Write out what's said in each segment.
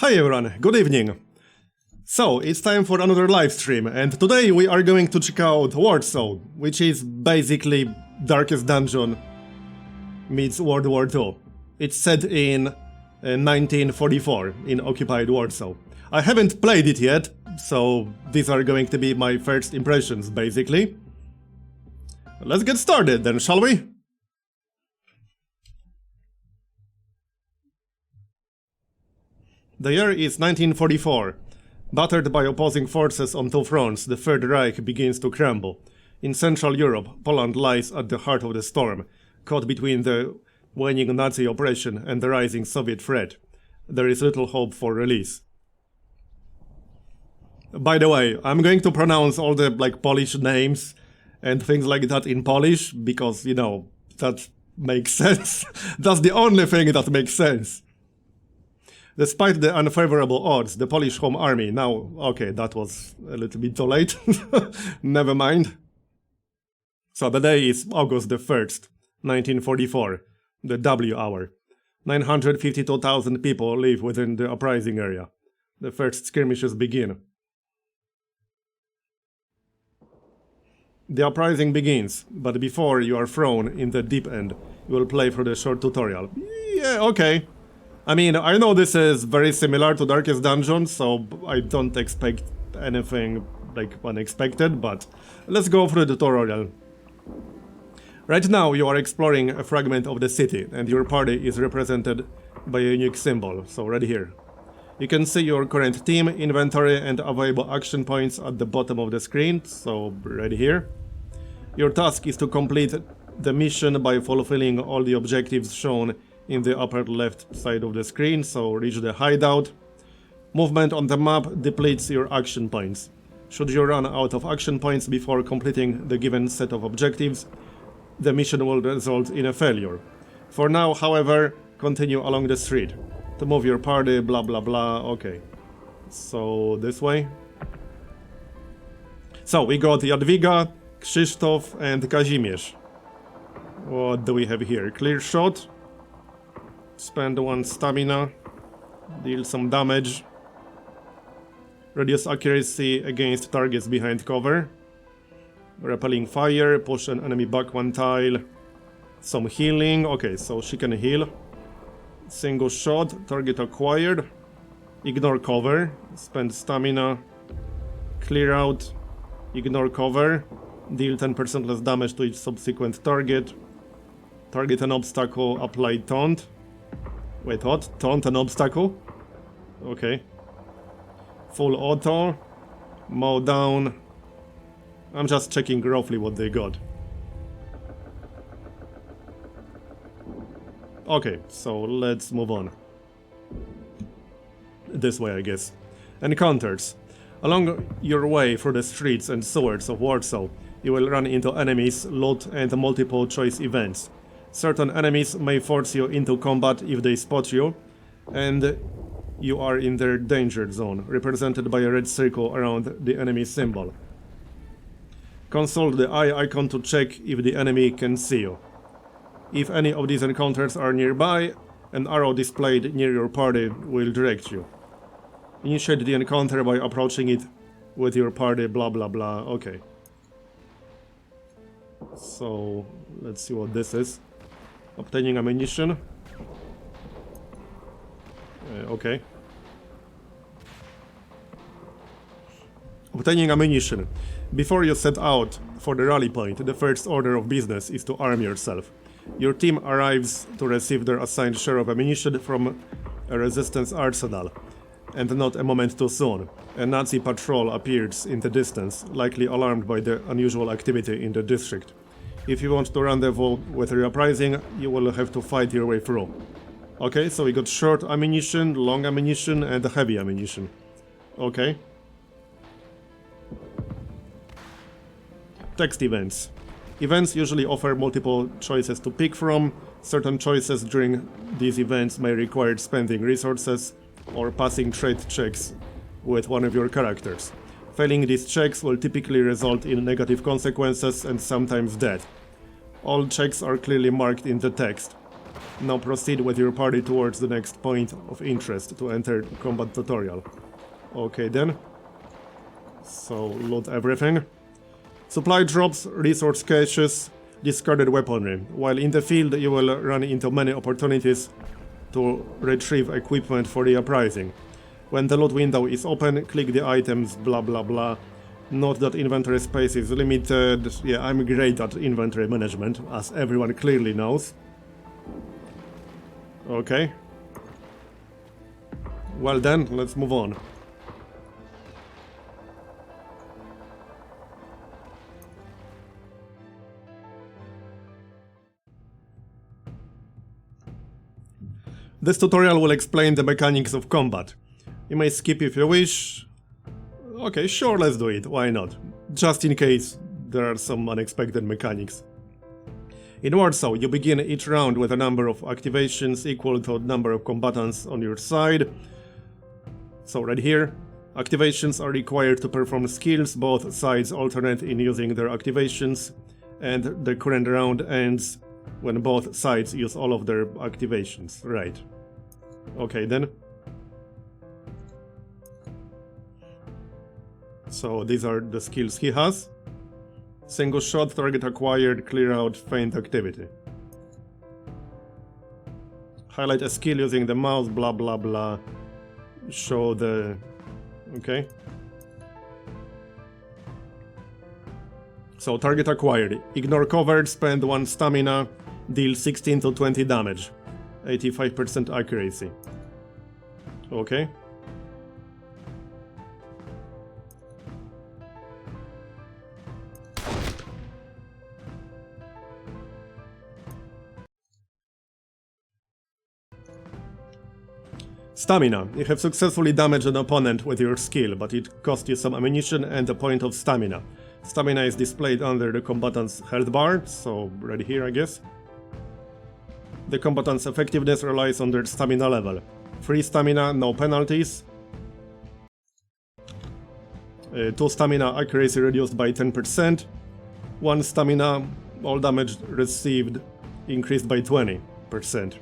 Hi everyone, good evening. So, it's time for another live stream, and today we are going to check out Warsaw, which is basically Darkest Dungeon meets World War II. It's set in 1944 in occupied Warsaw. I haven't played it yet, so these are going to be my first impressions, basically. Let's get started then, shall we? The year is 1944. Battered by opposing forces on two fronts, the Third Reich begins to crumble. In Central Europe, Poland lies at the heart of the storm, caught between the waning Nazi oppression and the rising Soviet threat. There is little hope for release. By the way, I'm going to pronounce all the Polish names and things like that in Polish, because, you know, that makes sense. That's the only thing that makes sense. Despite the unfavorable odds, the Polish Home Army now... Okay, that was a little bit too late. Never mind. So the day is August the 1st, 1944, the W hour. 952,000 people live within the uprising area. The first skirmishes begin. The uprising begins, but before you are thrown in the deep end, you will play through the short tutorial. Yeah, okay. I mean, I know this is very similar to Darkest Dungeon, so I don't expect anything unexpected, but let's go through the tutorial. Right now you are exploring a fragment of the city, and your party is represented by a unique symbol, so right here. You can see your current team, inventory and available action points at the bottom of the screen, so right here. Your task is to complete the mission by fulfilling all the objectives shown in the upper left side of the screen, so reach the hideout. Movement on the map depletes your action points. Should you run out of action points before completing the given set of objectives, the mission will result in a failure. For now, however, continue along the street. To move your party, blah blah blah, okay. So, this way. So, we got Jadwiga, Krzysztof and Kazimierz. What do we have here? Clear shot. Spend one stamina, deal some damage, reduce accuracy against targets behind cover, repelling fire, push an enemy back one tile, some healing, okay, so she can heal, single shot, target acquired, ignore cover, spend stamina, clear out, ignore cover, deal 10% less damage to each subsequent target, target an obstacle, apply taunt. Wait, what? Taunt an obstacle? Okay. Full auto. Mow down. I'm just checking roughly what they got. Okay, so let's move on. This way, I guess. Encounters. Along your way through the streets and sewers of Warsaw, you will run into enemies, loot and multiple choice events. Certain enemies may force you into combat if they spot you, and you are in their danger zone, represented by a red circle around the enemy symbol. Consult the eye icon to check if the enemy can see you. If any of these encounters are nearby, an arrow displayed near your party will direct you. Initiate the encounter by approaching it with your party, blah blah blah, okay. So, let's see what this is. Obtaining ammunition. Okay. Obtaining ammunition. Before you set out for the rally point, the first order of business is to arm yourself. Your team arrives to receive their assigned share of ammunition from a resistance arsenal. And not a moment too soon. A Nazi patrol appears in the distance, likely alarmed by the unusual activity in the district. If you want to rendezvous with the uprising, you will have to fight your way through. Okay, so we got short ammunition, long ammunition, and heavy ammunition. Okay. Text events. Events usually offer multiple choices to pick from. Certain choices during these events may require spending resources or passing trait checks with one of your characters. Failing these checks will typically result in negative consequences and sometimes death. All checks are clearly marked in the text. Now proceed with your party towards the next point of interest to enter combat tutorial. Okay then. So loot everything. Supply drops, resource caches, discarded weaponry. While in the field you will run into many opportunities to retrieve equipment for the uprising. When the loot window is open, click the items, blah blah blah. Note that inventory space is limited. Yeah, I'm great at inventory management, as everyone clearly knows. Okay. Well then, let's move on. This tutorial will explain the mechanics of combat. You may skip if you wish. Okay, sure, let's do it, why not? Just in case there are some unexpected mechanics. In Warsaw, you begin each round with a number of activations equal to the number of combatants on your side. So right here, activations are required to perform skills, both sides alternate in using their activations, and the current round ends when both sides use all of their activations, right. Okay then. So these are the skills he has. Single shot, target acquired, clear out, feint activity. Highlight a skill using the mouse, blah blah blah. Show the... okay. So target acquired. Ignore cover, spend 1 stamina, deal 16 to 20 damage. 85% accuracy. Okay. Stamina. You have successfully damaged an opponent with your skill, but it cost you some ammunition and a point of stamina. Stamina is displayed under the combatant's health bar, so right here I guess. The combatant's effectiveness relies on their stamina level. Free stamina, no penalties. 2 stamina, accuracy reduced by 10%. 1 stamina, all damage received increased by 20%.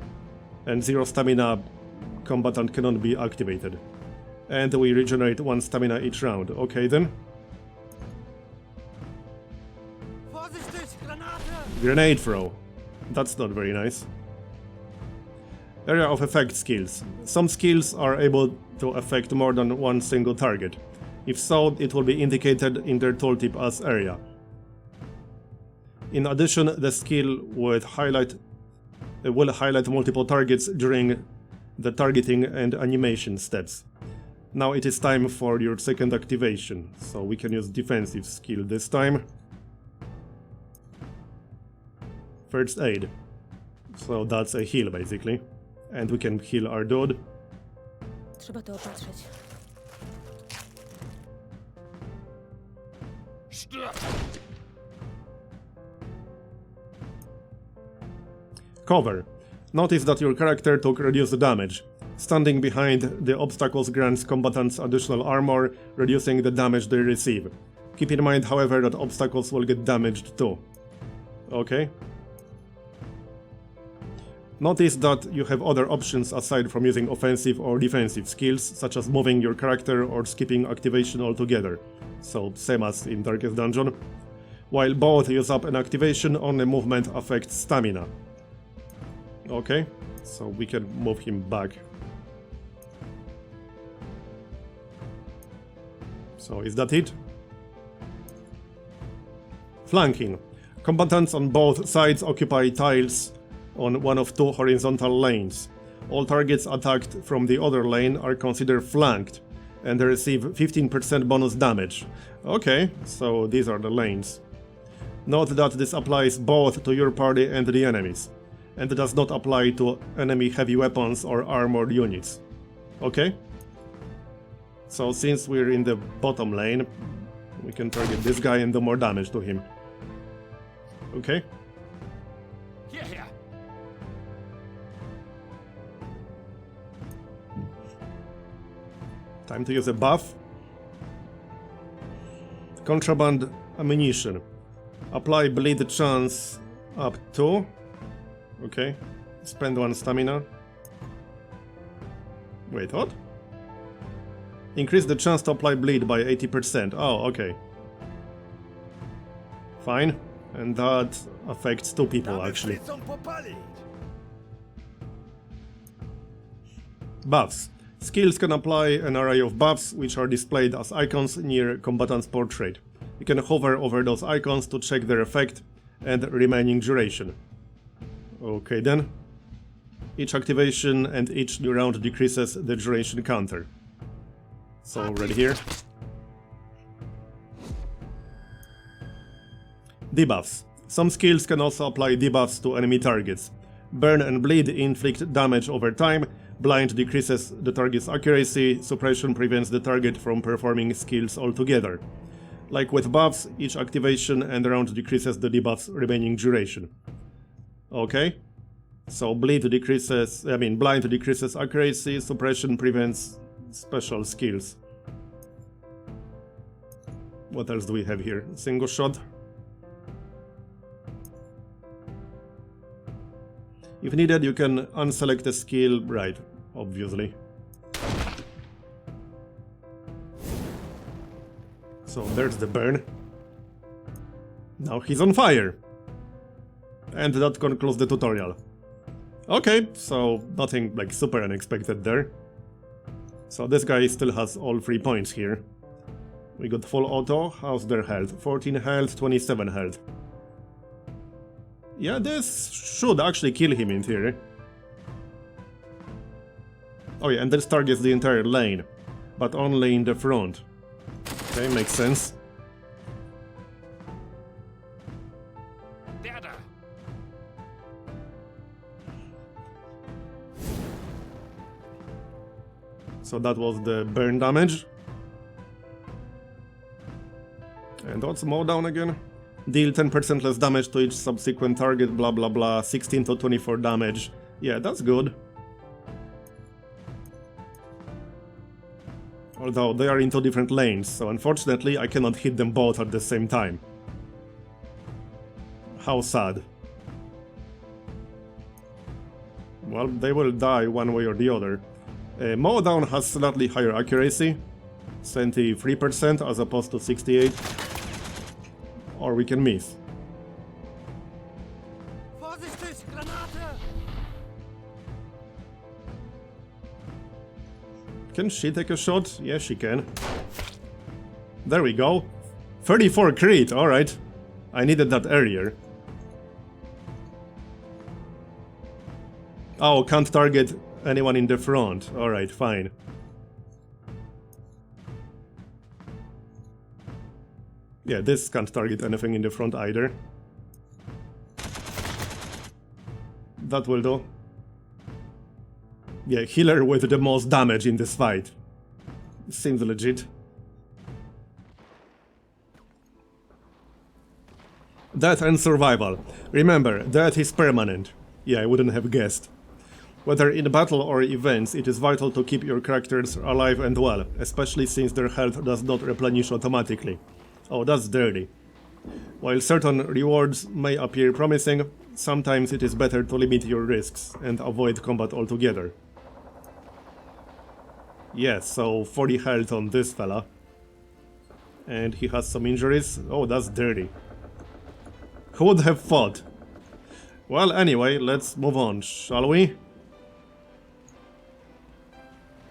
And 0 stamina, combatant cannot be activated. And we regenerate 1 stamina each round. Okay then. Grenade throw. That's not very nice. Area of effect skills. Some skills are able to affect more than one single target. If so, it will be indicated in their tooltip as area. In addition, the skill will highlight multiple targets during the targeting and animation steps. Now it is time for your second activation, so we can use defensive skill this time. First aid. So that's a heal basically. And we can heal our dude. Trzeba to opatrzeć. Cover. Notice that your character took reduced damage. Standing behind the obstacles grants combatants additional armor, reducing the damage they receive. Keep in mind, however, that obstacles will get damaged too. Okay. Notice that you have other options aside from using offensive or defensive skills, such as moving your character or skipping activation altogether. So, same as in Darkest Dungeon. While both use up an activation, only movement affects stamina. Okay, so we can move him back. So, is that it? Flanking. Combatants on both sides occupy tiles on one of 2 horizontal lanes. All targets attacked from the other lane are considered flanked, and they receive 15% bonus damage. Okay, so these are the lanes. Note that this applies both to your party and the enemies, and it does not apply to enemy heavy weapons or armored units. Okay? So since we're in the bottom lane, we can target this guy and do more damage to him. Okay? Hierher! Time to use a buff. Contraband ammunition. Apply bleed chance up to. Okay. Spend 1 stamina. Wait, what? Increase the chance to apply bleed by 80%. Oh, okay. Fine. And that affects 2 people, actually. Buffs. Skills can apply an array of buffs, which are displayed as icons near combatant's portrait. You can hover over those icons to check their effect and remaining duration. Okay then. Each activation and each new round decreases the duration counter. So ready here. Debuffs. Some skills can also apply debuffs to enemy targets. Burn and bleed inflict damage over time. Blind decreases the target's accuracy. Suppression prevents the target from performing skills altogether. Like with buffs, each activation and round decreases the debuff's remaining duration. Okay. So blind decreases accuracy, suppression prevents special skills. What else do we have here? Single shot. If needed, you can unselect a skill, right, obviously. So there's the burn. Now he's on fire. And that concludes the tutorial. Okay, so nothing like super unexpected there. So this guy still has all 3 points here. We got full auto. How's their health? 14 health, 27 health. Yeah, this should actually kill him in theory. Oh yeah, and this targets the entire lane, but only in the front. Okay, makes sense. So that was the burn damage. And what's mowdown again? Deal 10% less damage to each subsequent target, blah blah blah, 16 to 24 damage. Yeah, that's good. Although they are in 2 different lanes, so unfortunately I cannot hit them both at the same time. How sad. Well, they will die one way or the other. Mowdown has slightly higher accuracy, 73% as opposed to 68%. Or we can miss. Can she take a shot? Yeah, she can. There we go. 34 crit, alright. I needed that earlier. Oh, can't target anyone in the front. Alright, fine. Yeah, this can't target anything in the front either. That will do. Yeah, healer with the most damage in this fight. Seems legit. Death and survival. Remember, death is permanent. Yeah, I wouldn't have guessed. Whether in battle or events, it is vital to keep your characters alive and well, especially since their health does not replenish automatically. Oh, that's dirty. While certain rewards may appear promising, sometimes it is better to limit your risks and avoid combat altogether. Yes, so 40 health on this fella. And he has some injuries. Oh, that's dirty. Who would have thought? Well, anyway, let's move on, shall we?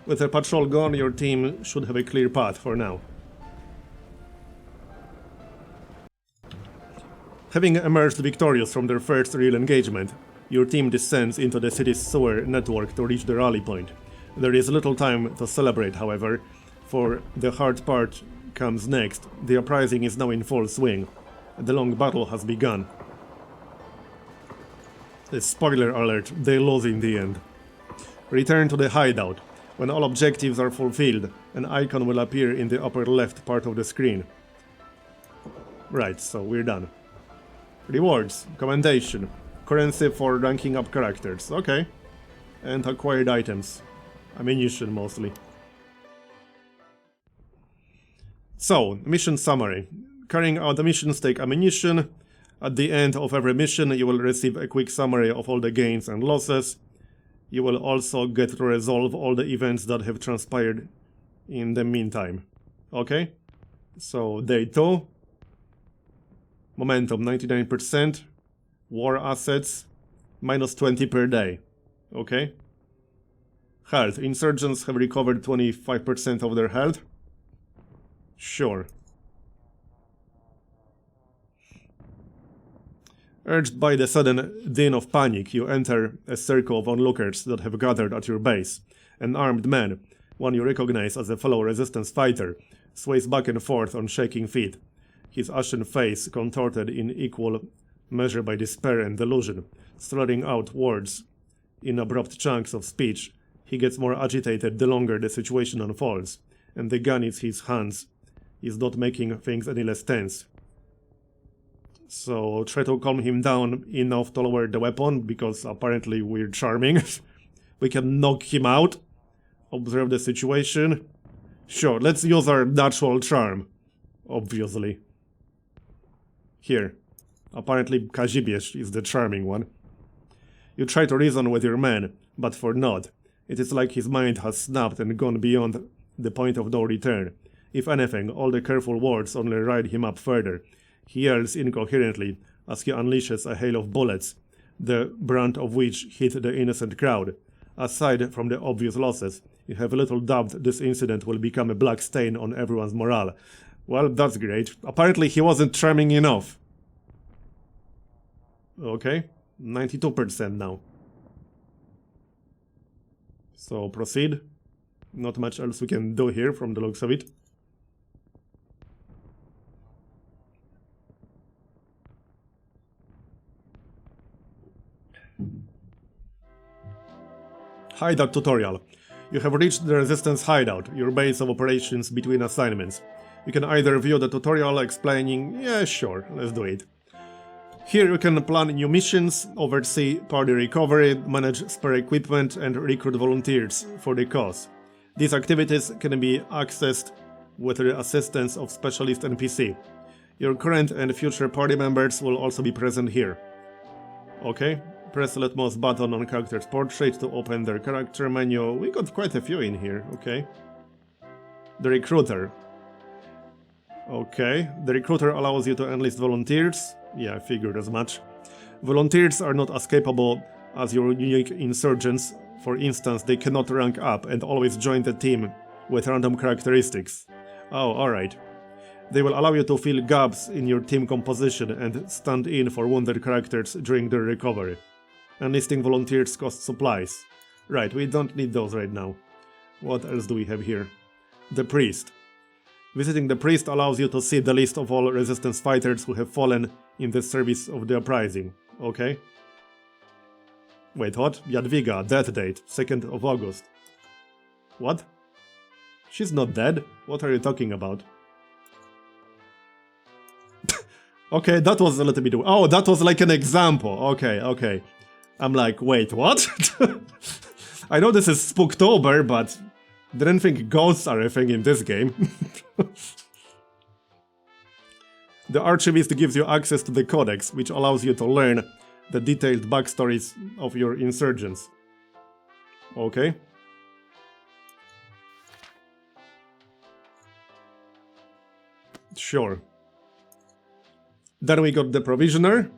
With a patrol gone, your team should have a clear path for now. Having emerged victorious from their first real engagement, your team descends into the city's sewer network to reach the rally point. There is little time to celebrate, however, for the hard part comes next. The uprising is now in full swing. The long battle has begun. Spoiler alert, they lose in the end. Return to the hideout. When all objectives are fulfilled, an icon will appear in the upper left part of the screen. Right, so we're done. Rewards, commendation, currency for ranking up characters, okay. And acquired items. Ammunition mostly. So, mission summary. Carrying out the missions take ammunition. At the end of every mission, you will receive a quick summary of all the gains and losses. You will also get to resolve all the events that have transpired in the meantime. Okay? So, day 2. Momentum 99%. War assets minus 20 per day. Okay? Health. Insurgents have recovered 25% of their health. Sure. Urged by the sudden din of panic, you enter a circle of onlookers that have gathered at your base. An armed man, one you recognize as a fellow resistance fighter, sways back and forth on shaking feet, his ashen face contorted in equal measure by despair and delusion, slurring out words in abrupt chunks of speech. He gets more agitated the longer the situation unfolds, and the gun in his hands is not making things any less tense. So try to calm him down enough to lower the weapon, because apparently we're charming. We can knock him out. Observe the situation. Sure, let's use our natural charm. Obviously. Here. Apparently Kazimierz is the charming one. You try to reason with your man, but for naught. It is like his mind has snapped and gone beyond the point of no return. If anything, all the careful words only rile him up further. He yells incoherently as he unleashes a hail of bullets, the brunt of which hit the innocent crowd. Aside from the obvious losses, you have little doubt this incident will become a black stain on everyone's morale. Well, that's great. Apparently he wasn't charming enough. Okay, 92% now. So proceed. Not much else we can do here from the looks of it. Hideout tutorial. You have reached the Resistance Hideout, your base of operations between assignments. You can either view the tutorial explaining, yeah sure, let's do it. Here you can plan new missions, oversee party recovery, manage spare equipment and recruit volunteers for the cause. These activities can be accessed with the assistance of specialist NPC. Your current and future party members will also be present here. Okay. Press the leftmost button on character's portrait to open their character menu. We got quite a few in here, okay. The recruiter. Okay, the recruiter allows you to enlist volunteers. Yeah, I figured as much. Volunteers are not as capable as your unique insurgents. For instance, they cannot rank up and always join the team with random characteristics. Oh, alright. They will allow you to fill gaps in your team composition and stand in for wounded characters during their recovery. Enlisting volunteers costs supplies. Right, we don't need those right now. What else do we have here? The priest. Visiting the priest allows you to see the list of all resistance fighters who have fallen in the service of the uprising. Okay. Wait, what? Jadwiga, death date, 2nd of August. What? She's not dead? What are you talking about? Okay, that was a little bit... Oh, that was like an example. Okay, okay. I'm like, wait, what? I know this is Spooktober, but didn't think ghosts are a thing in this game. The Archivist gives you access to the Codex, which allows you to learn the detailed backstories of your insurgents. Okay. Sure. Then we got the Provisioner.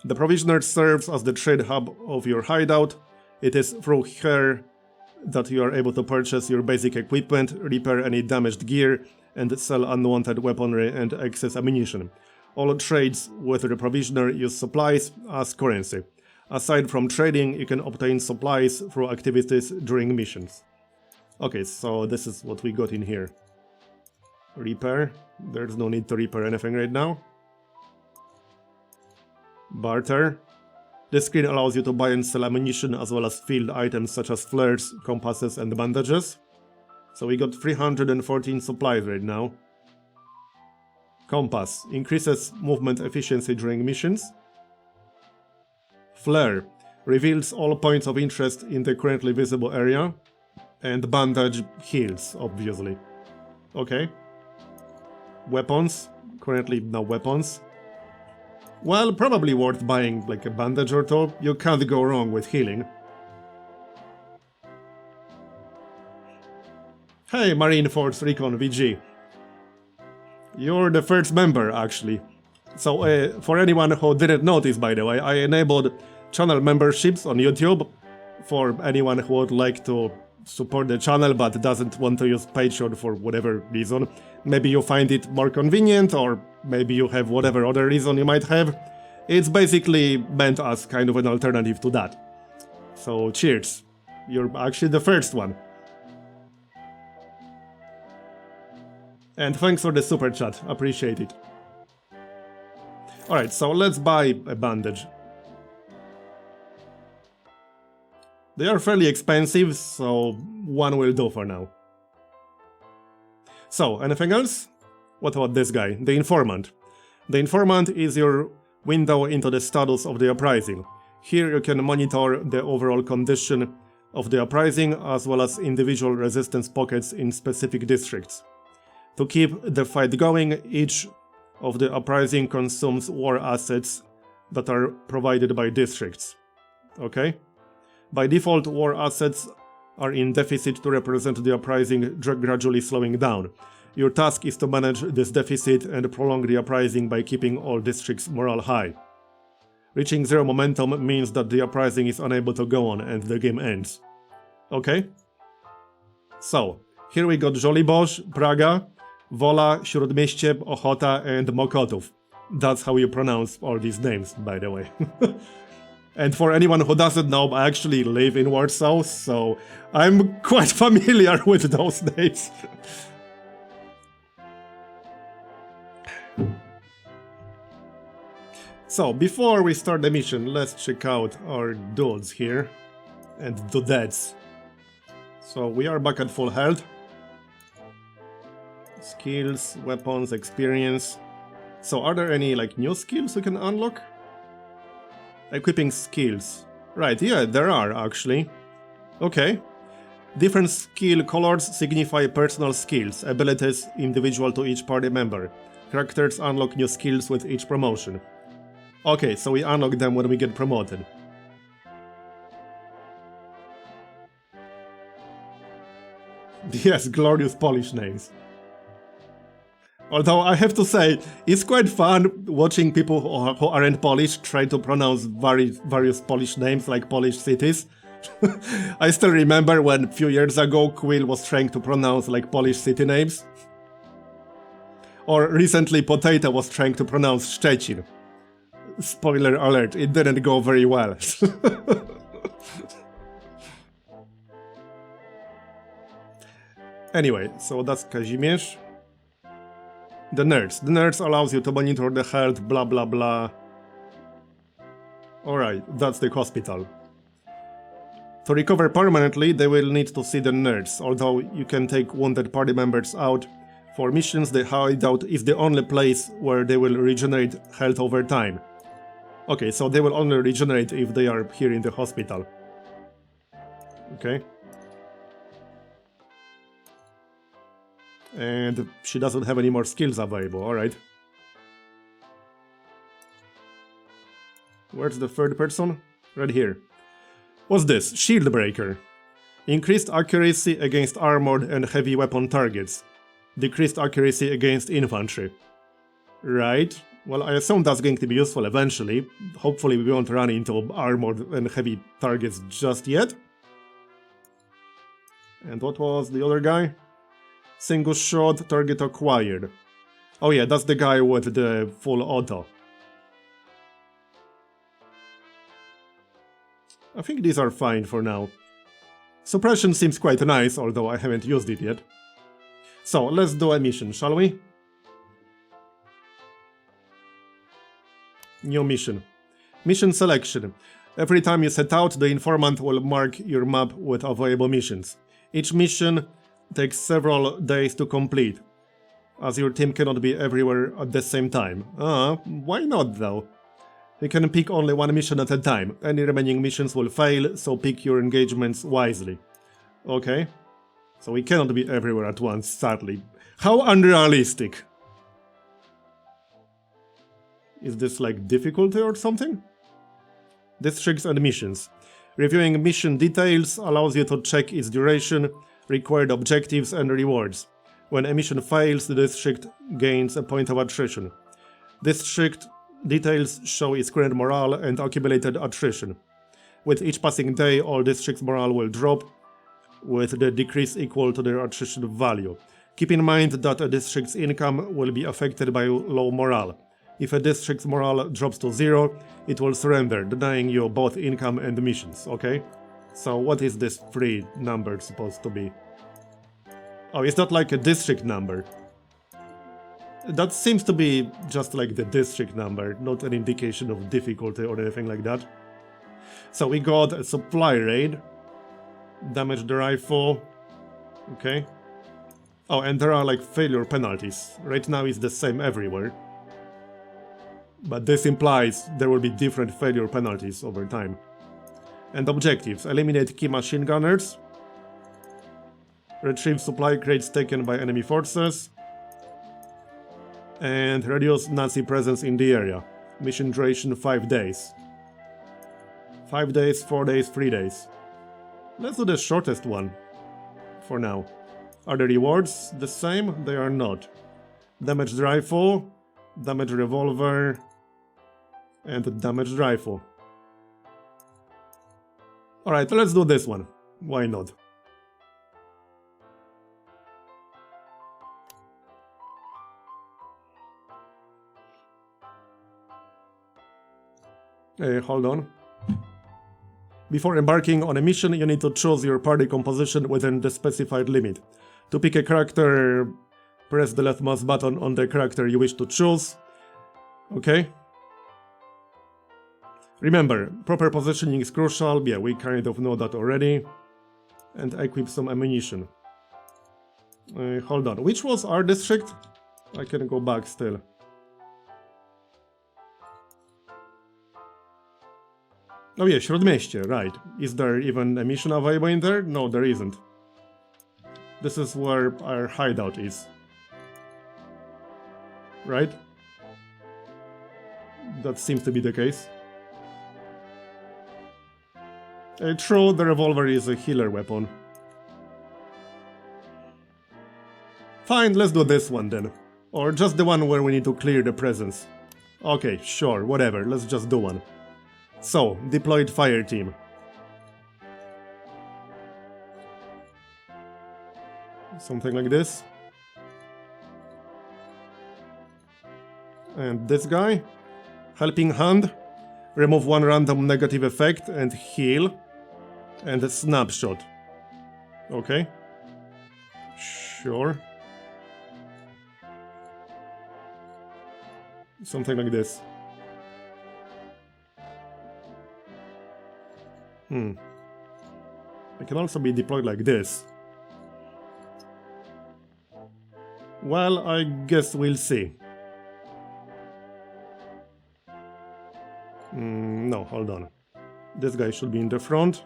The Provisioner serves as the trade hub of your hideout. It is through her that you are able to purchase your basic equipment, repair any damaged gear, and sell unwanted weaponry and excess ammunition. All trades with the Provisioner use supplies as currency. Aside from trading, you can obtain supplies through activities during missions. Okay, so this is what we got in here. Repair. There's no need to repair anything right now. Barter. This screen allows you to buy and sell ammunition as well as field items such as flares, compasses and bandages. So we got 314 supplies right now. Compass. Increases movement efficiency during missions. Flare. Reveals all points of interest in the currently visible area. And bandage heals, obviously. Okay. Weapons. Currently no weapons. Well, probably worth buying like a bandage or two. You can't go wrong with healing. Hey, Marine Force Recon VG. You're the first member, actually. So, for anyone who didn't notice, by the way, I enabled channel memberships on YouTube for anyone who would like to support the channel but doesn't want to use Patreon for whatever reason. Maybe you find it more convenient, or maybe you have whatever other reason you might have. It's basically meant as kind of an alternative to that. So, cheers. You're actually the first one. And thanks for the super chat, appreciate it. Alright, so let's buy a bandage. They are fairly expensive, so one will do for now. So, anything else? What about this guy, the informant? The informant is your window into the status of the uprising. Here you can monitor the overall condition of the uprising as well as individual resistance pockets in specific districts. To keep the fight going, each of the uprising consumes war assets that are provided by districts. Okay? By default, war assets are in deficit to represent the uprising gradually slowing down. Your task is to manage this deficit and prolong the uprising by keeping all districts' morale high. Reaching zero momentum means that the uprising is unable to go on and the game ends. Okay? So, here we got Żoliborz, Praga, Wola, Śródmieście, Ochota, and Mokotów. That's how you pronounce all these names, by the way. And for anyone who doesn't know, I actually live in Warsaw, so I'm quite familiar with those names. So, before we start the mission, let's check out our dudes here. And dudettes. So, we are back at full health. Skills, weapons, experience. So are there any like new skills we can unlock? Equipping skills. Right, yeah, there are actually. Okay. Different skill colors signify personal skills, abilities individual to each party member. Characters unlock new skills with each promotion. Okay, so we unlock them when we get promoted. Yes, glorious Polish names. Although I have to say, it's quite fun watching people who aren't Polish try to pronounce various Polish names like Polish cities. I still remember when a few years ago Quill was trying to pronounce like Polish city names. Or recently Potato was trying to pronounce Szczecin. Spoiler alert, it didn't go very well. Anyway, so that's Kazimierz. The nurse. The nurse allows you to monitor the health, blah blah blah. Alright, that's the hospital. To recover permanently, they will need to see the nurse, although you can take wounded party members out. For missions, the hideout is the only place where they will regenerate health over time. Okay, so they will only regenerate if they are here in the hospital. Okay. And she doesn't have any more skills available, alright. Where's the third person? Right here. What's this? Shield Breaker. Increased accuracy against armored and heavy weapon targets. Decreased accuracy against infantry. Right. Well, I assume that's going to be useful eventually. Hopefully we won't run into armored and heavy targets just yet. And what was the other guy? Single shot, target acquired. Oh yeah, that's the guy with the full auto. I think these are fine for now. Suppression seems quite nice, although I haven't used it yet. So, let's do a mission, shall we? New mission. Mission selection. Every time you set out, the informant will mark your map with available missions. Each mission takes several days to complete, as your team cannot be everywhere at the same time. Why not though? You can pick only one mission at a time. Any remaining missions will fail, so pick your engagements wisely. Okay. So we cannot be everywhere at once, sadly. How unrealistic. Is this like difficulty or something? Districts and missions. Reviewing mission details allows you to check its duration, required objectives and rewards. When a mission fails, the district gains a point of attrition. District details show its current morale and accumulated attrition. With each passing day, all districts' morale will drop, with the decrease equal to their attrition value. Keep in mind that a district's income will be affected by low morale. If a district's morale drops to 0, it will surrender, denying you both income and missions, okay? So what is this 3 number supposed to be? Oh, it's not like a district number. That seems to be just like the district number, not an indication of difficulty or anything like that. So we got a supply raid. Damage the rifle. Okay. Oh, and there are like failure penalties. Right now it's the same everywhere. But this implies there will be different failure penalties over time. And objectives. Eliminate key machine gunners. Retrieve supply crates taken by enemy forces. And reduce Nazi presence in the area. Mission duration 5 days. 5 days, 4 days, 3 days. Let's do the shortest one. For now. Are the rewards the same? They are not. Damaged rifle. Damaged revolver. And damaged rifle. Alright, let's do this one. Why not? Hold on. Before embarking on a mission, you need to choose your party composition within the specified limit. To pick a character, press the left mouse button on the character you wish to choose. Okay. Remember, proper positioning is crucial. Yeah, we kind of know that already. And equip some ammunition. Hold on. Which was our district? I can go back still. Oh yeah, Śródmieście, right. Is there even a mission available in there? No, there isn't. This is where our hideout is. Right? That seems to be the case. True, the revolver is a healer weapon. Fine, let's do this one then. Or just the one where we need to clear the presence. Okay, sure, whatever, let's just do one. So, deployed fire team. Something like this. And this guy. Helping hand. Remove one random negative effect and heal. And a snapshot. Okay. Sure. Something like this. It can also be deployed like this. Well, I guess we'll see. No, hold on. This guy should be in the front.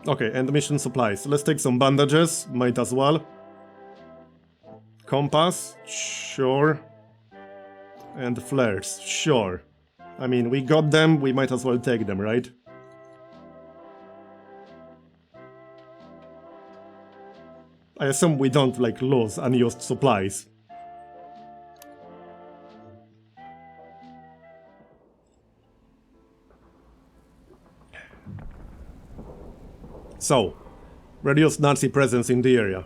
Okay, and mission supplies. Let's take some bandages, might as well. Compass, sure. And flares, sure. I mean, we got them, we might as well take them, right? I assume we don't, like, lose unused supplies. So, reduce Nazi presence in the area.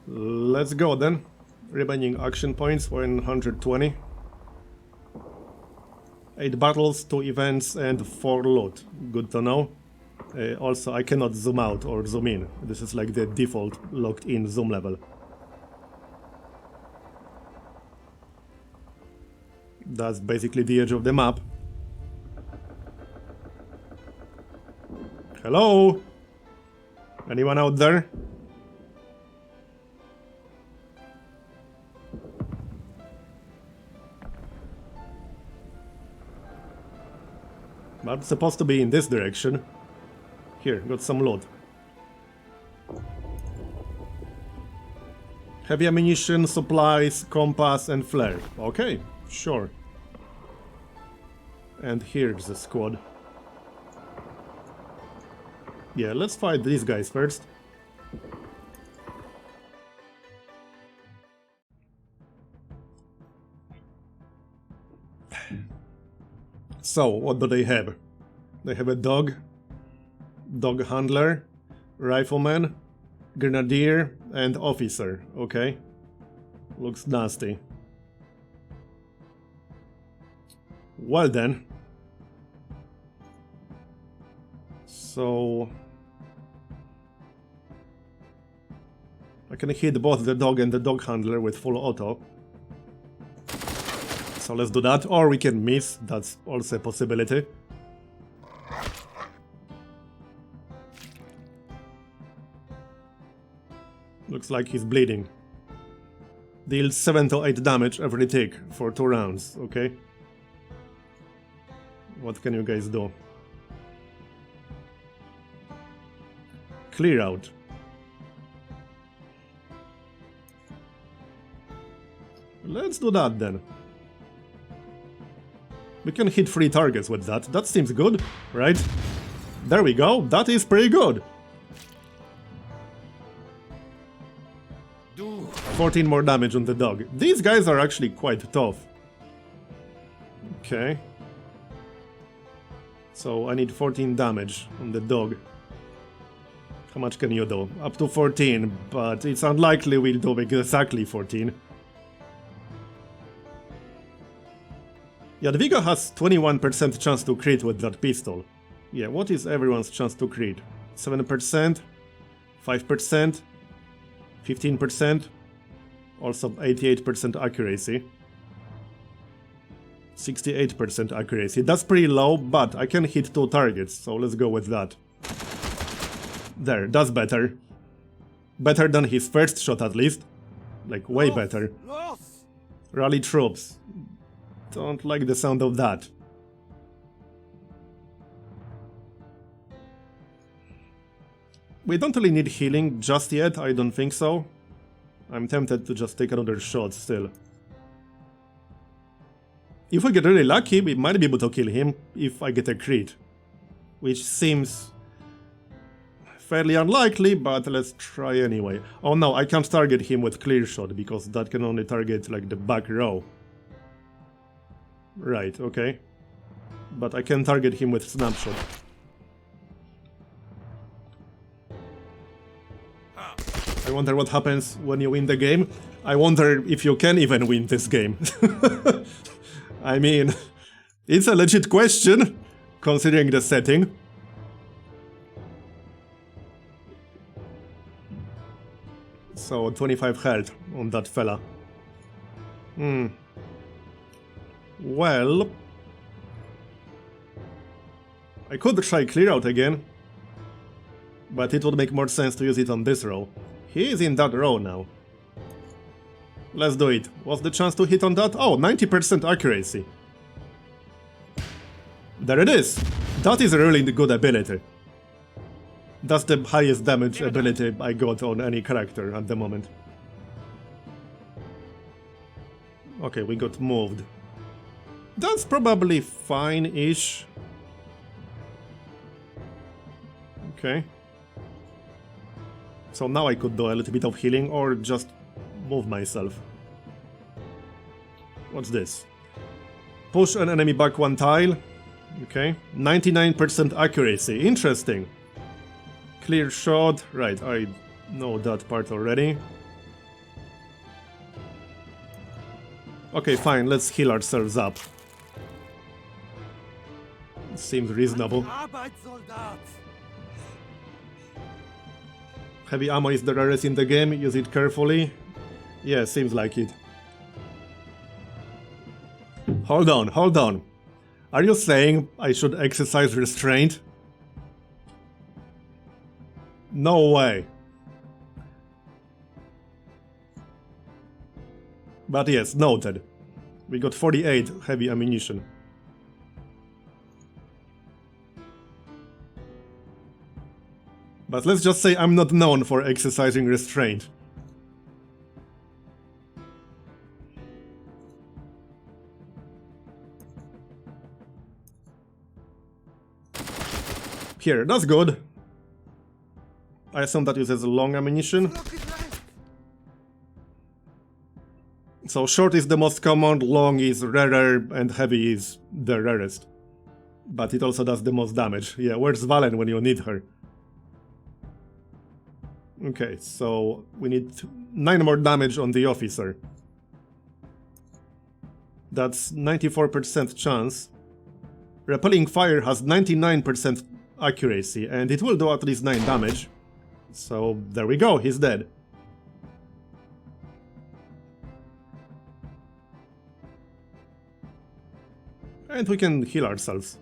Let's go then. Remaining action points were 120. 8 battles, 2 events, and 4 loot. Good to know. Also, I cannot zoom out or zoom in. This is like the default locked in zoom level. That's basically the edge of the map. Hello? Anyone out there? But it's supposed to be in this direction. Here, got some loot. Heavy ammunition, supplies, compass, and flare. Okay, sure. And here's the squad. Yeah, let's fight these guys first. So, what do they have? They have a dog handler, rifleman, grenadier, and officer. Okay. Looks nasty. Well then. So... I can hit both the dog and the dog handler with full auto. So let's do that, or we can miss, that's also a possibility. Looks like he's bleeding. Deals 7 to 8 damage every tick for 2 rounds, okay? What can you guys do? Clear out. Let's do that then. We can hit 3 targets with that. That seems good, right? There we go. That is pretty good. 14 more damage on the dog. These guys are actually quite tough. Okay. So I need 14 damage on the dog. How much can you do? Up to 14, but it's unlikely we'll do exactly 14. Jadwiga has 21% chance to crit with that pistol. Yeah, what is everyone's chance to crit? 7%? 5%? 15%? Also 88% accuracy. 68% accuracy. That's pretty low, but I can hit 2 targets, so let's go with that. There, that's better. Better than his first shot at least. Like, way better. Rally troops. Don't like the sound of that. We don't really need healing just yet, I don't think so. I'm tempted to just take another shot still. If we get really lucky, we might be able to kill him if I get a crit. Which seems fairly unlikely, but let's try anyway. Oh no, I can't target him with clear shot because that can only target like the back row. Right, okay. But I can target him with snapshot. I wonder what happens when you win the game. I wonder if you can even win this game. I mean, it's a legit question, considering the setting. So, 25 health on that fella. Well... I could try clear out again. But it would make more sense to use it on this row. He is in that row now. Let's do it. What's the chance to hit on that? Oh, 90% accuracy. There it is. That is a really good ability. That's the highest damage ability I got on any character at the moment. Okay, we got moved. That's probably fine-ish. Okay. So now I could do a little bit of healing or just move myself. What's this? Push an enemy back 1 tile. Okay. 99% accuracy. Interesting. Clear shot. Right, I know that part already. Okay, fine, let's heal ourselves up. Seems reasonable. Heavy ammo is the rarest in the game, use it carefully. Yeah, seems like it. Hold on, hold on. Are you saying I should exercise restraint? No way. But yes, noted. We got 48 heavy ammunition. But let's just say I'm not known for exercising restraint. Here, that's good. I assume that uses long ammunition. So short is the most common, long is rarer, and heavy is the rarest. But it also does the most damage. Yeah, where's Valen when you need her? Okay, so we need 9 more damage on the officer. That's 94% chance. Repelling fire has 99% accuracy, and it will do at least 9 damage. So there we go, he's dead. And we can heal ourselves.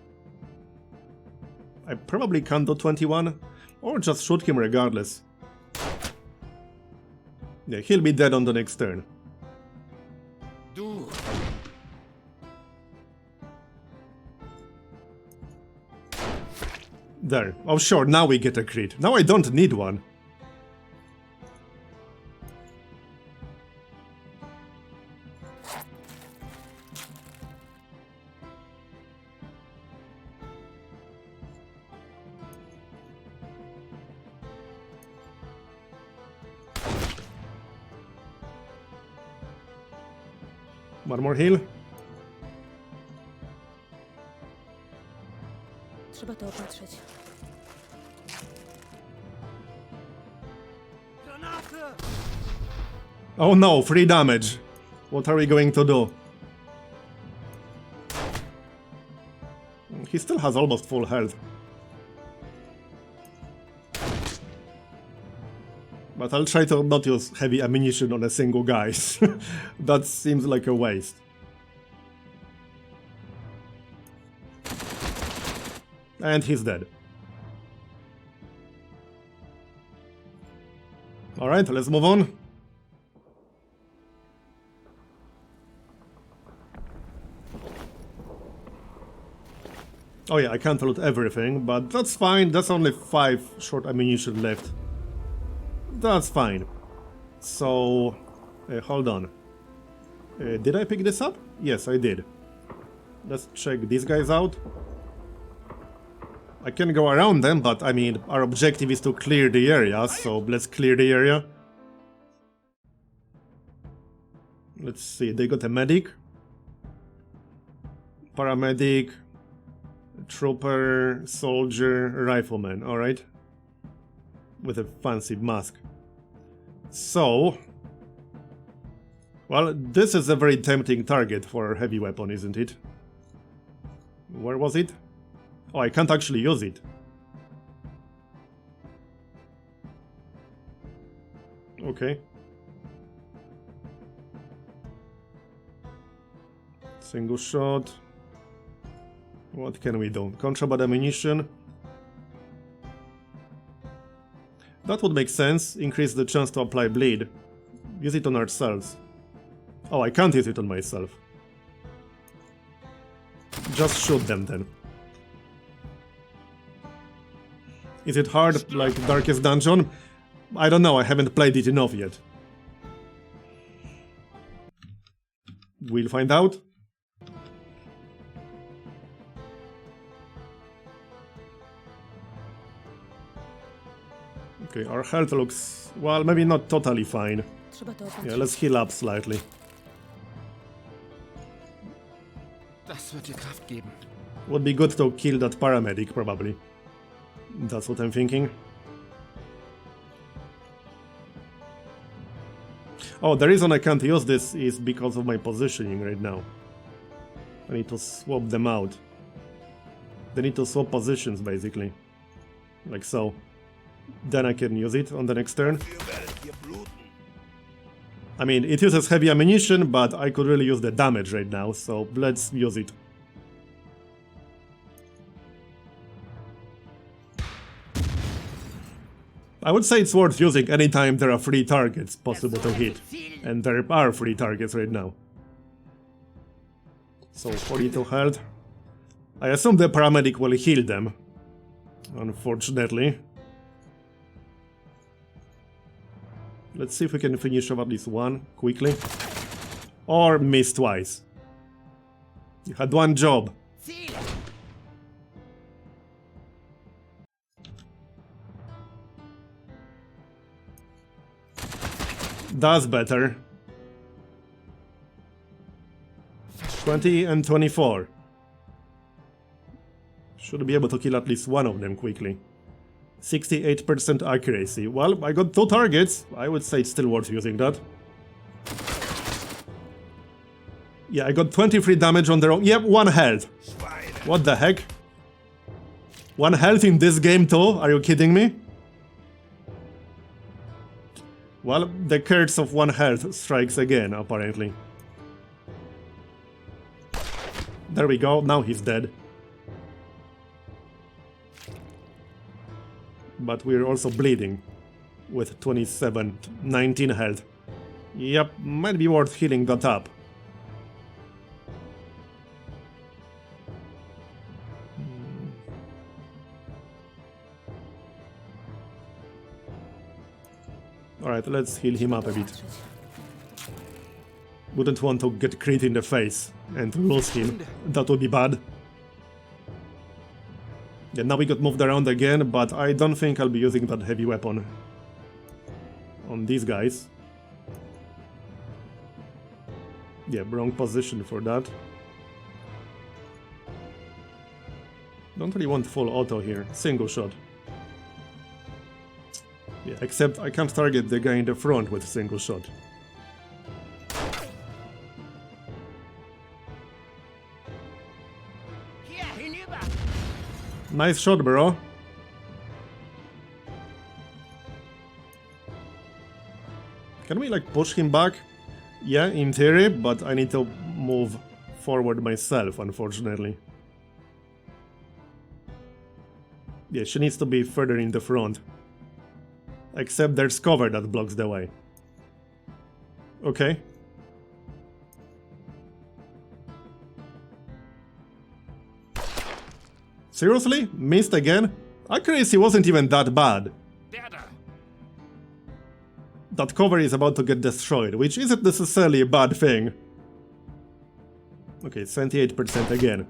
I probably can't do 21, or just shoot him regardless. Yeah, he'll be dead on the next turn. Du. There. Oh sure, now we get a crit. Now I don't need one. One more heal. Trzeba to opatrzeć. Oh no, 3 damage. What are we going to do? He still has almost full health. But I'll try to not use heavy ammunition on a single guy. That seems like a waste. And he's dead. Alright, let's move on. Oh yeah, I can't loot everything, but that's fine. That's only 5 short ammunition left. That's fine. So, hold on. Did I pick this up? Yes, I did. Let's check these guys out. I can go around them, but I mean, our objective is to clear the area, so let's clear the area. Let's see, they got a medic, paramedic, trooper, soldier, rifleman, alright. With a fancy mask. So, well, this is a very tempting target for a heavy weapon, isn't it? Where was it? Oh, I can't actually use it. Okay. Single shot. What can we do? Contraband ammunition. That would make sense. Increase the chance to apply bleed. Use it on ourselves. Oh, I can't use it on myself. Just shoot them then. Is it hard like Darkest Dungeon? I don't know, I haven't played it enough yet. We'll find out. Okay, our health looks, well, maybe not totally fine. Trzeba to opatrzeć. Yeah, let's heal up slightly. Das wird dir Kraft geben. Would be good to kill that paramedic, probably. That's what I'm thinking. Oh, the reason I can't use this is because of my positioning right now. I need to swap them out. They need to swap positions, basically. Like so. Then I can use it on the next turn. I mean, it uses heavy ammunition, but I could really use the damage right now, so let's use it. I would say it's worth using anytime there are 3 targets possible to hit. And there are 3 targets right now. So 42 health. I assume the paramedic will heal them. Unfortunately. Let's see if we can finish off at least one quickly. Or miss twice. You had one job. That's better. 20 and 24. Should be able to kill at least one of them quickly. 68% accuracy. Well, I got 2 targets. I would say it's still worth using that. Yeah, I got 23 damage on their own. Yep, 1 health. What the heck? 1 health in this game too? Are you kidding me? Well, the curse of 1 health strikes again, apparently. There we go, now he's dead. But we're also bleeding with 19 health. Yep, might be worth healing that up. Alright, let's heal him up a bit. Wouldn't want to get crit in the face and lose him. That would be bad. Yeah, now we got moved around again, but I don't think I'll be using that heavy weapon on these guys. Yeah, wrong position for that. Don't really want full auto here, single shot. Yeah, except I can't target the guy in the front with single shot. Nice shot, bro. Can we like push him back? Yeah, in theory, but I need to move forward myself, unfortunately. Yeah, she needs to be further in the front. Except there's cover that blocks the way. Okay. Seriously? Missed again? Accuracy wasn't even that bad. That cover is about to get destroyed, which isn't necessarily a bad thing. Okay, 78% again.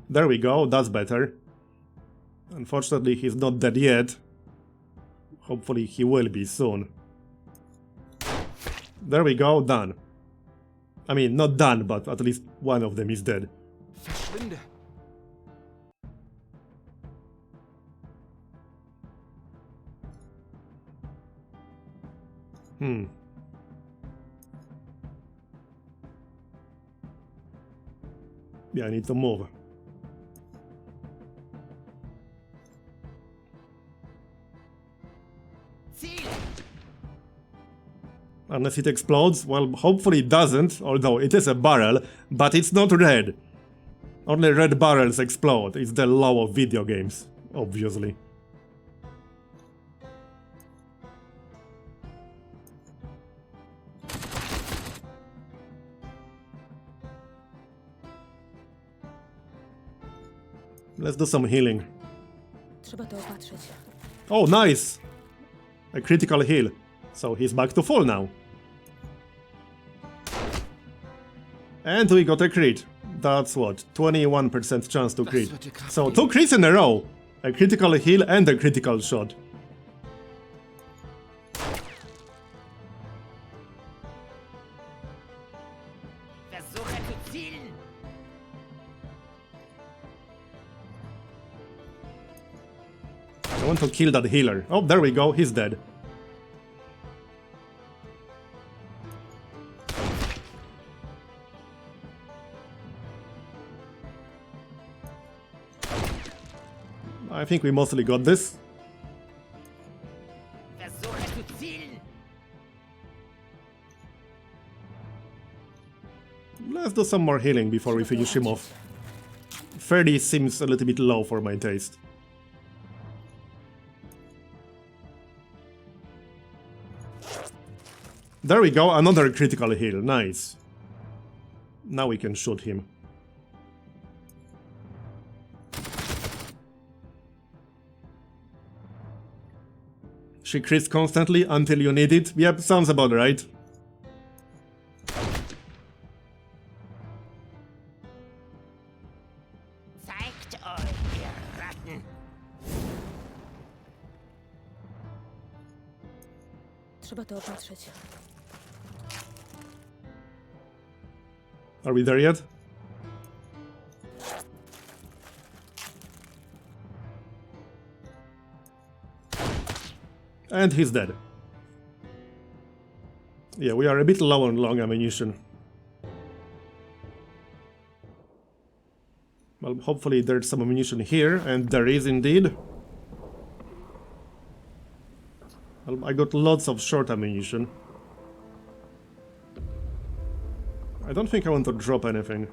There we go, that's better. Unfortunately, he's not dead yet. Hopefully he will be soon. There we go, done. I mean, not done, but at least one of them is dead. Yeah, I need to move. Unless it explodes? Well, hopefully it doesn't, although it is a barrel, but it's not red. Only red barrels explode. It's the law of video games, obviously. Let's do some healing. Trzeba to opatrzyć. Oh, nice! A critical heal. So he's back to full now. And we got a crit. That's what? 21% chance to crit. So 2 crits in a row. A critical heal and a critical shot. I want to kill that healer. Oh, there we go, he's dead. I think we mostly got this. Let's do some more healing before we finish him off. 30 seems a little bit low for my taste. There we go, another critical heal, nice. Now we can shoot him. She crits constantly until you need it. Yep, sounds about right. Trzeba to opatrzyć. Are we there yet? And he's dead. Yeah, we are a bit low on long ammunition. Well, hopefully there's some ammunition here, and there is indeed. Well, I got lots of short ammunition. I don't think I want to drop anything.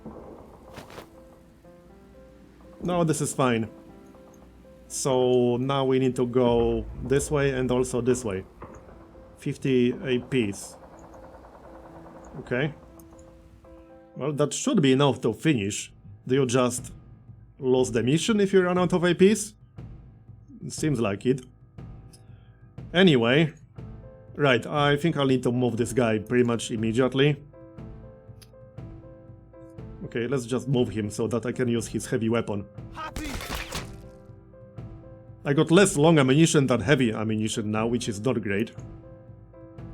No, this is fine. So now we need to go this way and also this way. 50 apiece. Okay. Well, that should be enough to finish. Do you just lose the mission if you run out of APs? It seems like it. Anyway. Right, I think I'll need to move this guy pretty much immediately. Okay, let's just move him so that I can use his heavy weapon. I got less long ammunition than heavy ammunition now, which is not great.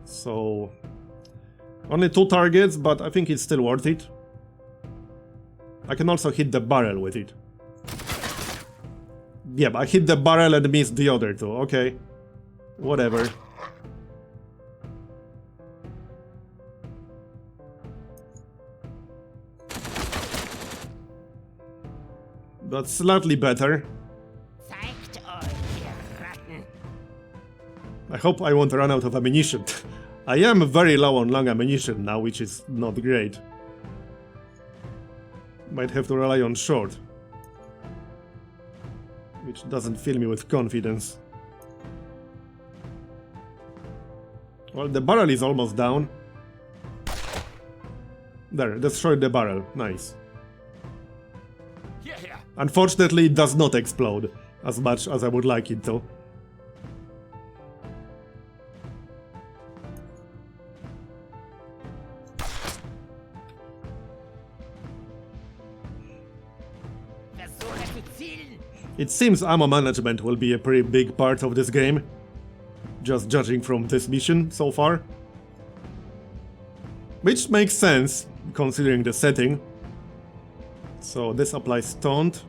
So... only 2 targets, but I think it's still worth it. I can also hit the barrel with it. Yeah, I hit the barrel and missed the other 2, okay. Whatever. That's slightly better. I hope I won't run out of ammunition. I am very low on long ammunition now, which is not great. Might have to rely on short. Which doesn't fill me with confidence. Well, the barrel is almost down. There, destroyed the barrel. Nice. Unfortunately, it does not explode as much as I would like it to. It seems ammo management will be a pretty big part of this game, just judging from this mission so far. Which makes sense, considering the setting. So this applies taunt.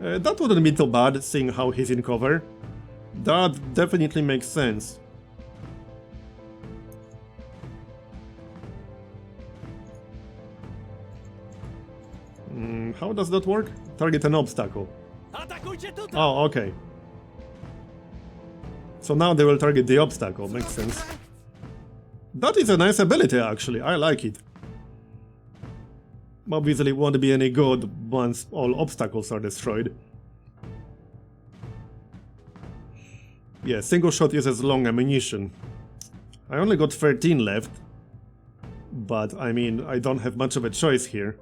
That wouldn't be too bad, seeing how he's in cover. That definitely makes sense. How does that work? Target an obstacle. Oh, okay. So now they will target the obstacle, makes sense. That is a nice ability, actually, I like it. Obviously it won't be any good once all obstacles are destroyed. Yeah, single shot uses long ammunition. I only got 13 left. But, I mean, I don't have much of a choice here.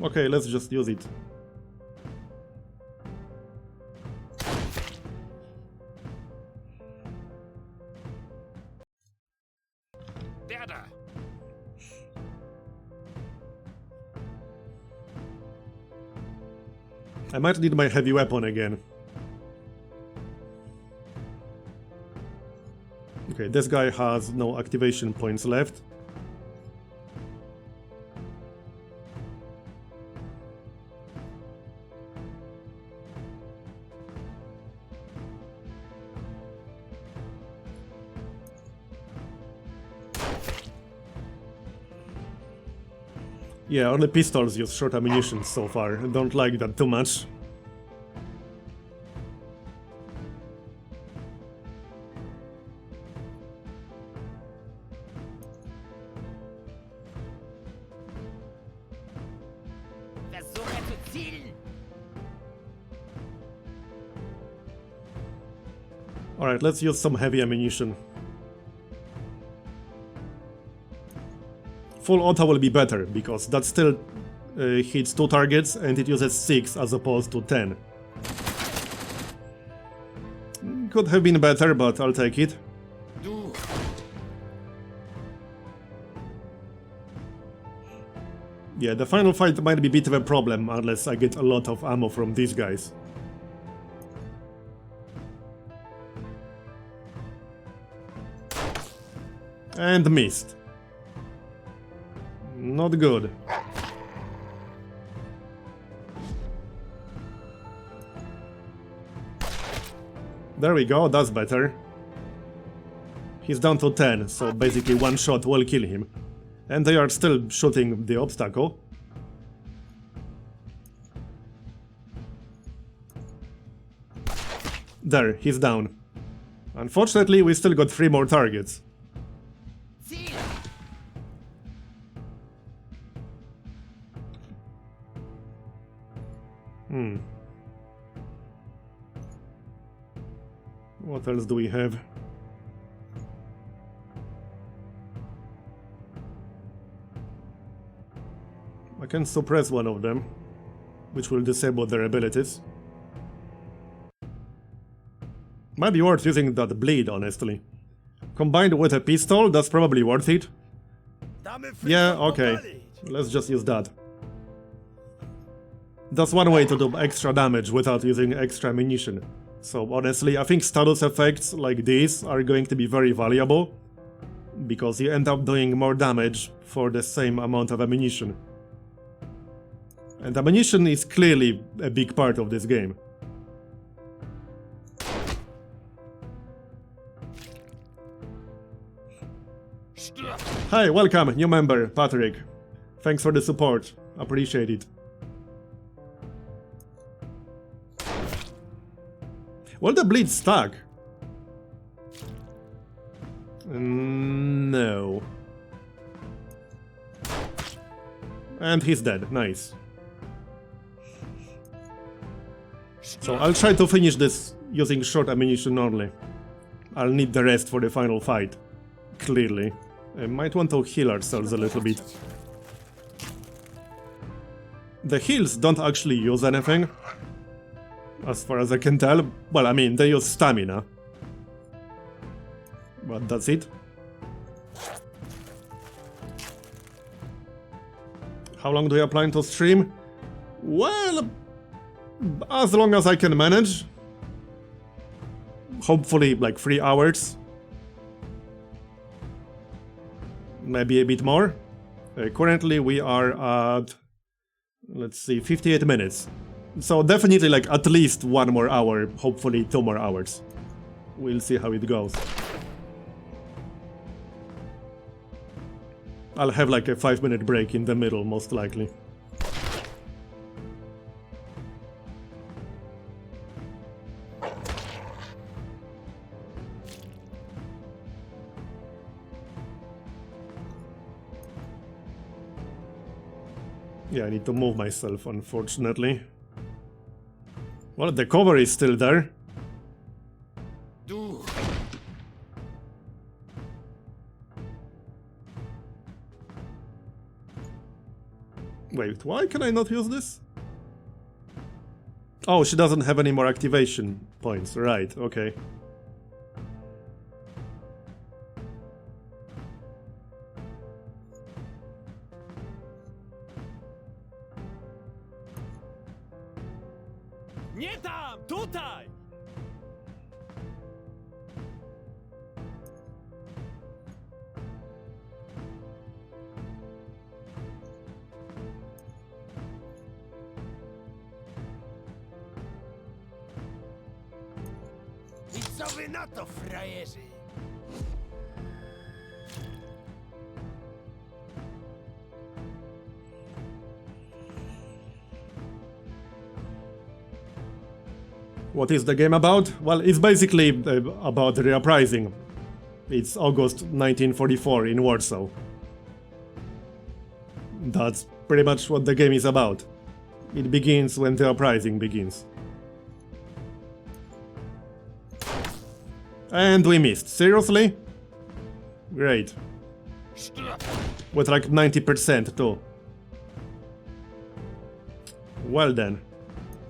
Okay, let's just use it. I might need my heavy weapon again. Okay, this guy has no activation points left. Yeah, only pistols use short ammunition so far. I don't like that too much. Alright, let's use some heavy ammunition. Full auto will be better, because that still hits 2 targets and it uses 6 as opposed to 10. Could have been better, but I'll take it. Yeah, the final fight might be a bit of a problem unless I get a lot of ammo from these guys. And missed. Not good. There we go, that's better. He's down to 10, so basically one shot will kill him. And they are still shooting the obstacle. There, he's down. Unfortunately, we still got 3 more targets. What else do we have? I can suppress one of them, which will disable their abilities. Might be worth using that bleed, honestly. Combined with a pistol, that's probably worth it. Yeah, okay. Let's just use that. That's one way to do extra damage without using extra ammunition. So honestly, I think status effects like these are going to be very valuable, because you end up doing more damage for the same amount of ammunition. And ammunition is clearly a big part of this game. Hi, welcome, new member, Patrick. Thanks for the support, appreciate it. Will the bleed stuck? No. And he's dead, nice. So I'll try to finish this using short ammunition only. I'll need the rest for the final fight, clearly. I might want to heal ourselves a little bit. The heals don't actually use anything, as far as I can tell. Well, I mean, they use stamina. But that's it. How long do I plan to stream? Well, as long as I can manage. Hopefully, like 3 hours. Maybe a bit more. Currently, we are at, let's see, 58 minutes. So definitely like at least 1 more hour, hopefully 2 more hours. We'll see how it goes. I'll have like a 5-minute break in the middle, most likely. Yeah, I need to move myself, unfortunately. Well, the cover is still there. Wait, why can I not use this? Oh, she doesn't have any more activation points. Right, okay. Nie tam! Tutaj! I co wy na to, frajerzy? What is the game about? Well, it's basically about the uprising. It's August 1944 in Warsaw. That's pretty much what the game is about. It begins when the uprising begins. And we missed. Seriously? Great. With like 90% too. Well then.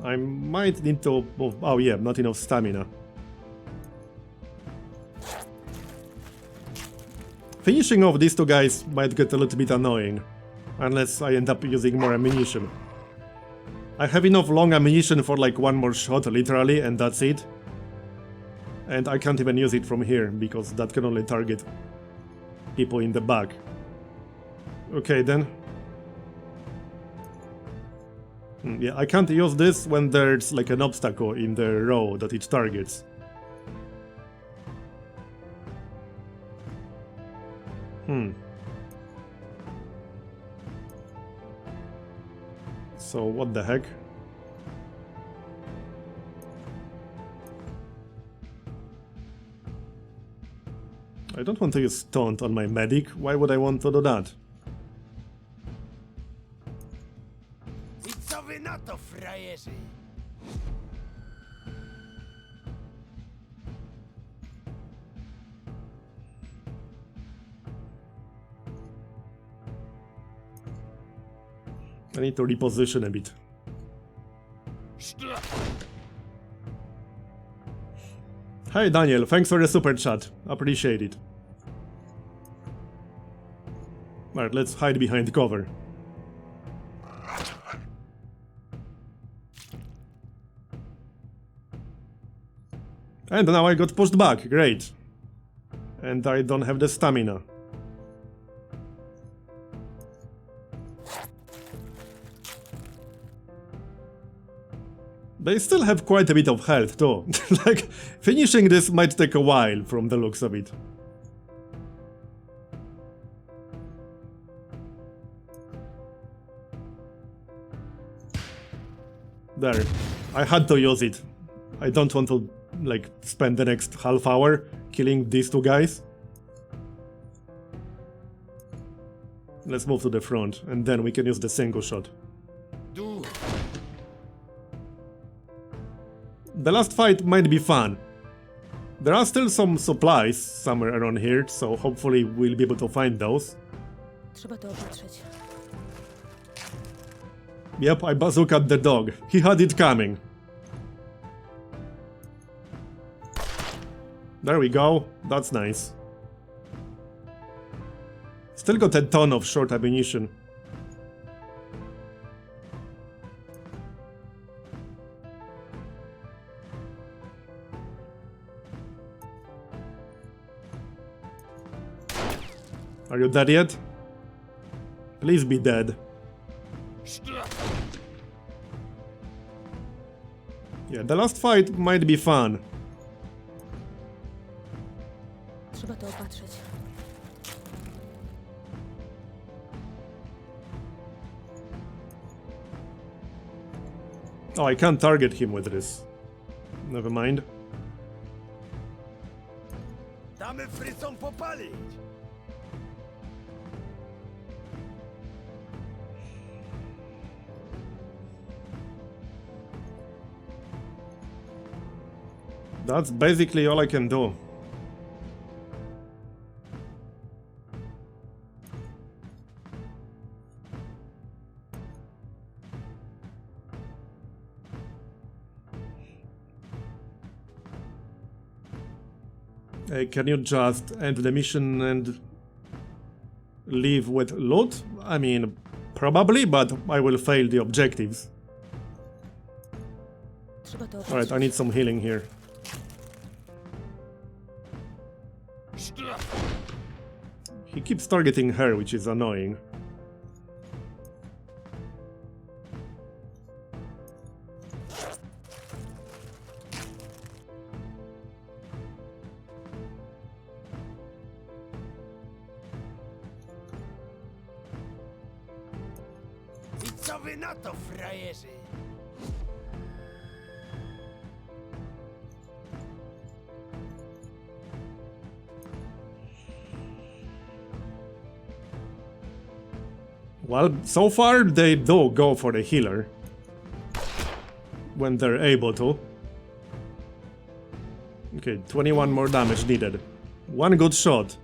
I might need to move. Oh yeah, not enough stamina. Finishing off these 2 guys might get a little bit annoying. Unless I end up using more ammunition. I have enough long ammunition for like 1 more shot, literally, and that's it. And I can't even use it from here, because that can only target people in the back. Okay then. Yeah, I can't use this when there's like an obstacle in the row that it targets. So what the heck? I don't want to use taunt on my medic. Why would I want to do that? I co wy na to, frajerzy? I need to reposition a bit. Hey Daniel, thanks for the super chat. Appreciate it. Alright, let's hide behind cover. And now I got pushed back, great. And I don't have the stamina. They still have quite a bit of health too. Like, finishing this might take a while from the looks of it. There. I had to use it. I don't want to, like, spend the next half hour killing these two guys. Let's move to the front, and then we can use the single shot. Du! The last fight might be fun. There are still some supplies somewhere around here, so hopefully we'll be able to find those. Trzeba to opatrzyć. Yep, I bazookaed the dog. He had it coming. There we go. That's nice. Still got a ton of short ammunition. Are you dead yet? Please be dead. Yeah, the last fight might be fun. Trzeba to opatrzyć. Oh, I can't target him with this. Never mind. Damy frycom popalić! That's basically all I can do. Can you just end the mission and leave with loot? I mean, probably, but I will fail the objectives. Trzeba to opatrzyć. Alright, I need some healing here. He keeps targeting her, which is annoying. I co wy na to, frajerzy? Well, so far they do go for the healer. When they're able to. Okay, 21 more damage needed. One good shot.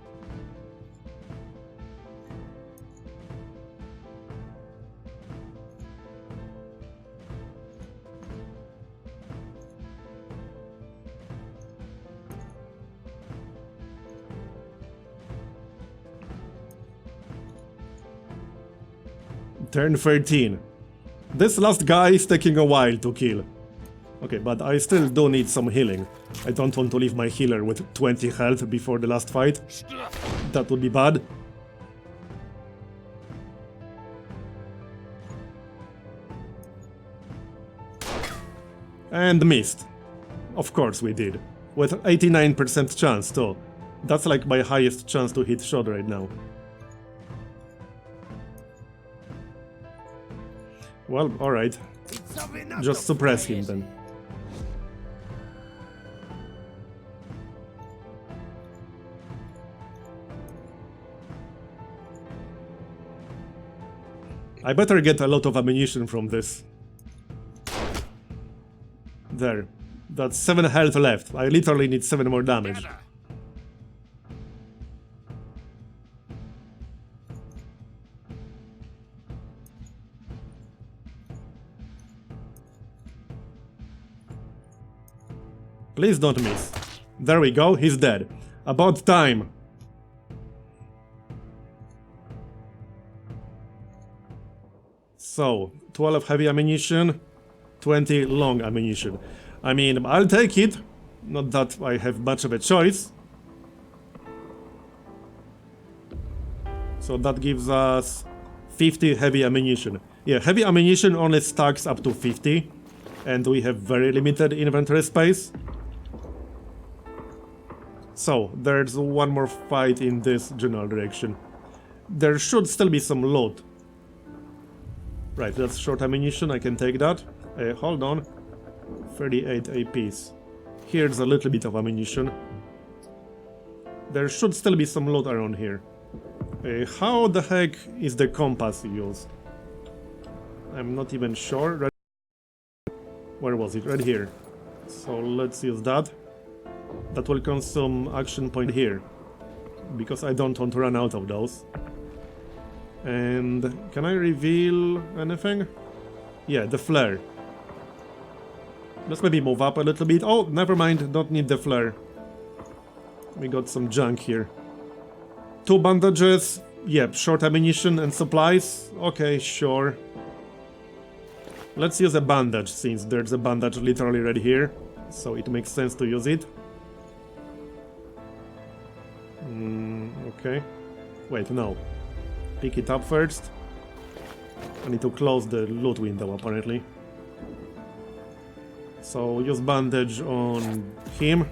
Turn 13. This last guy is taking a while to kill. Okay, but I still do need some healing. I don't want to leave my healer with 20 health before the last fight. That would be bad. And missed. Of course we did. With 89% chance too. That's like my highest chance to hit shot right now. Well, alright. Just suppress him then. I better get a lot of ammunition from this. There. That's 7 health left. I literally need 7 more damage. Please don't miss. There we go, he's dead. About time. So, 12 heavy ammunition, 20 long ammunition. I mean, I'll take it. Not that I have much of a choice. So that gives us 50 heavy ammunition. Yeah, heavy ammunition only stacks up to 50. And we have very limited inventory space. So, there's one more fight in this general direction. There should still be some loot. Right, that's short ammunition, I can take that. Hold on. 38 APs. Here's a little bit of ammunition. There should still be some loot around here. How the heck is the compass used? I'm not even sure. Where was it? Right here. So let's use that. That will consume action point here. Because I don't want to run out of those. And can I reveal anything? Yeah, the flare. Let's maybe move up a little bit. Oh, never mind, don't need the flare. We got some junk here. 2 bandages. Yep, short ammunition and supplies. Okay, sure. Let's use a bandage since there's a bandage literally right here. So it makes sense to use it. Okay. Wait, no. Pick it up first. I need to close the loot window apparently. So use bandage on him.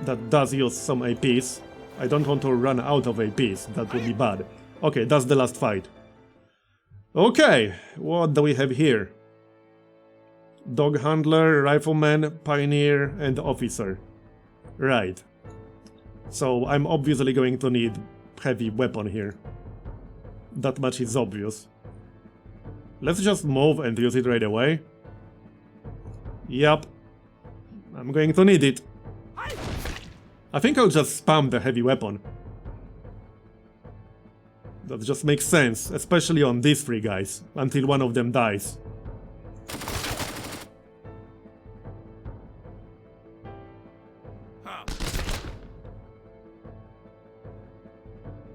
That does use some APs. I don't want to run out of APs, that would be bad. Okay, that's the last fight. Okay, what do we have here? Dog handler, rifleman, pioneer, and officer. Right. So I'm obviously going to need heavy weapon here. That much is obvious. Let's just move and use it right away. Yup. I'm going to need it. I think I'll just spam the heavy weapon. That just makes sense, especially on these 3 guys, until one of them dies.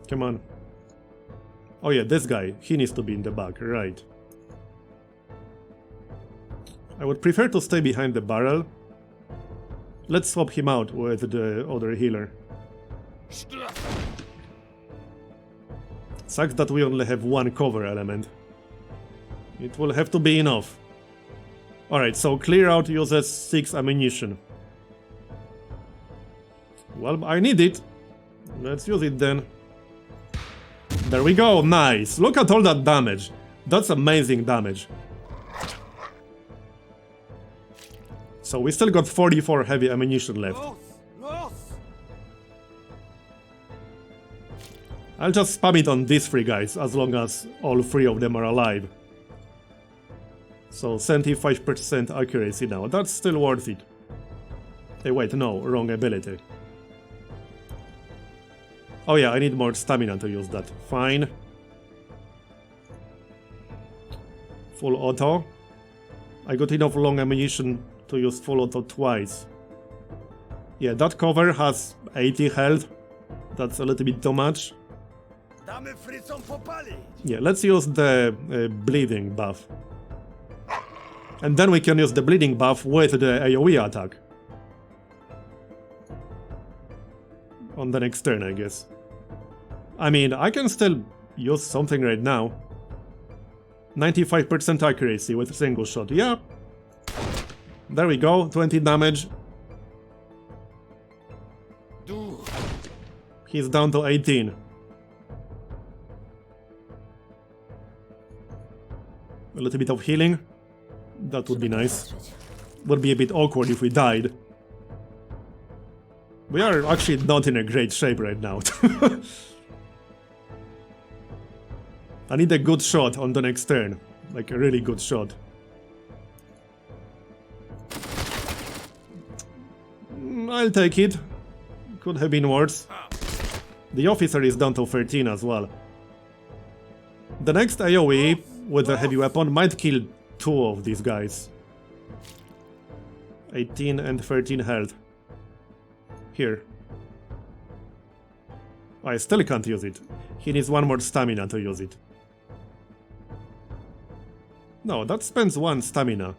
Come on. Oh yeah, this guy, he needs to be in the back, right. I would prefer to stay behind the barrel. Let's swap him out with the other healer. Sucks that we only have 1 cover element. It will have to be enough. Alright, so clear out uses 6 ammunition. Well, I need it. Let's use it then. There we go, nice. Look at all that damage. That's amazing damage. So we still got 44 heavy ammunition left. I'll just spam it on these 3 guys, as long as all 3 of them are alive. So 75% accuracy now, that's still worth it. Hey, wait, no, wrong ability. Oh yeah, I need more stamina to use that. Fine. Full auto. I got enough long ammunition to use full auto twice. Yeah, that cover has 80 health. That's a little bit too much. Yeah, let's use the bleeding buff. And then we can use the bleeding buff with the AoE attack. On the next turn, I guess. I mean, I can still use something right now. 95% accuracy with a single shot. Yeah. There we go, 20 damage. Du! He's down to 18. A little bit of healing. That would be Trzeba to nice. opatrzeć. Would be a bit awkward if we died. We are actually not in a great shape right now. I need a good shot on the next turn. Like a really good shot. I'll take it. Could have been worse. The officer is down to 13 as well. The next AoE with a heavy weapon might kill 2 of these guys. 18 and 13 health. Here. I still can't use it. He needs 1 more stamina to use it. No, that spends 1 stamina.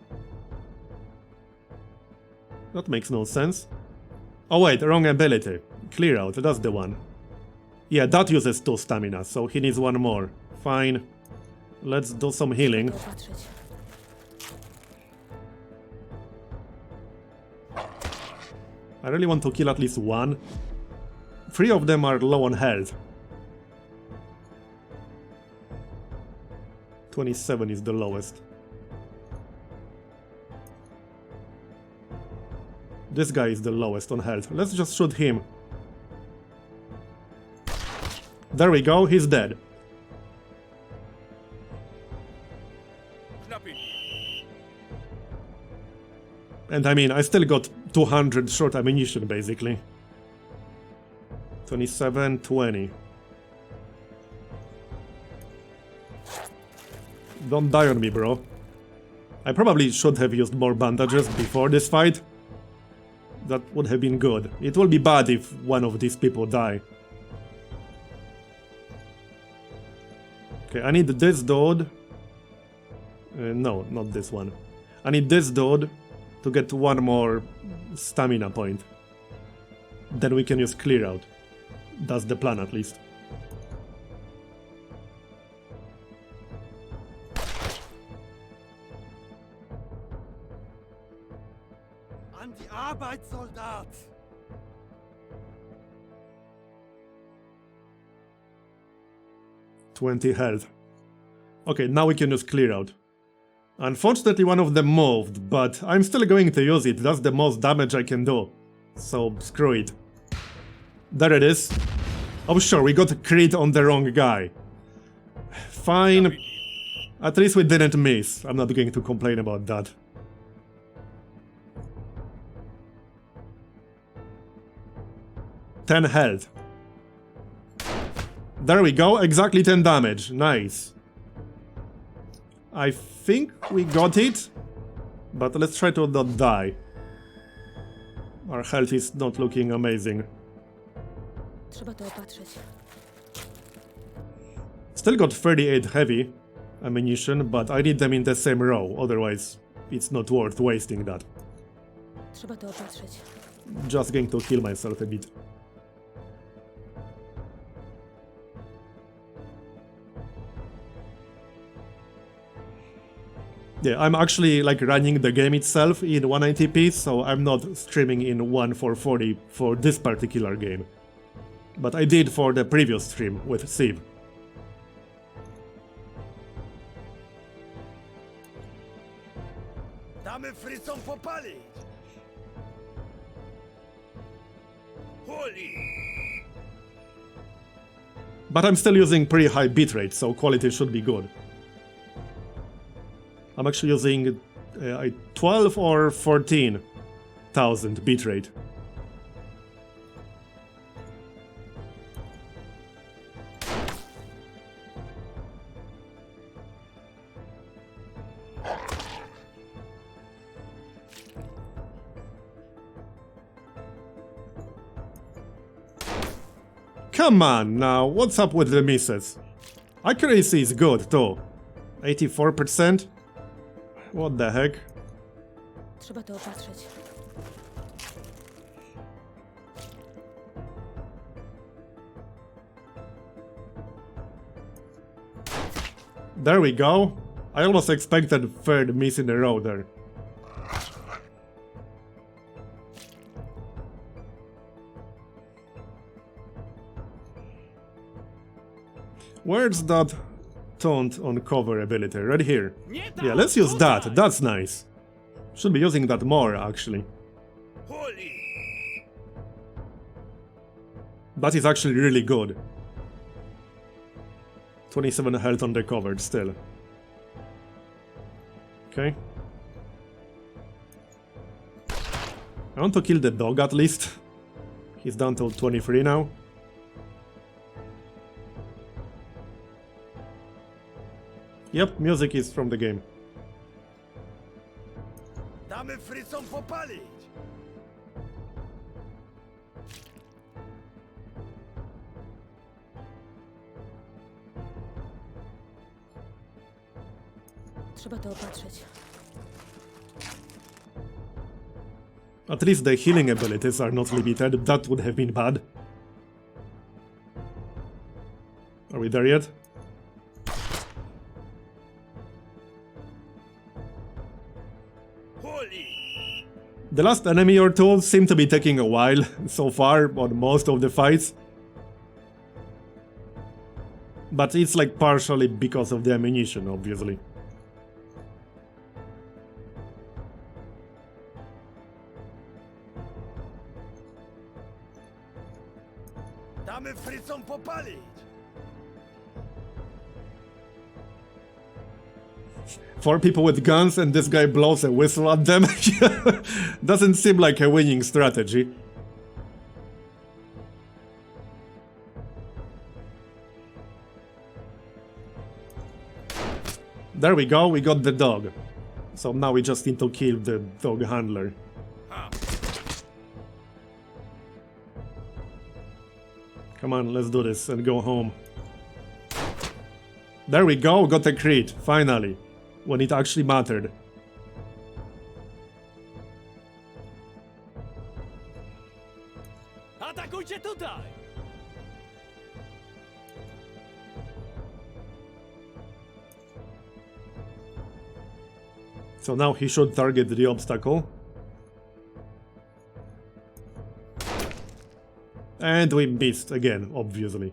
That makes no sense. Oh wait, wrong ability. Clear out, that's the one. Yeah, that uses 2 stamina, so he needs 1 more. Fine. Let's do some healing. To opatrzeć. I really want to kill at least 1. 3 of them are low on health. 27 is the lowest. This guy is the lowest on health. Let's just shoot him. There we go, he's dead. Knapp ihn! And I mean, I still got 200 short ammunition, basically. 27, 20. Don't die on me, bro. I probably should have used more bandages before this fight. That would have been good. It will be bad if one of these people die. Okay, I need this dude. No, not this one. I need this dude to get 1 more stamina point. Then we can use clear out. That's the plan, at least. An die Arbeit, Soldat! $20 health. Okay, now we can use clear out. Unfortunately, one of them moved, but I'm still going to use it. That's the most damage I can do. So, screw it. There it is. Oh sure, we got a crit on the wrong guy. Fine. At least we didn't miss. I'm not going to complain about that. $10 health. There we go, exactly 10 damage. Nice. I think we got it, but let's try to not die. Our health is not looking amazing. Trzeba to opatrzeć. Still got 38 heavy ammunition, but I need them in the same row, otherwise it's not worth wasting that. Trzeba to opatrzeć. Just going to heal myself a bit. Yeah, I'm actually like running the game itself in 190p, so I'm not streaming in 1440 for this particular game. But I did for the previous stream with Civ. Damy frycom popalić! Holy! But I'm still using pretty high bitrate, so quality should be good. I'm actually using 12 or 14,000 bitrate. Come on now, what's up with the misses? Accuracy is good too. 84%? What the heck? Trzeba to opatrzeć. There we go. I almost expected third miss in a row there. Where's that taunt on cover ability? Right here. Yeah, let's use that. That's nice. Should be using that more, actually. Holy! That is actually really good. 27 health on the cover still. Okay. I want to kill the dog at least. He's down to 23 now. Yep, music is from the game. Damy frycom popalić! Trzeba to opatrzeć. At least the healing abilities are not limited. That would have been bad. Are we there yet? Holy! The last enemy or two seem to be taking a while so far on most of the fights. But it's like partially because of the ammunition, obviously. Damy frycom popalić! Four people with guns and this guy blows a whistle at them. Doesn't seem like a winning strategy. There we go, we got the dog. So now we just need to kill the dog handler. Come on, let's do this and go home. There we go, got a crit, finally. When it actually mattered. Atakujcie tutaj! So now he should target the obstacle. And we missed again, obviously.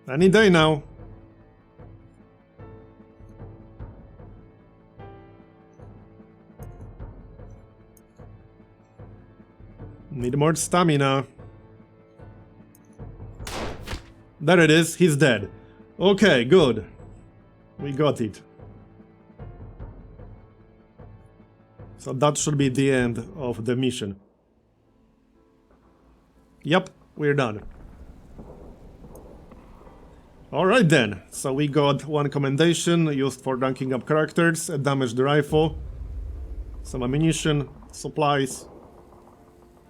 Any day now. Need more stamina. There it is, he's dead. Okay, good. We got it. So that should be the end of the mission. Yep, we're done. Alright then, so we got one commendation used for ranking up characters, a damaged rifle, some ammunition, supplies,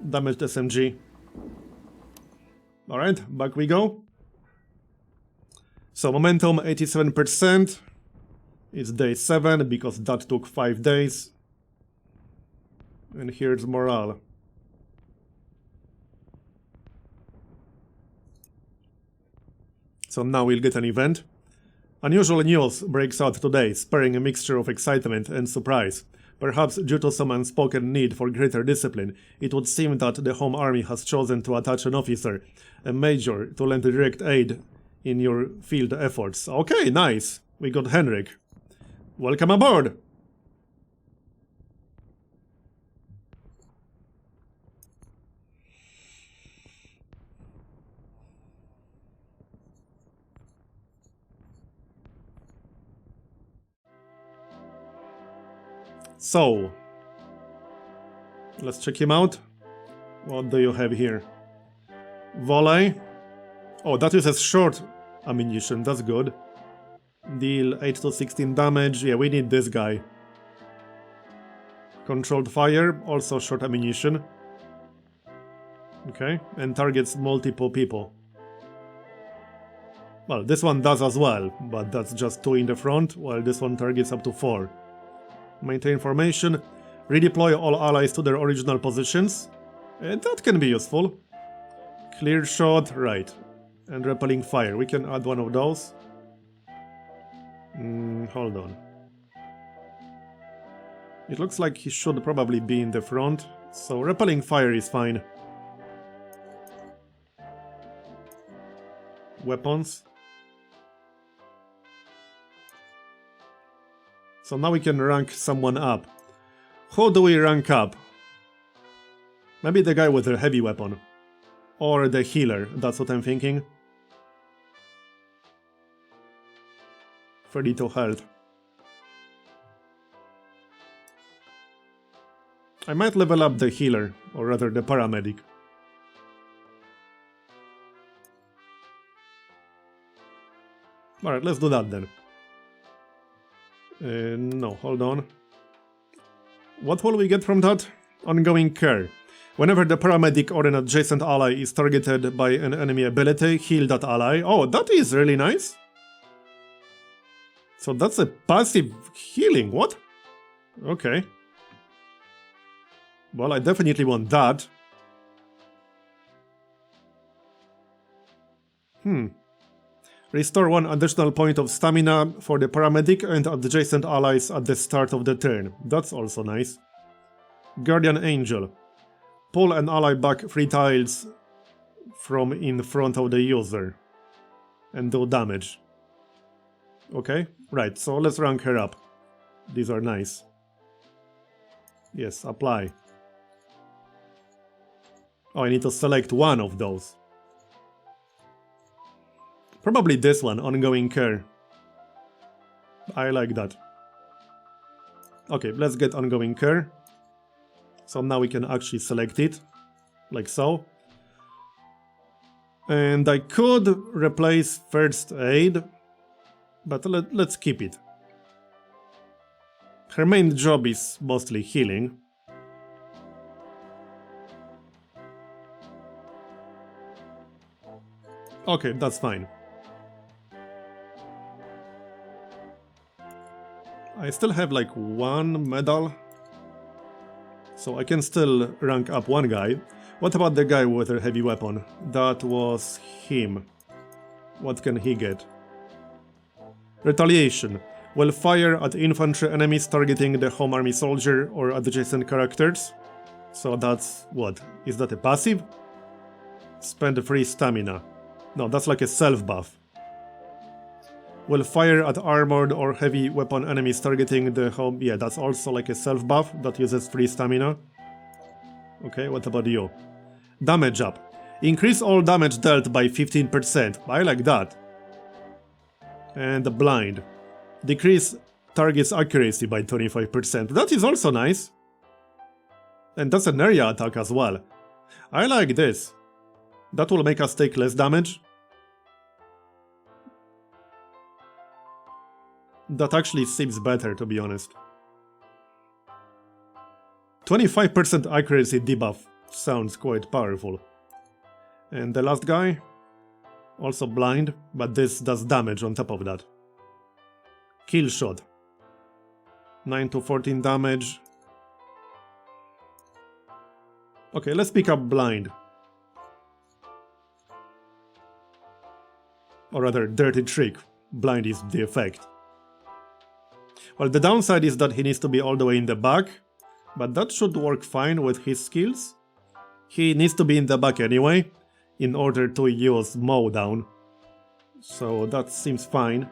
damaged SMG. Alright, back we go. So momentum 87%. It's day 7 because that took 5 days. And here's morale. So now we'll get an event. Unusual news breaks out today, sparing a mixture of excitement and surprise. Perhaps due to some unspoken need for greater discipline, it would seem that the Home Army has chosen to attach an officer, a major, to lend direct aid in your field efforts. Okay, nice. We got Henrik. Welcome aboard! So, let's check him out. What do you have here? Volley. Oh, that is a short ammunition, that's good. Deal 8 to 16 damage, yeah, we need this guy. Controlled fire, also short ammunition. Okay, and targets multiple people. Well, this one does as well, but that's just 2 in the front, while this one targets up to 4. Maintain formation, redeploy all allies to their original positions. And that can be useful. Clear shot, right. And repelling fire, we can add one of those. Hold on. It looks like he should probably be in the front, so repelling fire is fine. Weapons. So now we can rank someone up. Who do we rank up? Maybe the guy with the heavy weapon. Or the healer, that's what I'm thinking. 32 health. I might level up the healer, or rather the paramedic. Alright, let's do that then. No, hold on. What will we get from that? Ongoing care. Whenever the paramedic or an adjacent ally is targeted by an enemy ability, heal that ally. Oh, that is really nice. So that's a passive healing, what? Okay. Well, I definitely want that. Restore 1 additional point of stamina for the paramedic and adjacent allies at the start of the turn. That's also nice. Guardian Angel. Pull an ally back 3 tiles from in front of the user and do damage. Okay, right, so let's rank her up. These are nice. Yes, apply. Oh, I need to select one of those. Probably this one, ongoing care. I like that. Okay, let's get ongoing care. So now we can actually select it, like so. And I could replace first aid, but let's keep it. Her main job is mostly healing. Okay, that's fine. I still have like 1 medal, so I can still rank up one guy. What about the guy with a heavy weapon? That was him. What can he get? Retaliation. Will fire at infantry enemies targeting the home army soldier or adjacent characters. So that's what? Is that a passive? Spend free stamina. No, that's like a self buff. Will fire at armored or heavy weapon enemies targeting the home. Yeah, that's also like a self buff that uses free stamina. Okay, what about you? Damage up. Increase all damage dealt by 15%. I like that. And the blind. Decrease target's accuracy by 25%. That is also nice. And that's an area attack as well. I like this. That will make us take less damage. That actually seems better, to be honest. 25% accuracy debuff sounds quite powerful. And the last guy? Also blind, but this does damage on top of that. Kill shot. 9 to 14 damage. Okay, let's pick up blind. Or rather, dirty trick. Blind is the effect. Well, the downside is that he needs to be all the way in the back, but that should work fine with his skills. He needs to be in the back anyway, in order to use mow down. So that seems fine.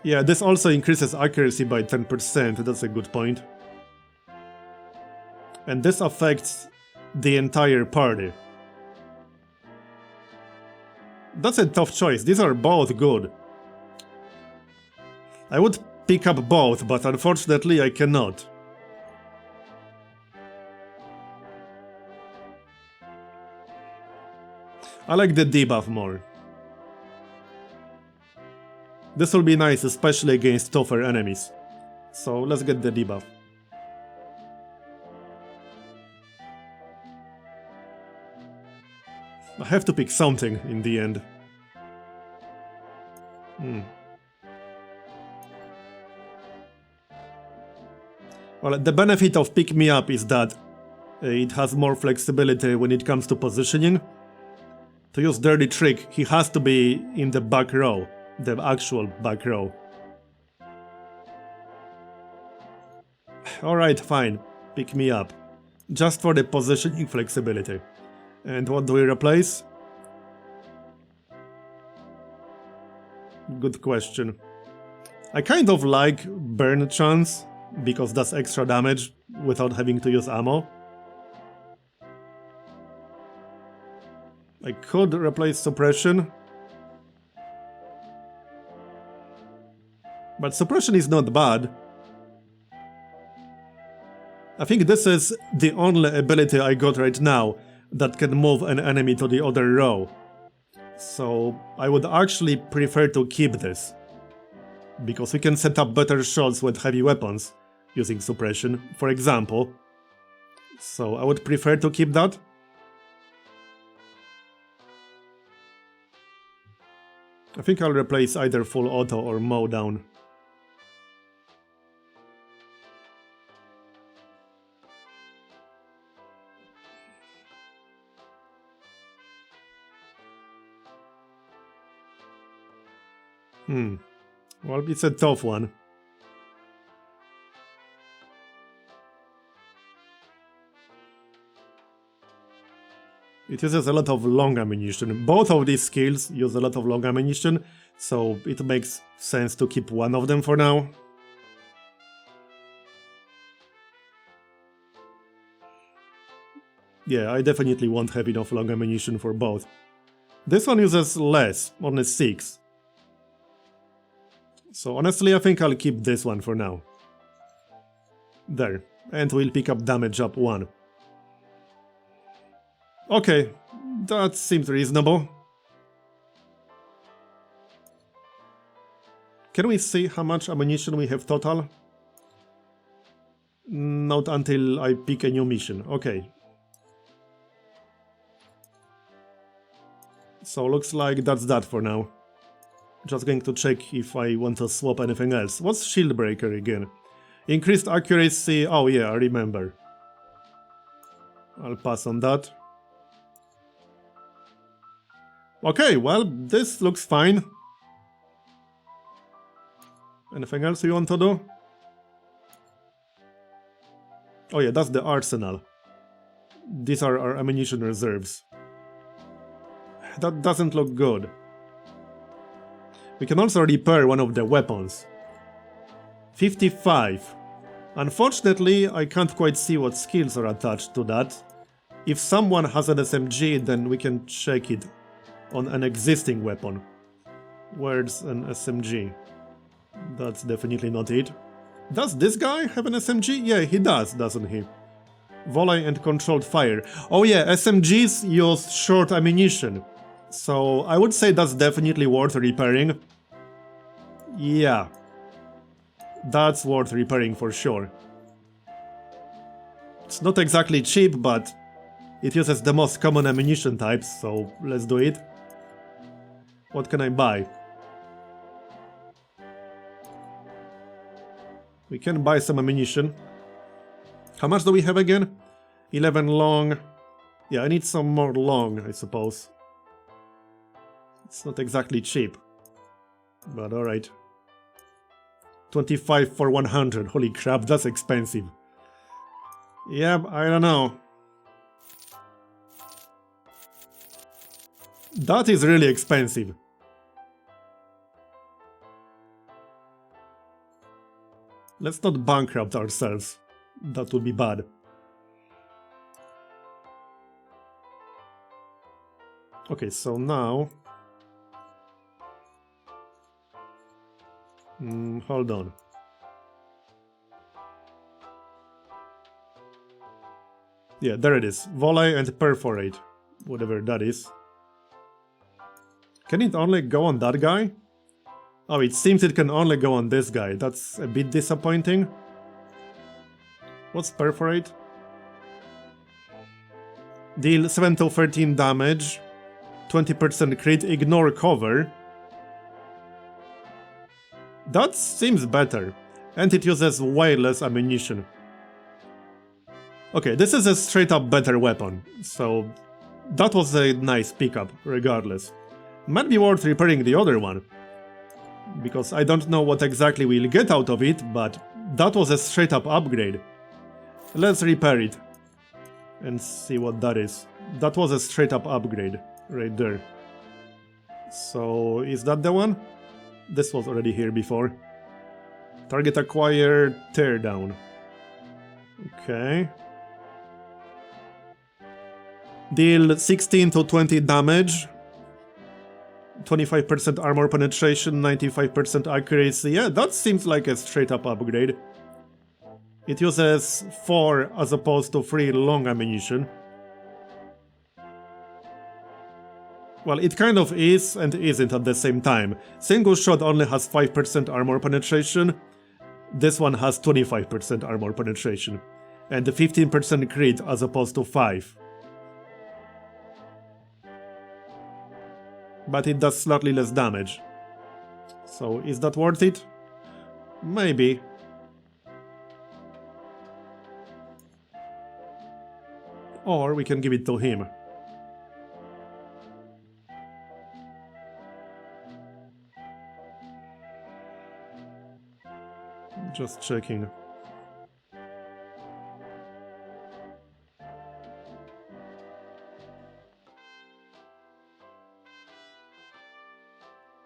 Yeah, this also increases accuracy by 10%, that's a good point. And this affects the entire party. That's a tough choice, these are both good. I would pick up both, but unfortunately I cannot. I like the debuff more. This will be nice, especially against tougher enemies. So let's get the debuff. I have to pick something in the end. Well, the benefit of Pick Me Up is that it has more flexibility when it comes to positioning. To use Dirty Trick, he has to be in the back row, the actual back row. Alright, fine. Pick Me Up. Just for the positioning flexibility. And what do we replace? Good question. I kind of like Burn Chance, because that's extra damage without having to use ammo. I could replace Suppression. But Suppression is not bad. I think this is the only ability I got right now that can move an enemy to the other row. So I would actually prefer to keep this. Because we can set up better shots with heavy weapons using Suppression, for example. So I would prefer to keep that. I think I'll replace either Full Auto or Mow Down. Well, it's a tough one. It uses a lot of long ammunition. Both of these skills use a lot of long ammunition, so it makes sense to keep one of them for now. Yeah, I definitely won't have enough long ammunition for both. This one uses less, only 6. So honestly, I think I'll keep this one for now. There, and we'll pick up damage up 1. Okay, that seems reasonable. Can we see how much ammunition we have total? Not until I pick a new mission. Okay. So looks like that's that for now. Just going to check if I want to swap anything else. What's Shield Breaker again? Increased accuracy. Oh yeah, I remember. I'll pass on that. Okay, well, this looks fine. Anything else you want to do? Oh yeah, that's the arsenal. These are our ammunition reserves. That doesn't look good. We can also repair one of the weapons. 55. Unfortunately, I can't quite see what skills are attached to that. If someone has an SMG, then we can check it on an existing weapon. Where's an SMG? That's definitely not it. Does this guy have an SMG? Yeah, he does, doesn't he? Volley and controlled fire. Oh yeah, SMGs use short ammunition. So I would say that's definitely worth repairing. Yeah. That's worth repairing for sure. It's not exactly cheap, but it uses the most common ammunition types, so let's do it. What can I buy? We can buy some ammunition. How much do we have again? 11 long. Yeah, I need some more long, I suppose. It's not exactly cheap. But alright. 25 for 100. Holy crap, that's expensive. Yeah, I don't know. That is really expensive. Let's not bankrupt ourselves. That would be bad. Okay, so now... hold on. Yeah, there it is. Volley and perforate. Whatever that is. Can it only go on that guy? Oh, it seems it can only go on this guy. That's a bit disappointing. What's perforate? Deal 7 to 13 damage. 20% crit, ignore cover. That seems better. And it uses way less ammunition. Okay, this is a straight up better weapon, so that was a nice pickup, regardless. Might be worth repairing the other one, because I don't know what exactly we'll get out of it, but that was a straight up upgrade. Let's repair it and see what that is. That was a straight up upgrade, right there. So, is that the one? This was already here before. Target acquired, tear down. Okay. Deal 16 to 20 damage. 25% armor penetration, 95% accuracy. Yeah, that seems like a straight up upgrade. It uses 4 as opposed to 3 long ammunition. Well, it kind of is and isn't at the same time. Single shot only has 5% armor penetration. This one has 25% armor penetration. And 15% crit as opposed to 5. But it does slightly less damage. So, is that worth it? Maybe. Or we can give it to him. Just checking.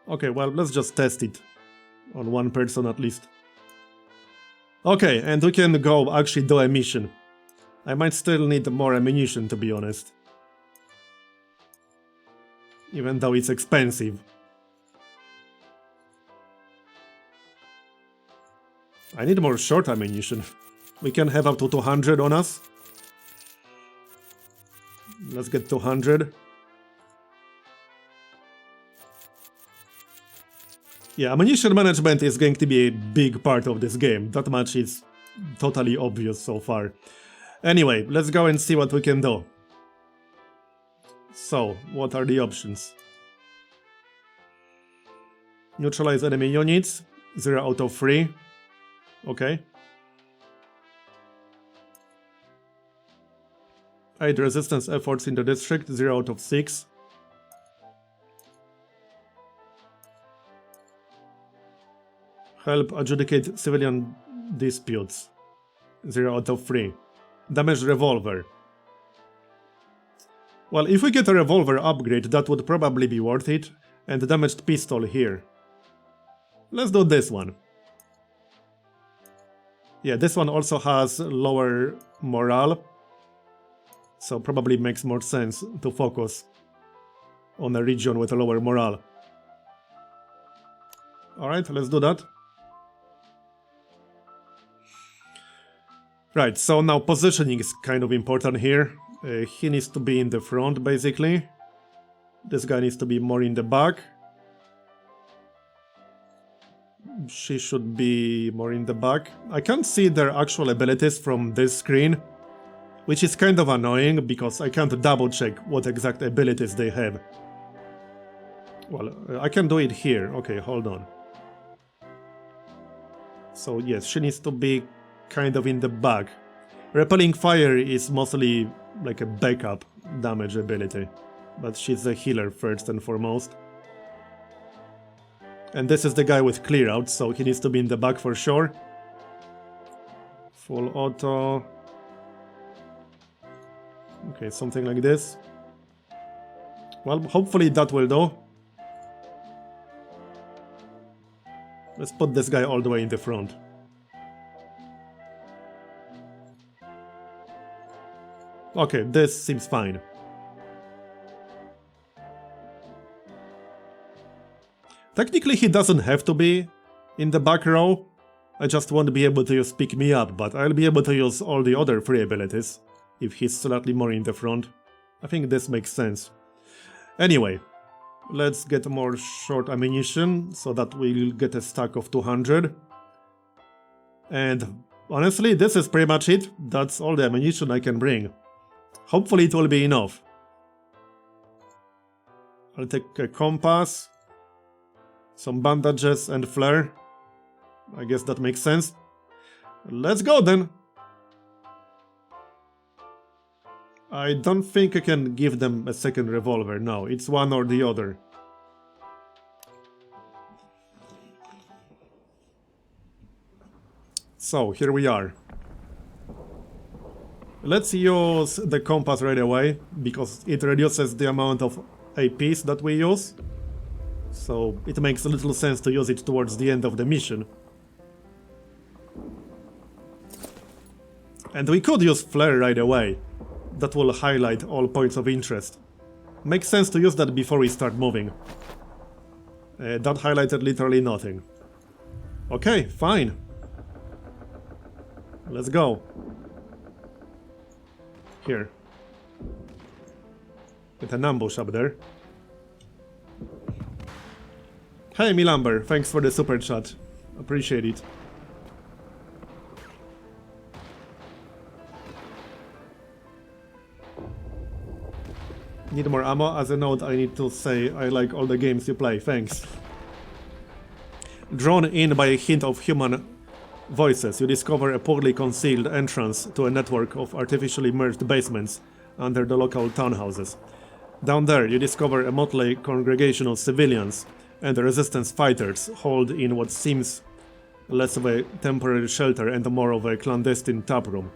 Okay, well, let's just test it. On one person at least. Okay, and we can go actually do a mission. I might still need more ammunition, to be honest. Even though it's expensive. I need more short ammunition. We can have up to 200 on us. Let's get 200. Yeah, ammunition management is going to be a big part of this game. That much is totally obvious so far. Anyway, let's go and see what we can do. So, what are the options? Neutralize enemy units, 0 out of 3. Okay. Aid resistance efforts in the district, 0 out of 6. Help adjudicate civilian disputes, 0 out of 3. Damaged revolver. Well, if we get a revolver upgrade, that would probably be worth it. And the damaged pistol here. Let's do this one. Yeah, this one also has lower morale. So probably makes more sense to focus on a region with a lower morale. Alright, let's do that. Right, so now positioning is kind of important here. He needs to be in the front, basically. This guy needs to be more in the back. She should be more in the back. I can't see their actual abilities from this screen, which is kind of annoying because I can't double check what exact abilities they have. Well, I can do it here. Okay, hold on. So yes, she needs to be kind of in the back. Repelling fire is mostly like a backup damage ability, but she's a healer first and foremost. And this is the guy with clear out, so he needs to be in the back for sure. Full auto. Okay, something like this. Well, hopefully that will do. Let's put this guy all the way in the front. Okay, this seems fine. Technically he doesn't have to be in the back row. I just won't be able to use pick me up, but I'll be able to use all the other 3 abilities if he's slightly more in the front. I think this makes sense. Anyway, let's get more short ammunition so that we'll get a stack of 200. And honestly, this is pretty much it. That's all the ammunition I can bring. Hopefully it will be enough. I'll take a compass, some bandages and flare. I guess that makes sense. Let's go then! I don't think I can give them a second revolver, no, it's one or the other. So, here we are. Let's use the compass right away, because it reduces the amount of APs that we use. So, it makes a little sense to use it towards the end of the mission. And we could use flare right away. That will highlight all points of interest. Makes sense to use that before we start moving. That highlighted literally nothing. Okay, fine. Let's go. Here. With an ambush up there. Hey Milamber, thanks for the super chat. Appreciate it. Need more ammo? As a note, I need to say I like all the games you play, thanks. Drawn in by a hint of human voices, you discover a poorly concealed entrance to a network of artificially merged basements under the local townhouses. Down there, you discover a motley congregation of civilians and resistance fighters holed in what seems less of a temporary shelter and more of a clandestine taproom.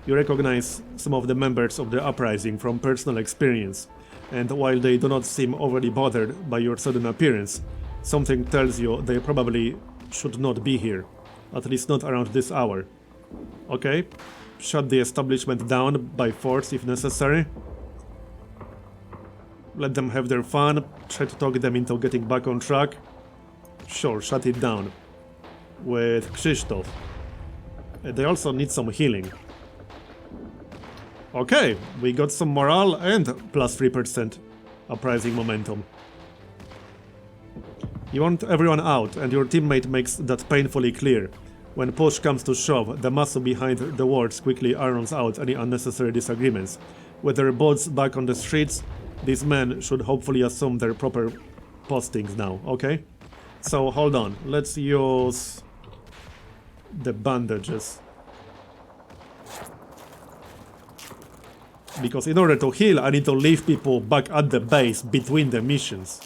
You recognize some of the members of the uprising from personal experience, and while they do not seem overly bothered by your sudden appearance, something tells you they probably should not be here, at least not around this hour. Okay, shut the establishment down by force if necessary. Let them have their fun, try to talk them into getting back on track. Sure, shut it down. With Krzysztof. They also need some healing. Okay, we got some morale and plus 3% uprising momentum. You want everyone out, and your teammate makes that painfully clear. When push comes to shove, the muscle behind the words quickly irons out any unnecessary disagreements. With their boats back on the streets, these men should hopefully assume their proper postings now, okay? So hold on, let's use the bandages. Because in order to heal, I need to leave people back at the base between the missions.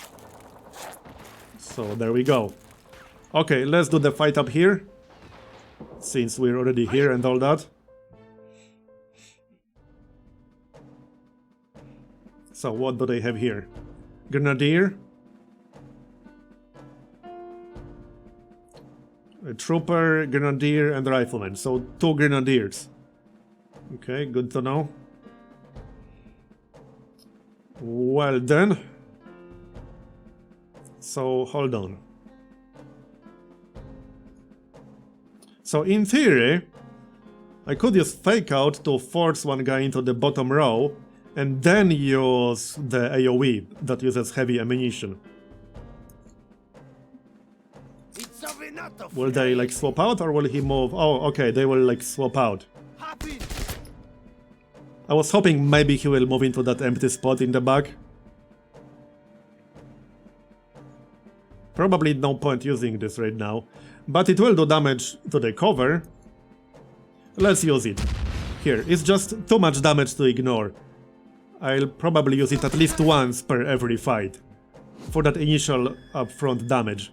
So there we go. Okay, let's do the fight up here. Since we're already here and all that. So what do they have here? Grenadier. A trooper, grenadier and rifleman. So 2 grenadiers. Okay, good to know. Well then. So hold on. So in theory, I could use fake out to force one guy into the bottom row and then use the AoE that uses heavy ammunition. Will they like swap out or will he move? Oh, okay, they will like swap out. I was hoping maybe he will move into that empty spot in the back. Probably no point using this right now, but it will do damage to the cover. Let's use it. Here, it's just too much damage to ignore. I'll probably use it at least once per every fight, for that initial upfront damage.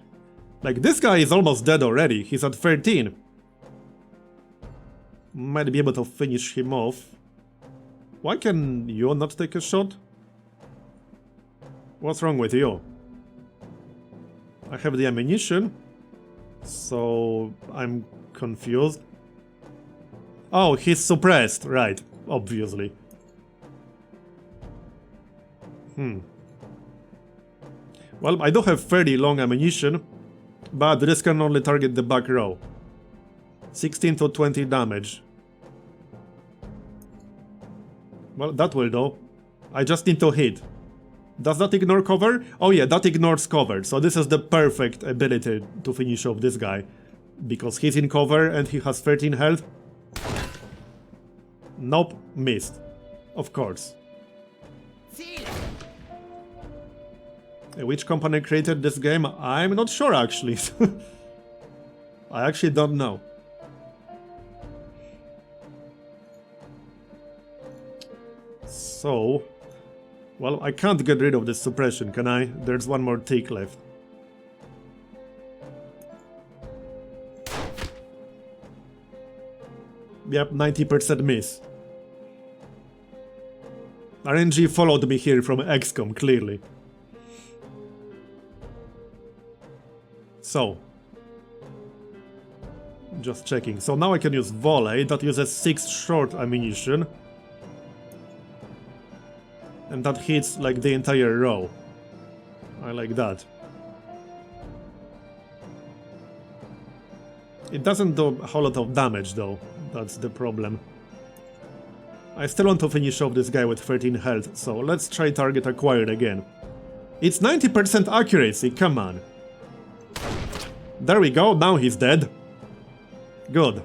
Like, this guy is almost dead already, he's at 13. Might be able to finish him off. Why can you not take a shot? What's wrong with you? I have the ammunition, so I'm confused. Oh, he's suppressed, right, obviously. Well, I do have fairly long ammunition, but this can only target the back row. 16 to 20 damage. Well, that will do. I just need to hit. Does that ignore cover? Oh yeah, that ignores cover, so this is the perfect ability to finish off this guy. Because he's in cover and he has 13 health. Nope, missed. Of course. Which company created this game? I'm not sure actually. I actually don't know. So, well, I can't get rid of this suppression, can I? There's one more tick left. Yep, 90% miss. RNG followed me here from XCOM, clearly. So, just checking. So now I can use volley, that uses 6 short ammunition. And that hits like the entire row. I like that. It doesn't do a whole lot of damage though, that's the problem. I still want to finish off this guy with 13 health, so let's try target acquired again. It's 90% accuracy, come on. There we go, now he's dead. Good.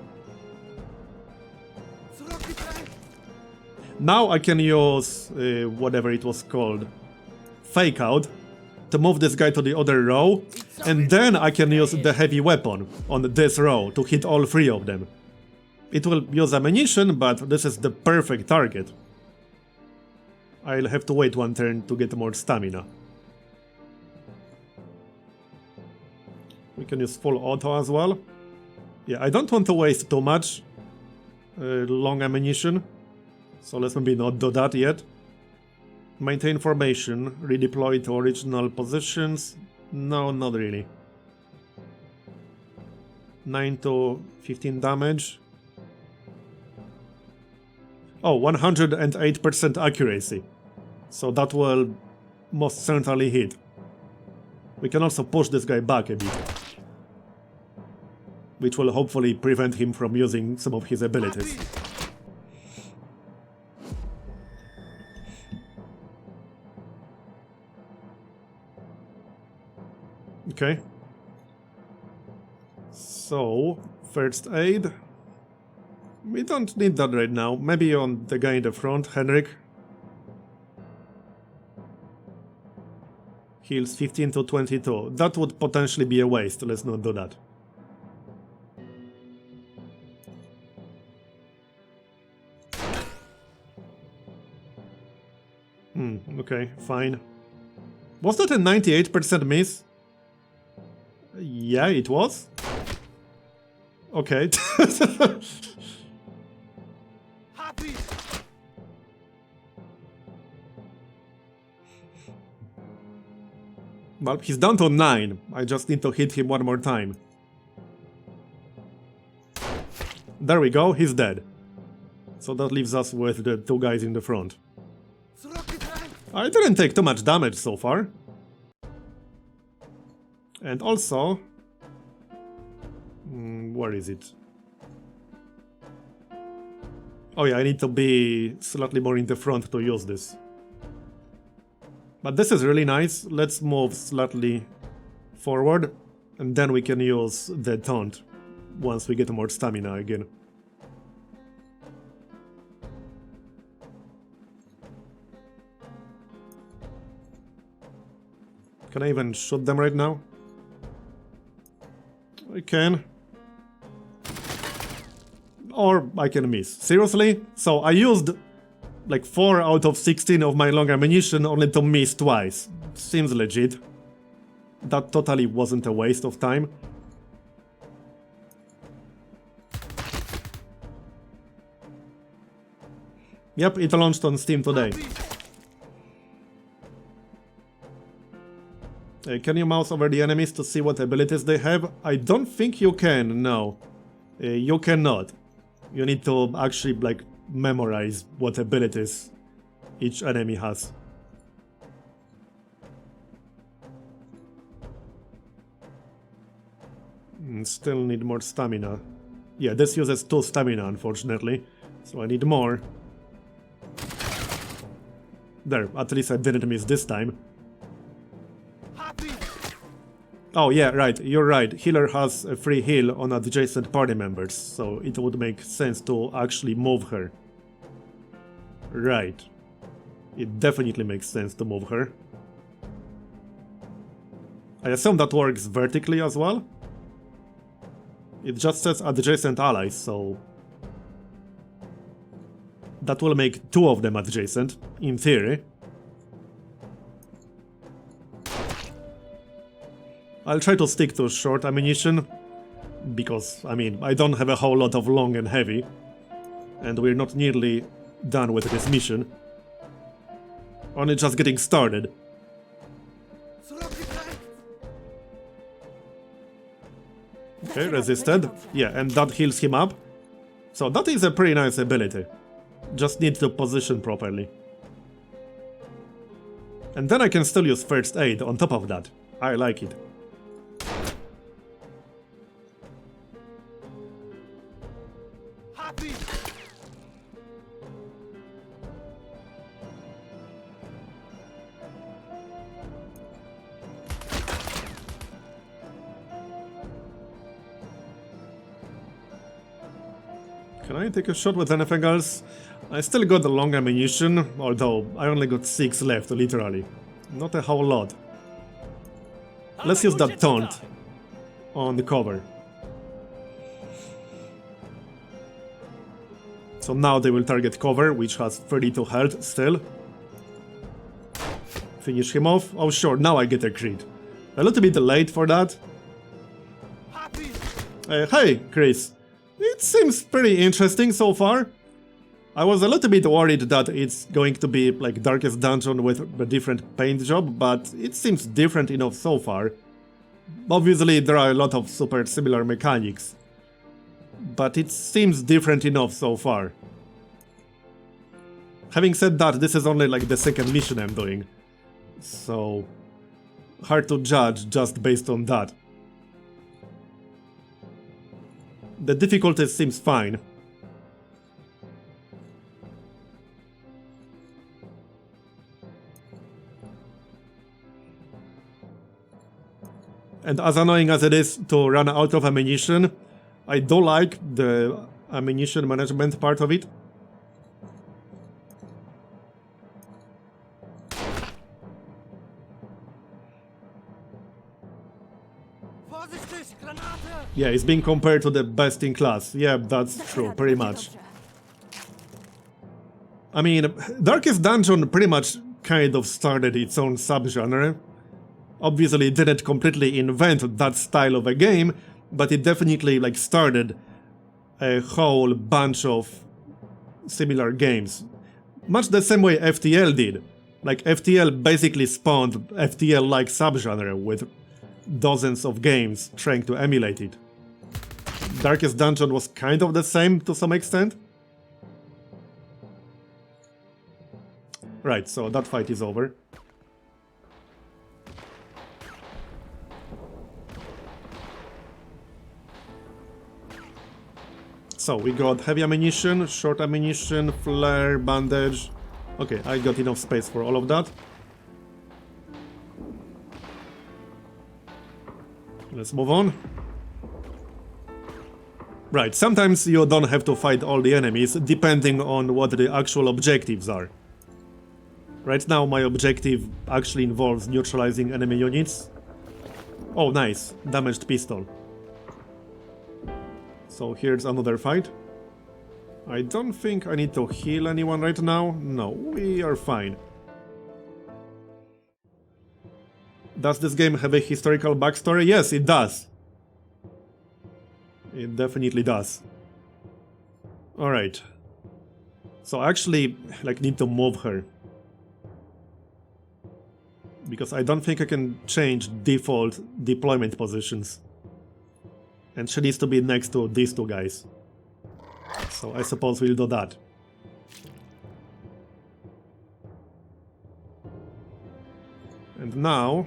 Now I can use whatever it was called, fake out, to move this guy to the other row, and then I can use the heavy weapon on this row to hit all 3 of them. It will use ammunition, but this is the perfect target. I'll have to wait one turn to get more stamina. We can use full auto as well. Yeah, I don't want to waste too much long ammunition, so let's maybe not do that yet. Maintain formation, redeploy to original positions. No, not really. 9 to 15 damage. Oh, 108% accuracy. So that will most certainly hit. We can also push this guy back a bit, which will hopefully prevent him from using some of his abilities. Okay. So, first aid. We don't need that right now. Maybe on the guy in the front, Henrik. Heals 15 to 22. That would potentially be a waste. Let's not do that. Okay, fine. Was that a 98% miss? Yeah, it was. Okay. Happy. Well, he's down to 9. I just need to hit him one more time. There we go, he's dead. So that leaves us with the 2 guys in the front. I didn't take too much damage so far. And also... where is it? Oh yeah, I need to be slightly more in the front to use this. But this is really nice. Let's move slightly forward, and then we can use the taunt once we get more stamina again. Can I even shoot them right now? I can. Or I can miss. Seriously? So I used like 4 out of 16 of my long ammunition only to miss twice. Seems legit. That totally wasn't a waste of time. Yep, it launched on Steam today. Can you mouse over the enemies to see what abilities they have? I don't think you can, no. You cannot. You need to actually, like, memorize what abilities each enemy has. Still need more stamina. Yeah, this uses 2 stamina, unfortunately. So I need more. There, at least I didn't miss this time. Oh yeah, right, you're right. Healer has a free heal on adjacent party members, so it would make sense to actually move her. Right. It definitely makes sense to move her. I assume that works vertically as well. It just says adjacent allies, so that will make 2 of them adjacent, in theory. I'll try to stick to short ammunition, because, I mean, I don't have a whole lot of long and heavy, and we're not nearly done with this mission. Only just getting started. Okay, resisted. Yeah, and that heals him up. So that is a pretty nice ability. Just need to position properly. And then I can still use first aid on top of that. I like it. Happy. Can I take a shot with anything else? I still got the long ammunition, although I only got 6 left, literally. Not a whole lot. Let's use that taunt on the cover. So now they will target cover, which has 32 health still. Finish him off. Oh sure, now I get a crit. A little bit late for that. Happy. Hey, Chris. It seems pretty interesting so far. I was a little bit worried that it's going to be like Darkest Dungeon with a different paint job, but it seems different enough so far. Obviously there are a lot of super similar mechanics, but it seems different enough so far. Having said that, this is only like the second mission I'm doing, so hard to judge just based on that. The difficulty seems fine. And as annoying as it is to run out of ammunition, I do like the ammunition management part of it. Vorsichtig, Granate. Yeah, it's being compared to the best in class. Yeah, that's true, pretty much. I mean, Darkest Dungeon pretty much kind of started its own subgenre. Obviously, it didn't completely invent that style of a game, but it definitely like started a whole bunch of similar games. Much the same way FTL did. Like, FTL basically spawned FTL-like subgenre with dozens of games trying to emulate it. Darkest Dungeon was kind of the same to some extent. Right, so that fight is over. So we got heavy ammunition, short ammunition, flare, bandage. Okay, I got enough space for all of that. Let's move on. Right, sometimes you don't have to fight all the enemies, depending on what the actual objectives are. Right now my objective actually involves neutralizing enemy units. Oh nice, damaged pistol. So here's another fight. I don't think I need to heal anyone right now. No, we are fine. Does this game have a historical backstory? Yes, it does. It definitely does. Alright. So I actually like need to move her. Because I don't think I can change default deployment positions. And she needs to be next to these two guys. So I suppose we'll do that. And now...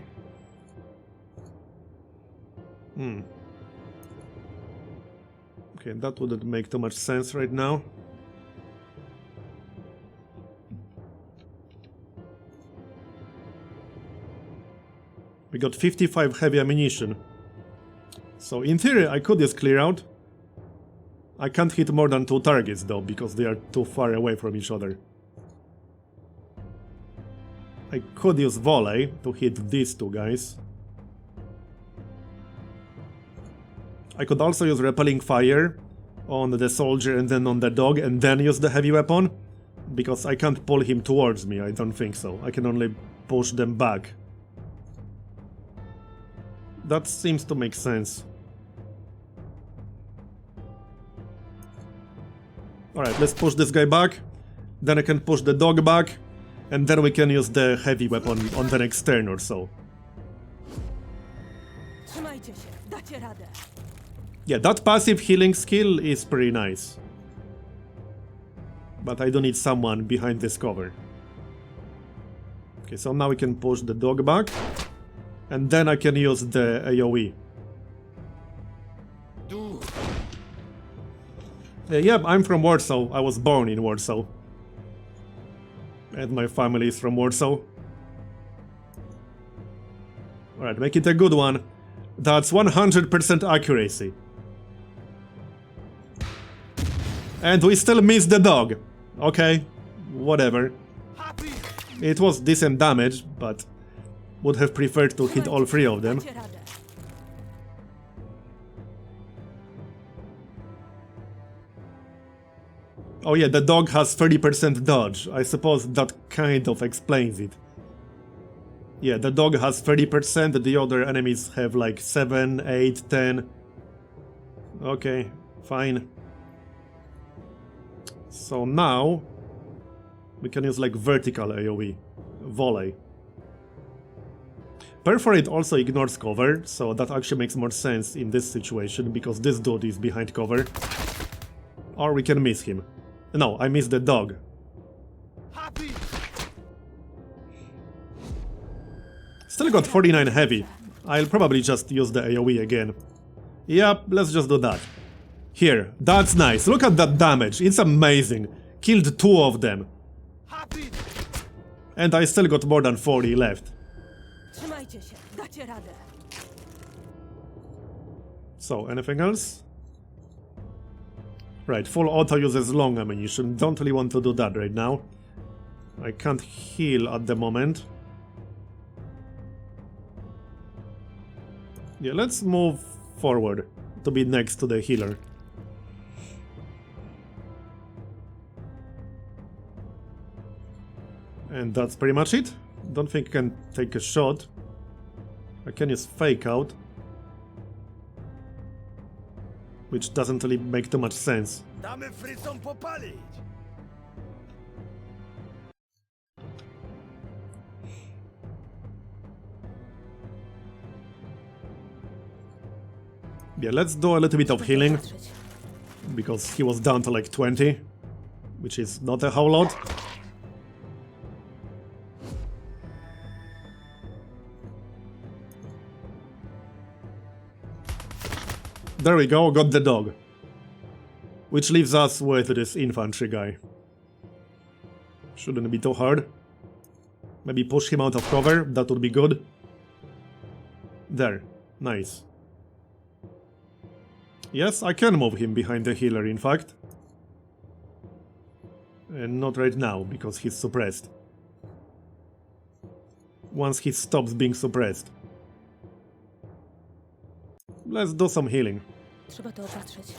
Okay, that wouldn't make too much sense right now. We got 55 heavy ammunition. So in theory I could just clear out. I can't hit more than 2 targets though, because they are too far away from each other. I could use volley to hit these two guys. I could also use repelling fire on the soldier and then on the dog and then use the heavy weapon. Because I can't pull him towards me, I don't think so. I can only push them back. That seems to make sense. Alright, let's push this guy back. Then I can push the dog back. And then we can use the heavy weapon on the next turn or so. Trzymajcie się, dacie radę. Yeah, that passive healing skill is pretty nice. But I do need someone behind this cover. Okay, so now we can push the dog back. And then I can use the AoE. Du! Yeah, I'm from Warsaw. I was born in Warsaw. And my family is from Warsaw. Alright, make it a good one. That's 100% accuracy. And we still miss the dog. Okay, whatever. Happy! It was decent damage, but would have preferred to hit all three of them. Dacie radę. Oh yeah, the dog has 30% dodge. I suppose that kind of explains it. Yeah, the dog has 30%, the other enemies have like 7, 8, 10. Okay, fine. So now we can use like vertical AoE, volley. Perforate also ignores cover, so that actually makes more sense in this situation because this dude is behind cover. Or we can miss him. No, I missed the dog. Happy! Still got 49 heavy. I'll probably just use the AoE again. Yep, let's just do that. Here, that's nice. Look at that damage. It's amazing. Killed 2 of them. Happy! And I still got more than 40 left. Trzymajcie się, dacie radę. So, anything else? Right, full auto uses long ammunition. Don't really want to do that right now. I can't heal at the moment. Yeah, let's move forward to be next to the healer. And that's pretty much it. Don't think I can take a shot. I can use fake out, which doesn't really make too much sense. Damy frycom popalić! Yeah, let's do a little bit of Trzeba to healing, opatrzyć. because he was down to like 20, which is not a whole lot. There we go, got the dog. Which leaves us with this infantry guy. Shouldn't be too hard. Maybe push him out of cover, that would be good. There, nice. Yes, I can move him behind the healer, in fact. And not right now, because he's suppressed. Once he stops being suppressed. Let's do some healing. Trzeba to opatrzyć.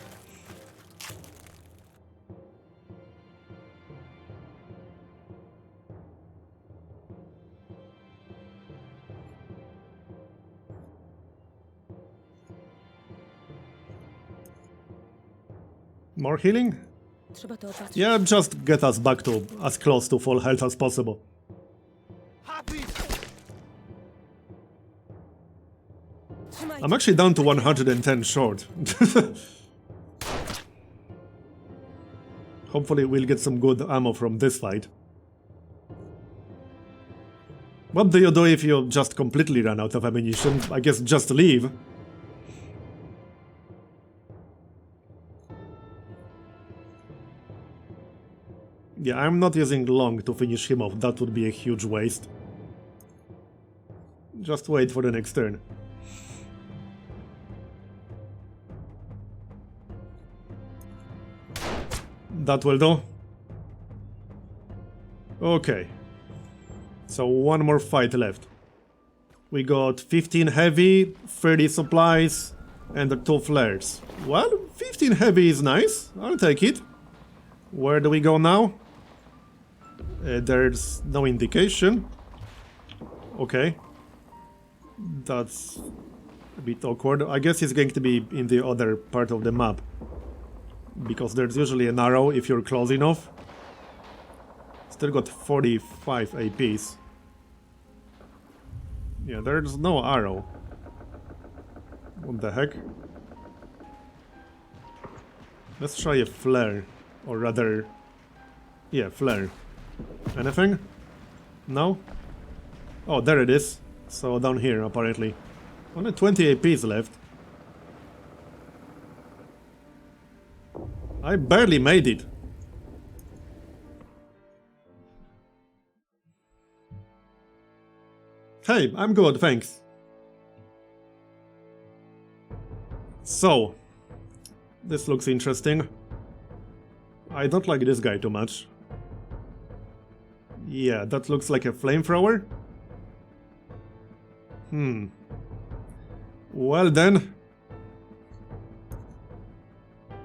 More healing? Trzeba to opatrzyć. Yeah, just get us back to as close to full health as possible. Happy! Trzymajcie I'm actually down to 110 short. Hopefully we'll get some good ammo from this fight. What do you do if you just completely run out of ammunition? I guess just leave. Yeah, I'm not using long to finish him off, that would be a huge waste. Just wait for the next turn. That will do. Okay. So one more fight left. We got 15 heavy, 30 supplies, And the 2 flares. Well, 15 heavy is nice. I'll take it. Where do we go now? There's no indication. Okay. That's a bit awkward. I guess he's going to be in the other part of the map. Because there's usually an arrow if you're close enough. Still got 45 APs. Yeah, there's no arrow. What the heck? Let's try a flare. Or rather... yeah, flare. Anything? No? Oh, there it is. So down here, apparently. Only 20 APs left. I barely made it. Hey, I'm good, thanks. So, this looks interesting. I don't like this guy too much. Yeah, that looks like a flamethrower. Well then.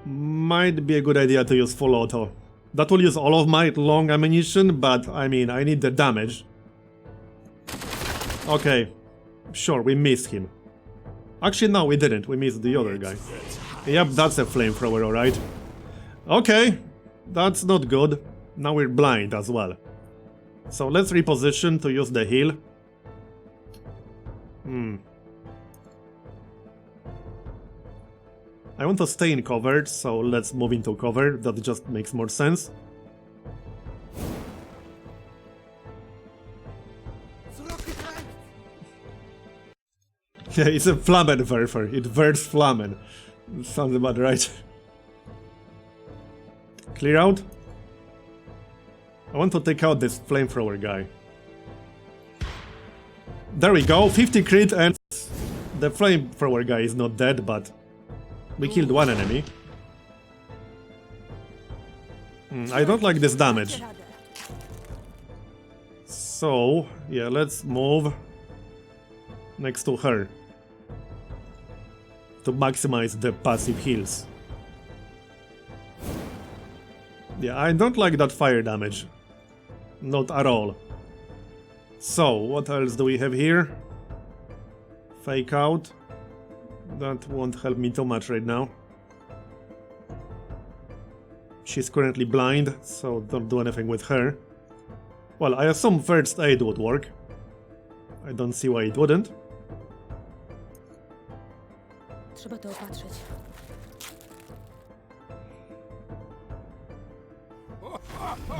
Might be a good idea to use full auto. That will use all of my long ammunition, but I mean, I need the damage. Okay, sure, we missed him. Actually, no, we didn't. We missed the other guy. Yep, that's a flamethrower, alright. Okay, that's not good. Now we're blind as well. So let's reposition to use the heal. I want to stay in cover, so let's move into cover. That just makes more sense. Yeah, it's a Flammenwerfer. It verts Flammen. Sounds about right. Clear out. I want to take out this flamethrower guy. There we go, 50 crit, and the flamethrower guy is not dead, but we killed one enemy. I don't like this damage. So, yeah, let's move next to her to maximize the passive heals. Yeah, I don't like that fire damage. Not at all. So, what else do we have here? Fake out. That won't help me too much right now. She's currently blind, so don't do anything with her. Well, I assume first aid would work. I don't see why it wouldn't. Trzeba to opatrzyć.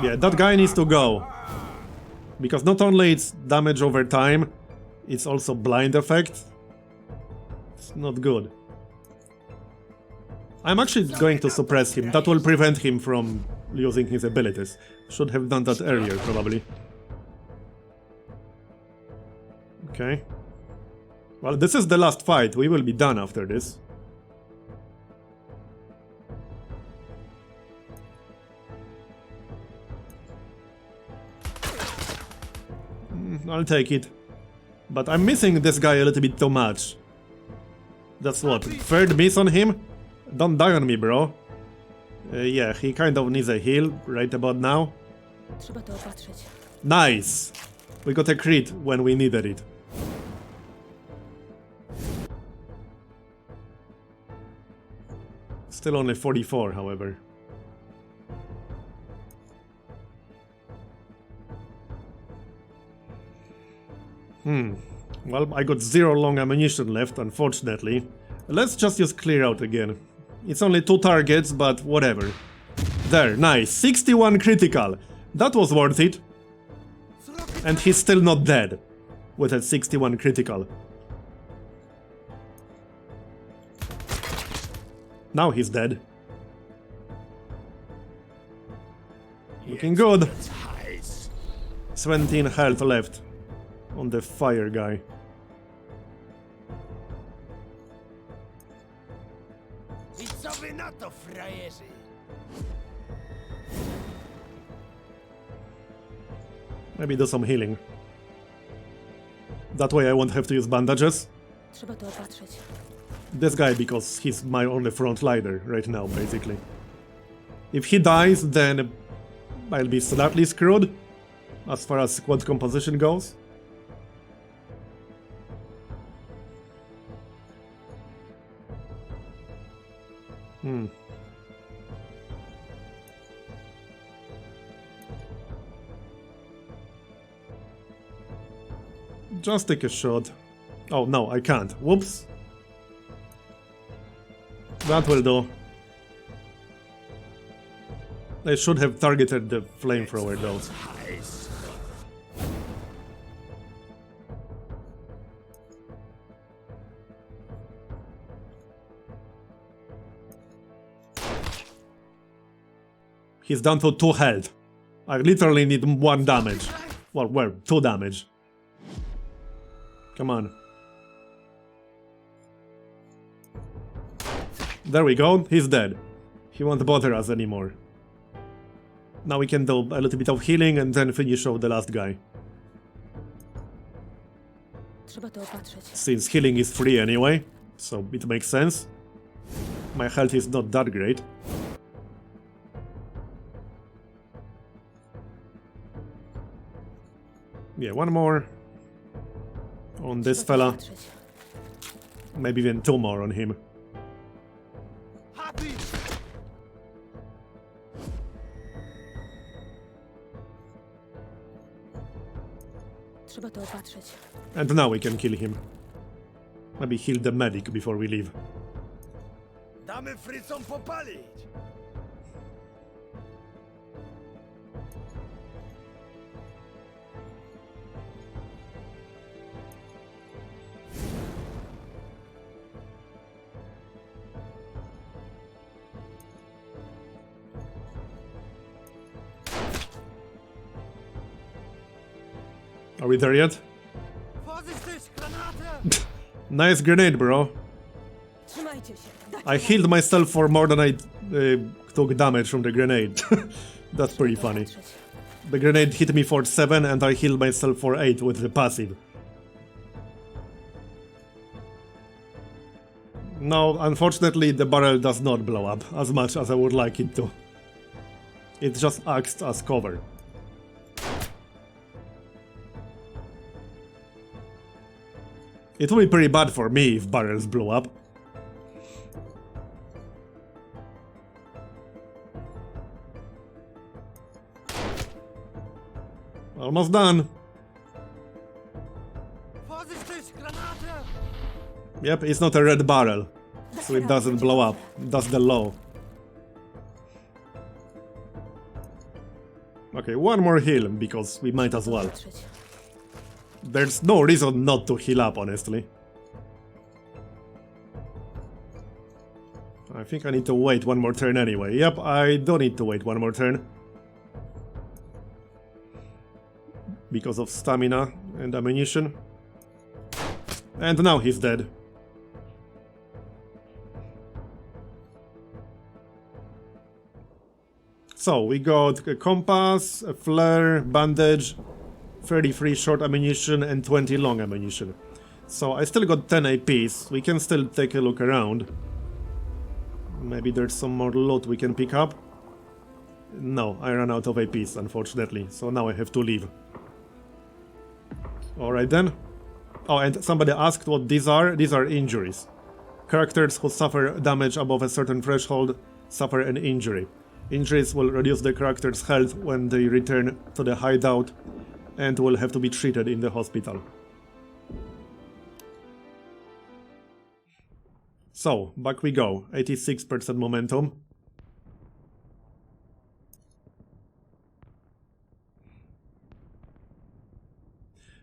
Yeah, that guy needs to go. Because not only it's damage over time, it's also blind effect. It's not good. I'm actually going to suppress him. That will prevent him from using his abilities. Should have done that earlier, probably. Okay. Well, this is the last fight. We will be done after this. I'll take it. But I'm missing this guy a little bit too much. That's what, third miss on him? Don't die on me, bro. Yeah, he kind of needs a heal right about now. Trzeba to opatrzyć. Nice! We got a crit when we needed it. Still only 44, however. Well, I got 0 long ammunition left, unfortunately. Let's just use clear out again. It's only 2 targets, but whatever. There, nice. 61 critical. That was worth it. And he's still not dead. With a 61 critical. Now he's dead. Looking good. 17 health left on the fire guy. I co wy na to, frajerzy? Maybe do some healing. That way I won't have to use bandages. Trzeba to opatrzyć. This guy, because he's my only frontliner right now, basically. If he dies, then I'll be slightly screwed as far as squad composition goes. Just take a shot. Oh, no, I can't. Whoops. That will do. I should have targeted the flamethrower, though. He's down to 2 health. I literally need 1 damage. Well, 2 damage. Come on. There we go, he's dead. He won't bother us anymore. Now we can do a little bit of healing and then finish off the last guy. Trzeba to opatrzyć. Since healing is free anyway, so it makes sense. My health is not that great. Yeah, 1 more on this Trzeba to fella. opatrzyć. Maybe even 2 more on him. Happy! Trzeba to opatrzyć. And now we can kill him. Maybe heal the medic before we leave. Damy frycom popalić! Are we there yet? Vorsichtig, Granate! Nice grenade, bro. Trzymajcie się. I healed myself for more than I took damage from the grenade. That's pretty funny. The grenade hit me for 7 and I healed myself for 8 with the passive. No, unfortunately the barrel does not blow up as much as I would like it to. It just acts as cover. It would be pretty bad for me if barrels blow up. Almost done. Vorsichtig, Granate! Yep, it's not a red barrel, so it doesn't blow up. That's the law. Okay, 1 more heal, because we might as well. Opatrzyć. There's no reason not to heal up, honestly. I think I need to wait 1 more turn anyway. Yep, I don't need to wait 1 more turn. Because of stamina and ammunition. And now he's dead. So, we got a compass, a flare, bandage, 33 short ammunition and 20 long ammunition. So I still got 10 APs, we can still take a look around. Maybe there's some more loot we can pick up. No, I ran out of APs unfortunately, so now I have to leave. Alright then. Oh, and somebody asked what these are. These are injuries. Characters who suffer damage above a certain threshold suffer an injury. Injuries will reduce the character's health when they return to the hideout and will have to be treated in the hospital. So, back we go. 86% momentum.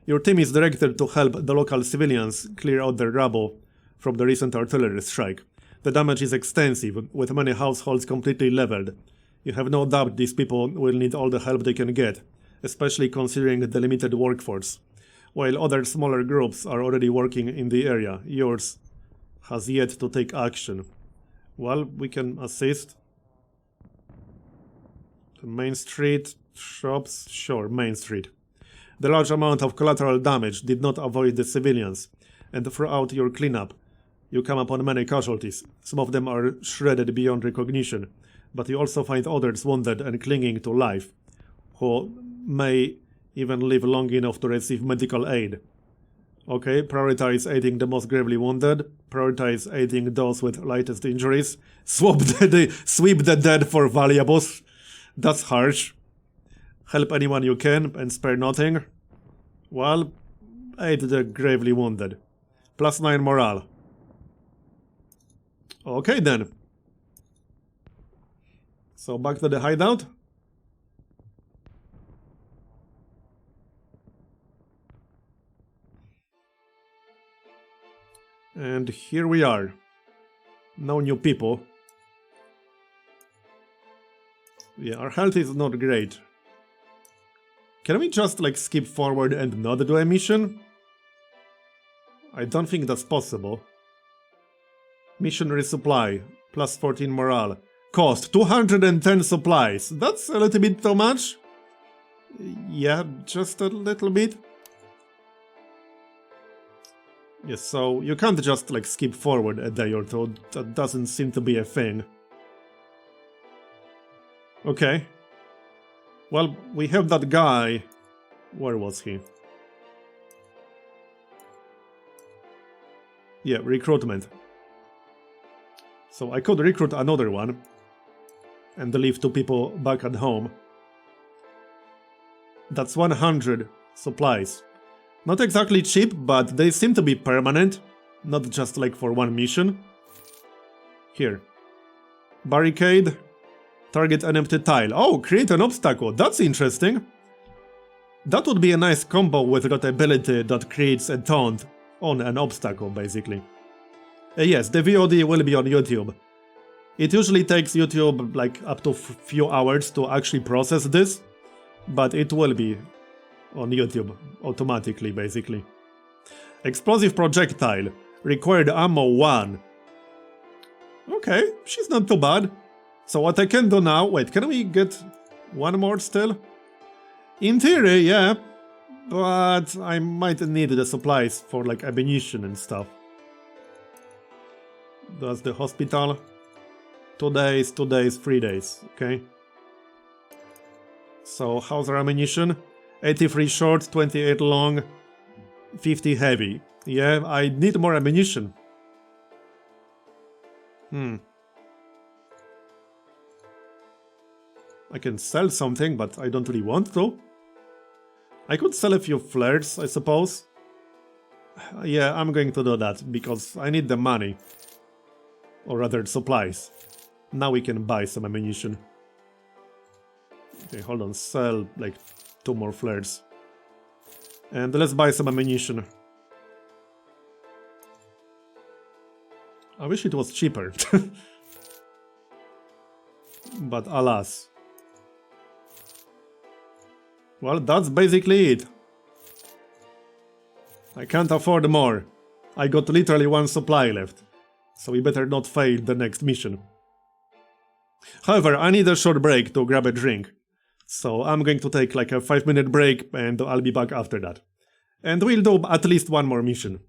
Your team is directed to help the local civilians clear out their rubble from the recent artillery strike. The damage is extensive, with many households completely leveled. You have no doubt these people will need all the help they can get, especially considering the limited workforce. While other smaller groups are already working in the area, yours has yet to take action. Well, we can assist. Main Street, shops, sure, Main Street. The large amount of collateral damage did not avoid the civilians, and throughout your cleanup, you come upon many casualties. Some of them are shredded beyond recognition, but you also find others wounded and clinging to life, who may even live long enough to receive medical aid. Okay, prioritize aiding the most gravely wounded, prioritize aiding those with lightest injuries, sweep the dead for valuables. That's harsh. Help anyone you can and spare nothing. Well, aid the gravely wounded. +9 morale. Okay then. So back to the hideout. And here we are. No new people. Yeah, our health is not great. Can we just like skip forward and not do a mission? I don't think that's possible. Mission resupply. +14 morale. Cost 210 supplies. That's a little bit too much. Yeah, just a little bit. Yes, so you can't just like skip forward a day or two. That doesn't seem to be a thing. Okay. Well, we have that guy. Where was he? Yeah, recruitment. So I could recruit another one and leave 2 people back at home. That's 100 supplies. Not exactly cheap, but they seem to be permanent, not just like for one mission. Here. Barricade. Target an empty tile. Oh, create an obstacle. That's interesting. That would be a nice combo with that ability that creates a taunt on an obstacle, basically. Yes, the VOD will be on YouTube. It usually takes YouTube like up to few hours to actually process this, but it will be on YouTube automatically, basically. Explosive projectile. Required ammo 1. Okay, she's not too bad. So what I can do now... Wait, can we get one more still? In theory, yeah. But I might need the supplies for like ammunition and stuff. That's the hospital. 2 days, 2 days, 3 days. Okay. So how's our ammunition? 83 short, 28 long, 50 heavy. Yeah, I need more ammunition. I can sell something, but I don't really want to. I could sell a few flares, I suppose. Yeah, I'm going to do that, because I need the money. Or rather, supplies. Now we can buy some ammunition. Okay, hold on, sell like 2 more flares. And let's buy some ammunition. I wish it was cheaper. But alas. Well, that's basically it. I can't afford more. I got literally 1 supply left. So we better not fail the next mission. However, I need a short break to grab a drink. So I'm going to take like a 5-minute break and I'll be back after that. And we'll do at least 1 more mission.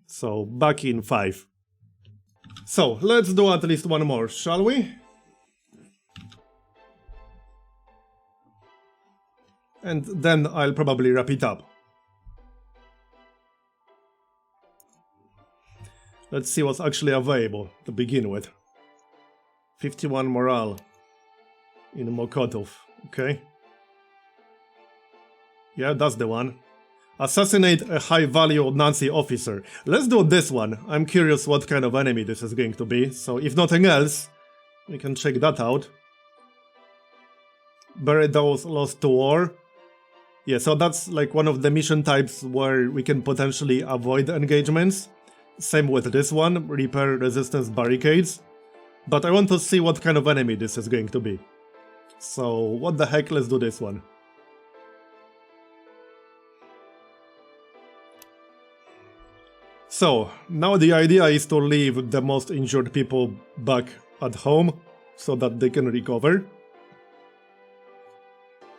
So back in 5. So let's do at least 1 more, shall we? And then I'll probably wrap it up. Let's see what's actually available to begin with. 51 morale in Mokotov, okay. Yeah, that's the one. Assassinate a high-value Nazi officer. Let's do this one. I'm curious what kind of enemy this is going to be, so if nothing else, we can check that out. Bury those lost to war. Yeah, so that's like one of the mission types where we can potentially avoid engagements. Same with this one, repair resistance barricades. But I want to see what kind of enemy this is going to be. So, what the heck, let's do this one. So, now the idea is to leave the most injured people back at home, so that they can recover.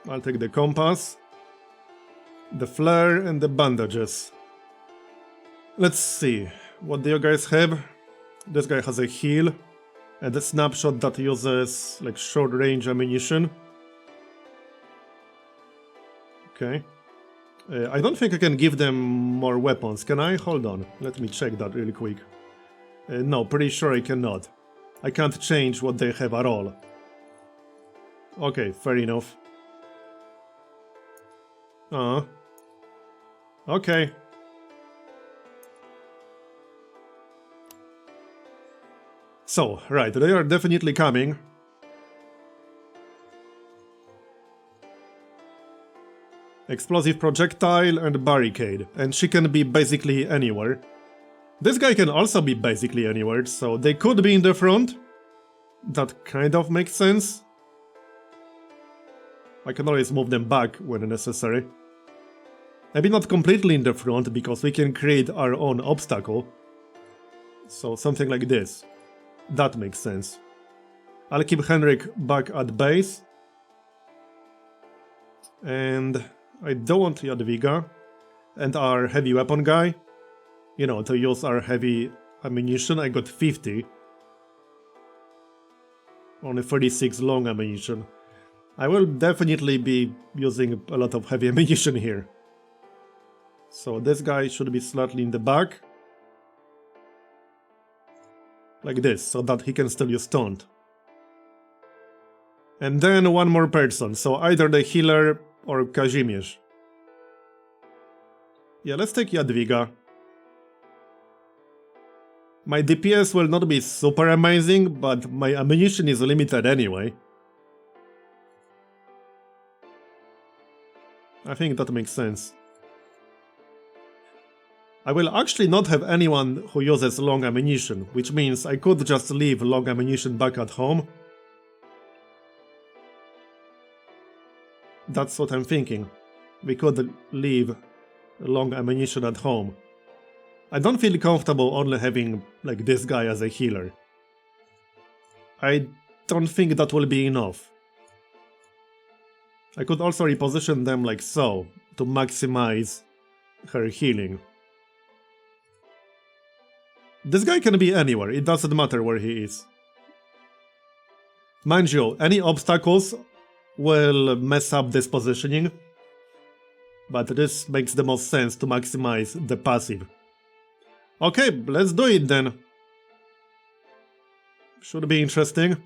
I'll take the compass, the flare and the bandages. Let's see, What do you guys have? This guy has a heal and a snapshot that uses like short range ammunition. Okay. I don't think I can give them more weapons, can I? Hold on, let me check that really quick. No, pretty sure I cannot. I can't change what they have at all. Okay, fair enough. Okay. So, right, they are definitely coming. Explosive projectile and barricade, and she can be basically anywhere. This guy can also be basically anywhere, so they could be in the front. That kind of makes sense. I can always move them back when necessary. Maybe not completely in the front, because we can create our own obstacle. So something like this. That makes sense. I'll keep Henrik back at base. And I don't want Jadwiga and our heavy weapon guy. You know, to use our heavy ammunition. I got 50. Only 36 long ammunition. I will definitely be using a lot of heavy ammunition here. So this guy should be slightly in the back. Like this, so that he can still use taunt. And then one more person, so either the healer or Kazimierz. Yeah, let's take Jadwiga. My DPS will not be super amazing, but my ammunition is limited anyway. I think that makes sense. I will actually not have anyone who uses long ammunition, which means I could just leave long ammunition back at home. That's what I'm thinking. We could leave long ammunition at home. I don't feel comfortable only having like this guy as a healer. I don't think that will be enough. I could also reposition them like so, to maximize her healing. This guy can be anywhere, it doesn't matter where he is. Mind you, any obstacles will mess up this positioning, but this makes the most sense to maximize the passive. Okay, let's do it then. Should be interesting.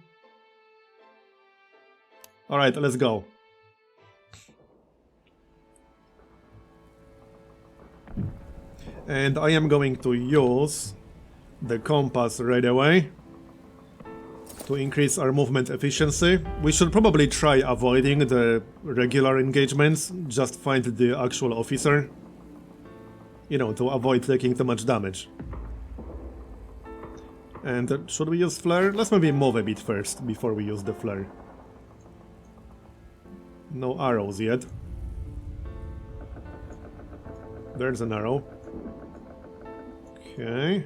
Alright, let's go. And I am going to use the compass right away to increase our movement efficiency. We should probably try avoiding the regular engagements, just find the actual officer. You know, to avoid taking too much damage. And should we use flare? Let's maybe move a bit first before we use the flare. No arrows yet. There's an arrow. Okay.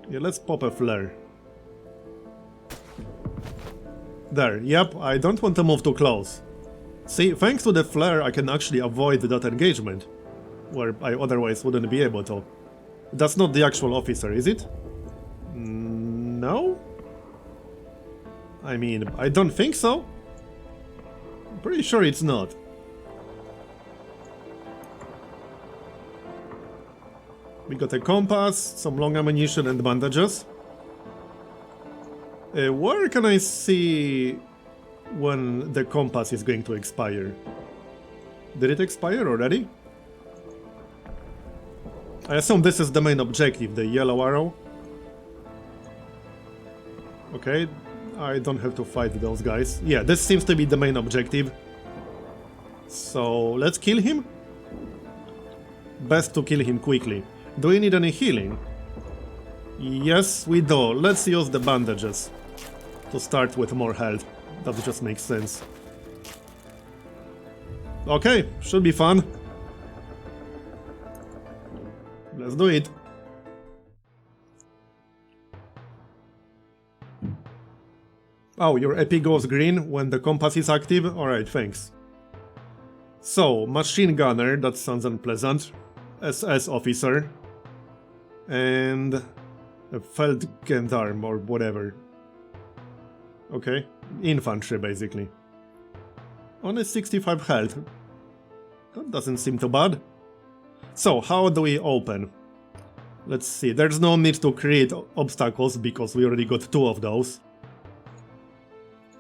Yeah, let's pop a flare. There, yep, I don't want to move too close. See, thanks to the flare I can actually avoid that engagement, where I otherwise wouldn't be able to. That's not the actual officer, is it? No? I mean, I don't think so. I'm pretty sure it's not. We got a compass, some long ammunition and bandages. Where can I see when the compass is going to expire? Did it expire already? I assume this is the main objective, the yellow arrow. Okay, I don't have to fight those guys. Yeah, this seems to be the main objective. So, let's kill him? Best to kill him quickly. Do we need any healing? Yes, we do. Let's use the bandages to start with more health. That just makes sense. Okay, should be fun. Let's do it. Oh, your EP goes green when the compass is active? Alright, thanks. So, machine gunner, that sounds unpleasant. SS officer. And a Feldgendarm or whatever. Okay, infantry basically. Only 65 health. That doesn't seem too bad. So, how do we open? Let's see, there's no need to create obstacles because we already got 2 of those.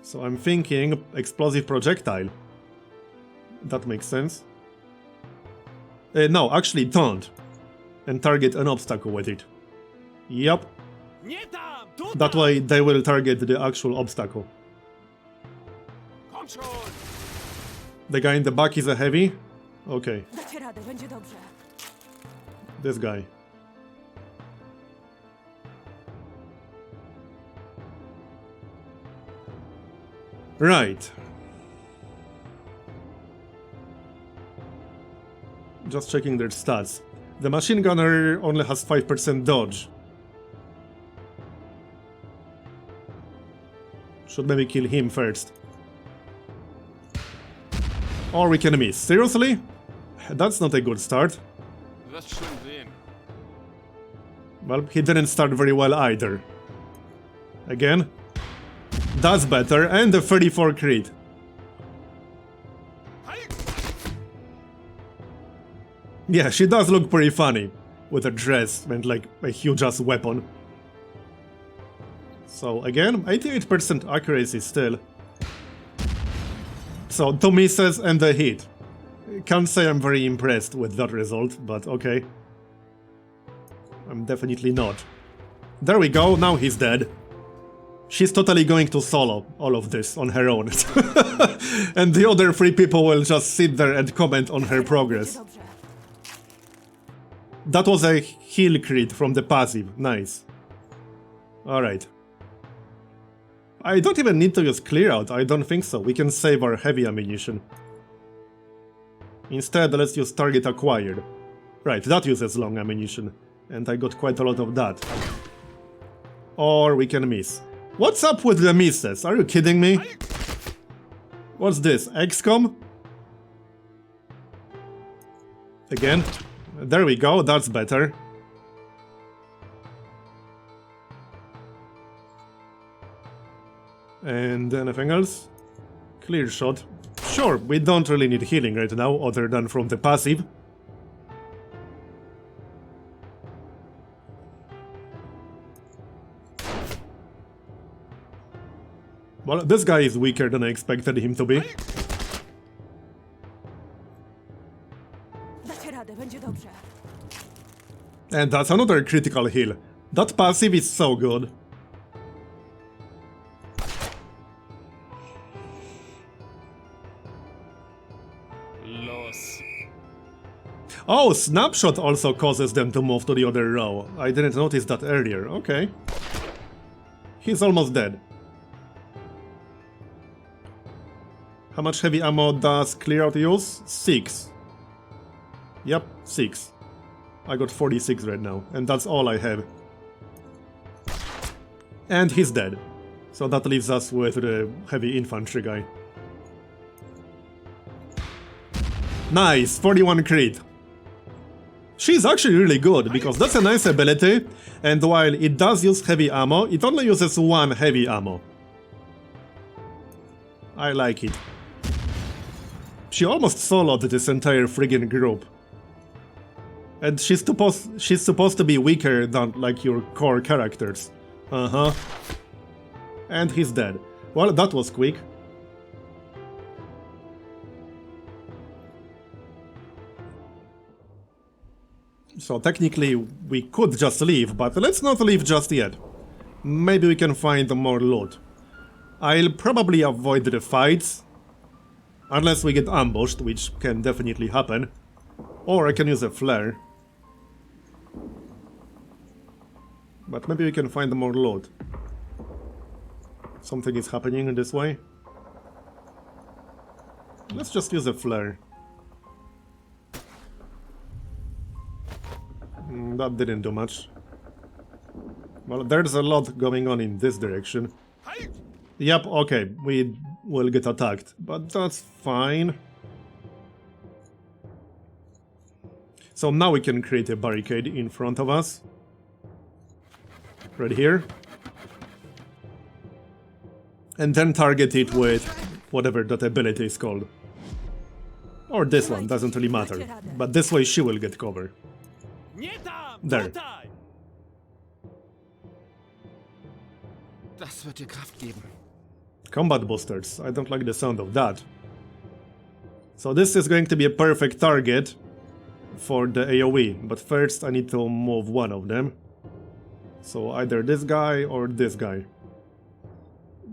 So I'm thinking explosive projectile. That makes sense. No, actually don't. And target an obstacle with it. Yep. Nie tam! Tutaj! That way they will target the actual obstacle. Control! The guy in the back is a heavy? Okay, Dacie radę, będzie dobrze. this guy. Right. Just checking their stats. The machine gunner only has 5% dodge. Should maybe kill him first. Or we can miss. Seriously? That's not a good start. Du wirst schon sehen. Well, he didn't start very well either. Again. That's better, and a 34 crit. Yeah, she does look pretty funny. With a dress and like a huge ass weapon. So again, 88% accuracy still. So 2 misses and a hit. Can't say I'm very impressed with that result, but okay. I'm definitely not. There we go, now he's dead. She's totally going to solo all of this on her own. And the other 3 people will just sit there and comment on her progress. Będzie dobrze. That was a heal crit from the passive, nice. Alright. I don't even need to use clear out, I don't think so. We can save our heavy ammunition. Instead, let's use target acquired. Right, that uses long ammunition. And I got quite a lot of that. Or we can miss. What's up with the misses? Are you kidding me? What's this? XCOM? Again? There we go, that's better. And anything else? Clear shot. Sure, we don't really need healing right now, other than from the passive. Well, this guy is weaker than I expected him to be. Dacie radę, będzie dobrze. And that's another critical heal. That passive is so good. Los. Oh, snapshot also causes them to move to the other row. I didn't notice that earlier. Okay. He's almost dead. How much heavy ammo does clear out use? 6. Yep, 6. I got 46 right now, and that's all I have. And he's dead. So that leaves us with the heavy infantry guy. Nice, 41 crit. She's actually really good, because that's a nice ability, and while it does use heavy ammo, it only uses 1 heavy ammo. I like it. She almost soloed this entire friggin' group. And she's supposed to be weaker than, like, your core characters. Uh-huh. And he's dead. Well, that was quick. So technically, we could just leave, but let's not leave just yet. Maybe we can find more loot. I'll probably avoid the fights. Unless we get ambushed, which can definitely happen. Or I can use a flare. But maybe we can find more loot. Something is happening in this way. Let's just use a flare. That didn't do much. Well, there's a lot going on in this direction. Yep, okay, we will get attacked, but that's fine. So now we can create a barricade in front of us. Right here. And then target it with whatever that ability is called. Or this one, doesn't really matter. But this way she will get cover. Nie tam! There. Tutaj! Das wird dir Kraft geben. Combat boosters. I don't like the sound of that. So this is going to be a perfect target for the AoE. But first I need to move one of them. So either this guy or this guy.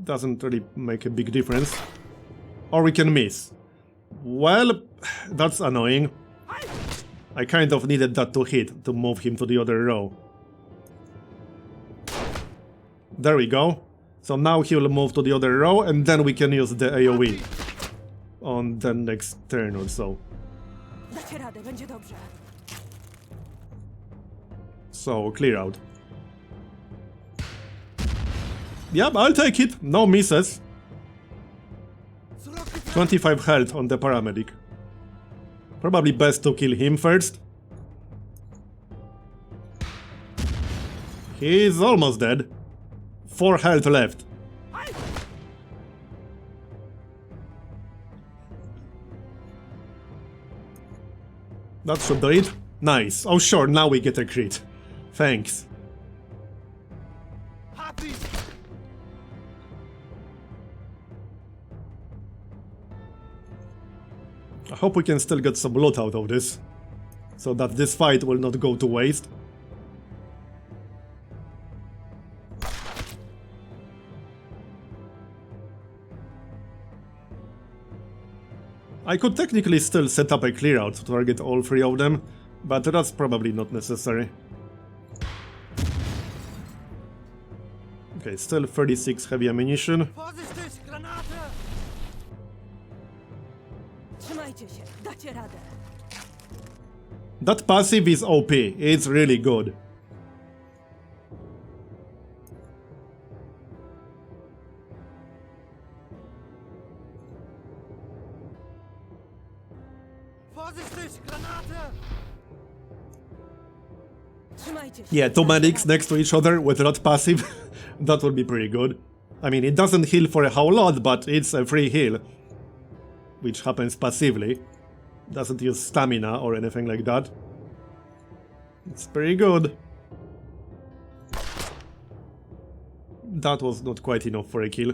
Doesn't really make a big difference. Or we can miss. Well, that's annoying. I kind of needed that to hit to move him to the other row. There we go. So now he will move to the other row and then we can use the AoE on the next turn or so. Dacie radę, będzie dobrze. So, clear out. Yep, I'll take it. No misses. 25 health on the paramedic. Probably best to kill him first. He's almost dead. 4 health left. That should do it. Nice. Oh sure, now we get a crit. Thanks. Happy! I hope we can still get some loot out of this, so that this fight will not go to waste. I could technically still set up a clear out to target all 3 of them, but that's probably not necessary. Okay, still 36 heavy ammunition. Vorsichtig, Granate! Trzymajcie się, dacie radę. That passive is OP, it's really good. Vorsichtig, Granate! Trzymajcie się. Yeah, 2 dacie medics radę. next to each other with that passive, that would be pretty good. I mean, it doesn't heal for a whole lot, but it's a free heal, which happens passively. Doesn't use stamina or anything like that. It's pretty good. That was not quite enough for a kill.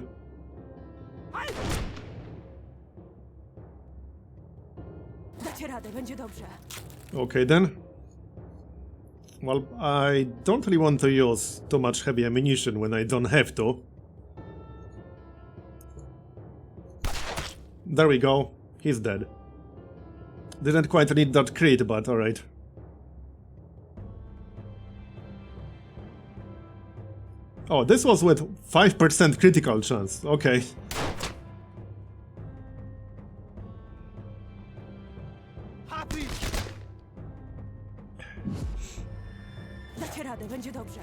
Dacie radę, będzie dobrze. Okay then. Well, I don't really want to use too much heavy ammunition when I don't have to. There we go. He's dead. Didn't quite need that crit, but alright. Oh, this was with 5% critical chance. Okay. Happy! Dacie radę, będzie dobrze.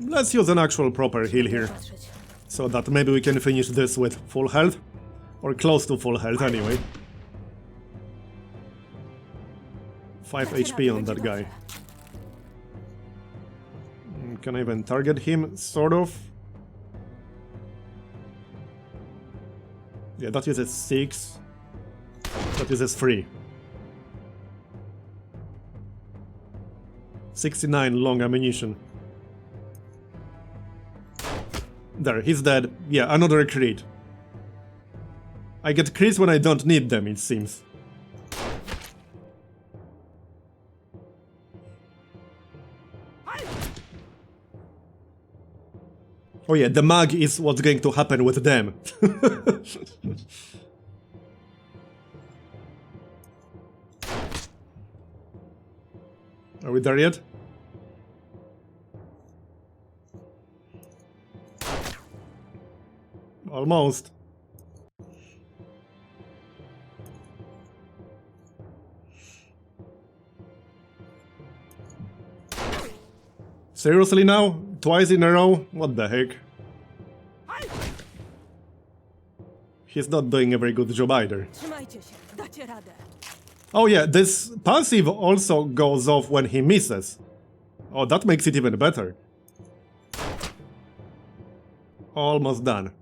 Let's use an actual proper heal here, Patrzeć. so that maybe we can finish this with full health. Or close to full health anyway. 5 Dacie HP radę, on będzie that guy. dobrze. Can I even target him? Sort of. Yeah, that uses 6. That uses 3. 69 long ammunition. There, he's dead. Yeah, another crit. I get crits when I don't need them, it seems. Oh yeah, the mag is what's going to happen with them. Are we there yet? Almost. Seriously now? Twice in a row? What the heck? He's not doing a very good job either. Trzymajcie się, dacie radę. Oh yeah, this passive also goes off when he misses. Oh, that makes it even better. Almost done.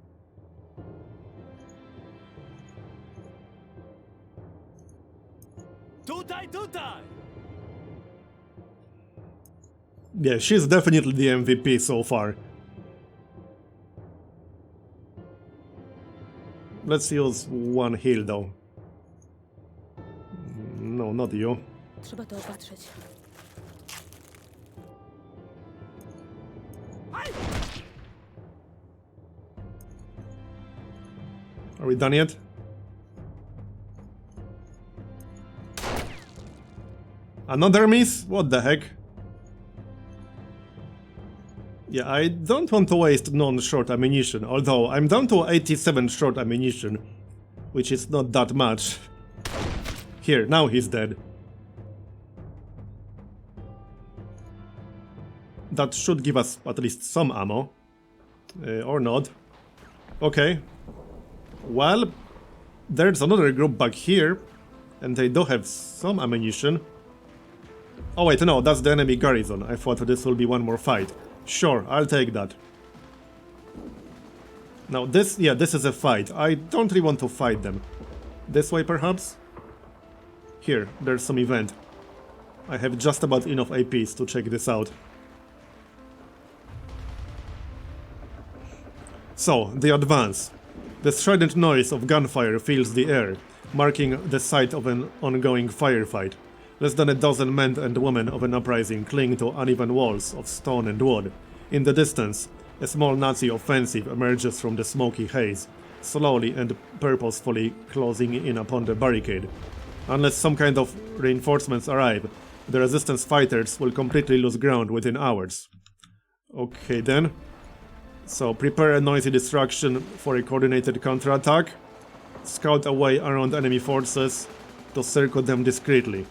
Tutaj, tutaj! Yeah, she's definitely the MVP so far. Let's use one heal though. No, not you. Trzeba to opatrzeć. Are we done yet? Another miss? What the heck? Yeah, I don't want to waste non-short ammunition, although I'm down to 87 short ammunition, which is not that much. Here, now he's dead. That should give us at least some ammo. Or not. Okay. Well, there's another group back here, and they do have some ammunition. Oh wait, no, that's the enemy garrison. I thought this will be one more fight. Sure, I'll take that. Now this, yeah, this is a fight. I don't really want to fight them. This way perhaps? Here, there's some event. I have just about enough APs to check this out. So, the advance. The strident noise of gunfire fills the air, marking the site of an ongoing firefight. Less than a dozen men and women of an uprising cling to uneven walls of stone and wood. In the distance, a small Nazi offensive emerges from the smoky haze, slowly and purposefully closing in upon the barricade. Unless some kind of reinforcements arrive, the resistance fighters will completely lose ground within hours. Okay then. So prepare a noisy distraction for a coordinated counterattack. Scout a way around enemy forces to circle them discreetly.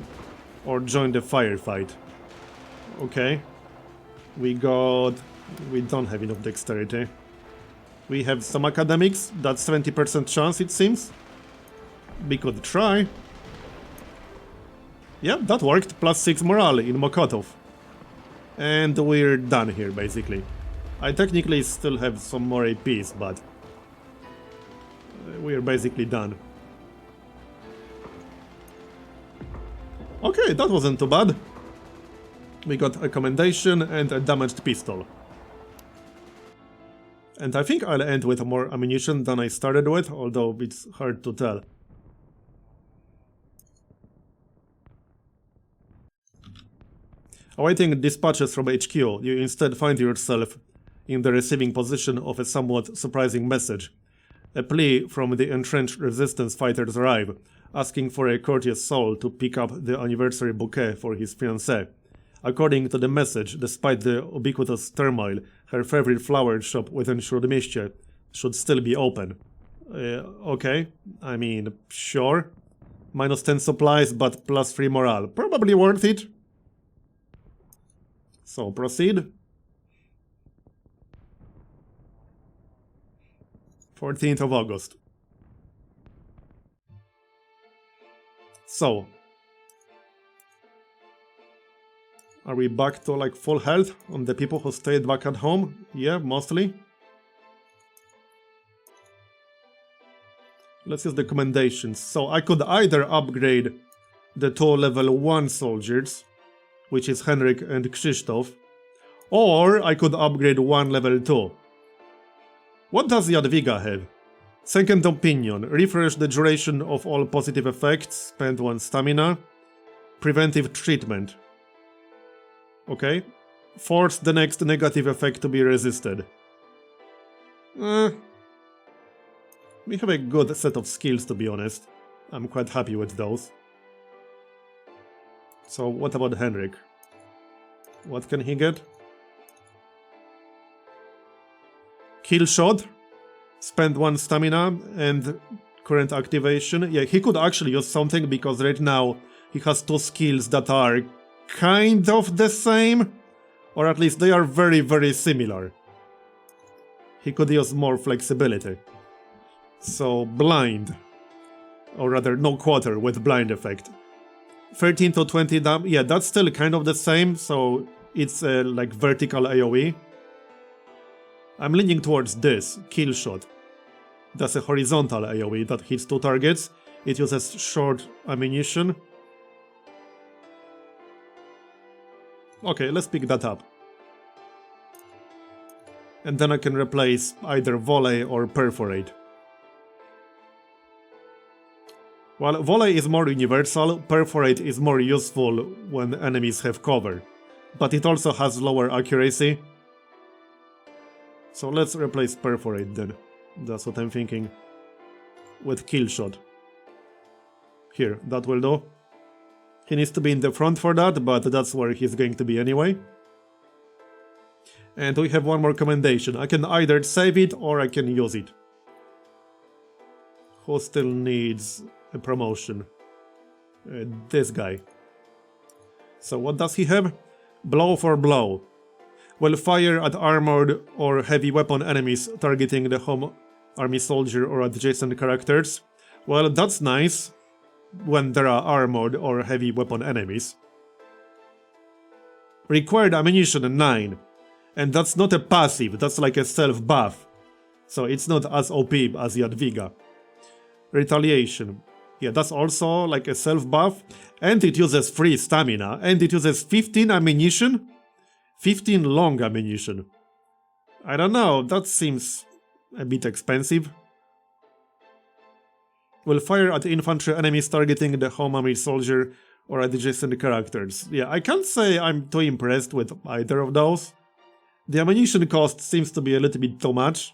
Or join the firefight. Okay. We don't have enough dexterity. We have some academics. That's 70% chance it seems. We could try. Yeah, that worked. +6 morale in Mokotov. And we're done here basically. I technically still have some more APs, but we're basically done. Okay, that wasn't too bad. We got a commendation and a damaged pistol. And I think I'll end with more ammunition than I started with, although it's hard to tell. Awaiting dispatches from HQ, you instead find yourself in the receiving position of a somewhat surprising message. A plea from the entrenched resistance fighters arrive, asking for a courteous soul to pick up the anniversary bouquet for his fiancée. According to the message, despite the ubiquitous turmoil, her favorite flower shop within Śródmieście should still be open. Okay, I mean, sure. -10 supplies, but +3 morale. Probably worth it. So, proceed. 14th of August. So, are we back to like full health on the people who stayed back at home? Yeah, mostly. Let's use the commendations. So I could either upgrade the 2 level 1 soldiers, which is Henrik and Krzysztof, or I could upgrade 1 level 2. What does Jadwiga have? Second opinion. Refresh the duration of all positive effects. Spend 1 stamina. Preventive treatment. Okay. Force the next negative effect to be resisted. We have a good set of skills, to be honest. I'm quite happy with those. So what about Henrik? What can he get? Kill shot. Spend 1 stamina and current activation. Yeah, he could actually use something because right now he has 2 skills that are kind of the same. Or at least they are very, very similar. He could use more flexibility. So, blind. Or rather, no quarter with blind effect. 13 to 20 damage. Yeah, that's still kind of the same, so it's like vertical AoE. I'm leaning towards this, kill shot. That's a horizontal AoE that hits 2 targets. It uses short ammunition. Okay, let's pick that up. And then I can replace either volley or perforate. While volley is more universal, perforate is more useful when enemies have cover. But it also has lower accuracy. So let's replace perforate then. That's what I'm thinking. With kill shot. Here, that will do. He needs to be in the front for that, but that's where he's going to be anyway. And we have one more commendation. I can either save it or I can use it. Who still needs a promotion? This guy. So what does he have? Blow for blow. Will fire at armored or heavy weapon enemies targeting the home army soldier or adjacent characters. Well, that's nice when there are armored or heavy weapon enemies. Required ammunition 9. And that's not a passive, that's like a self buff. So it's not as OP as Jadwiga. Retaliation. Yeah, that's also like a self buff. And it uses free stamina. And it uses 15 ammunition. 15 long ammunition. I don't know, that seems a bit expensive. Will fire at infantry enemies targeting the home army soldier or adjacent characters. Yeah, I can't say I'm too impressed with either of those. The ammunition cost seems to be a little bit too much.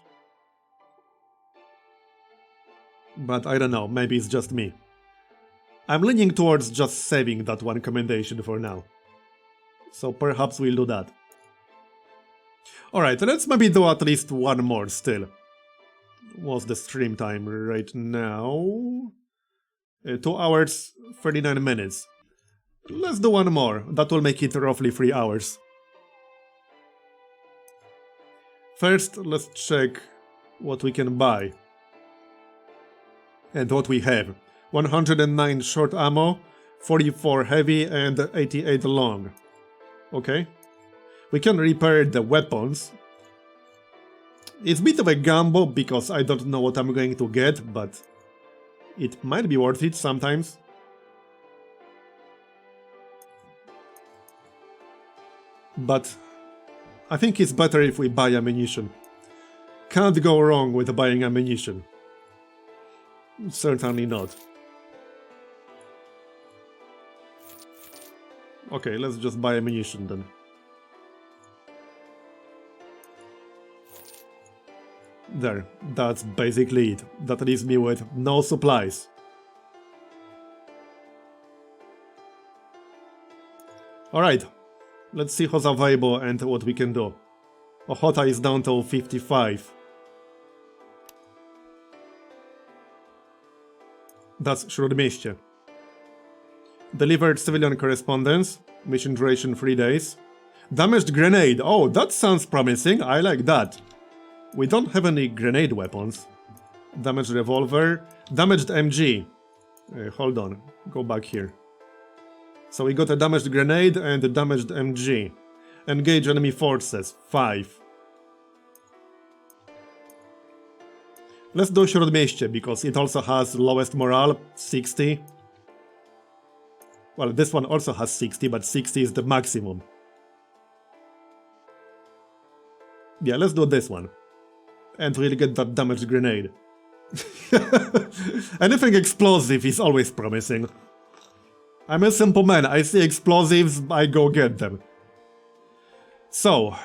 But I don't know, maybe it's just me. I'm leaning towards just saving that one commendation for now. So perhaps we'll do that. Alright, let's maybe do at least one more still. What's the stream time right now? 2 hours, 39 minutes. Let's do one more, that will make it roughly 3 hours. First, let's check what we can buy. And what we have. 109 short ammo, 44 heavy and 88 long. Okay. We can repair the weapons. It's a bit of a gamble because I don't know what I'm going to get, but it might be worth it sometimes. But I think it's better if we buy ammunition. Can't go wrong with buying ammunition. Certainly not. Okay, let's just buy ammunition then. There, that's basically it. That leaves me with no supplies. Alright, let's see what's available and what we can do. Ochota is down to 55. That's Śródmieście. Delivered civilian correspondence. Mission duration 3 days. Damaged grenade. Oh, that sounds promising. I like that. We don't have any grenade weapons. Damaged revolver. Damaged MG. Hold on. Go back here. So we got a damaged grenade and a damaged MG. Engage enemy forces. 5. Let's do Śródmieście because it also has lowest morale. 60. Well, this one also has 60, but 60 is the maximum. Yeah, let's do this one. And we'll get that damaged grenade. Anything explosive is always promising. I'm a simple man, I see explosives, I go get them. So...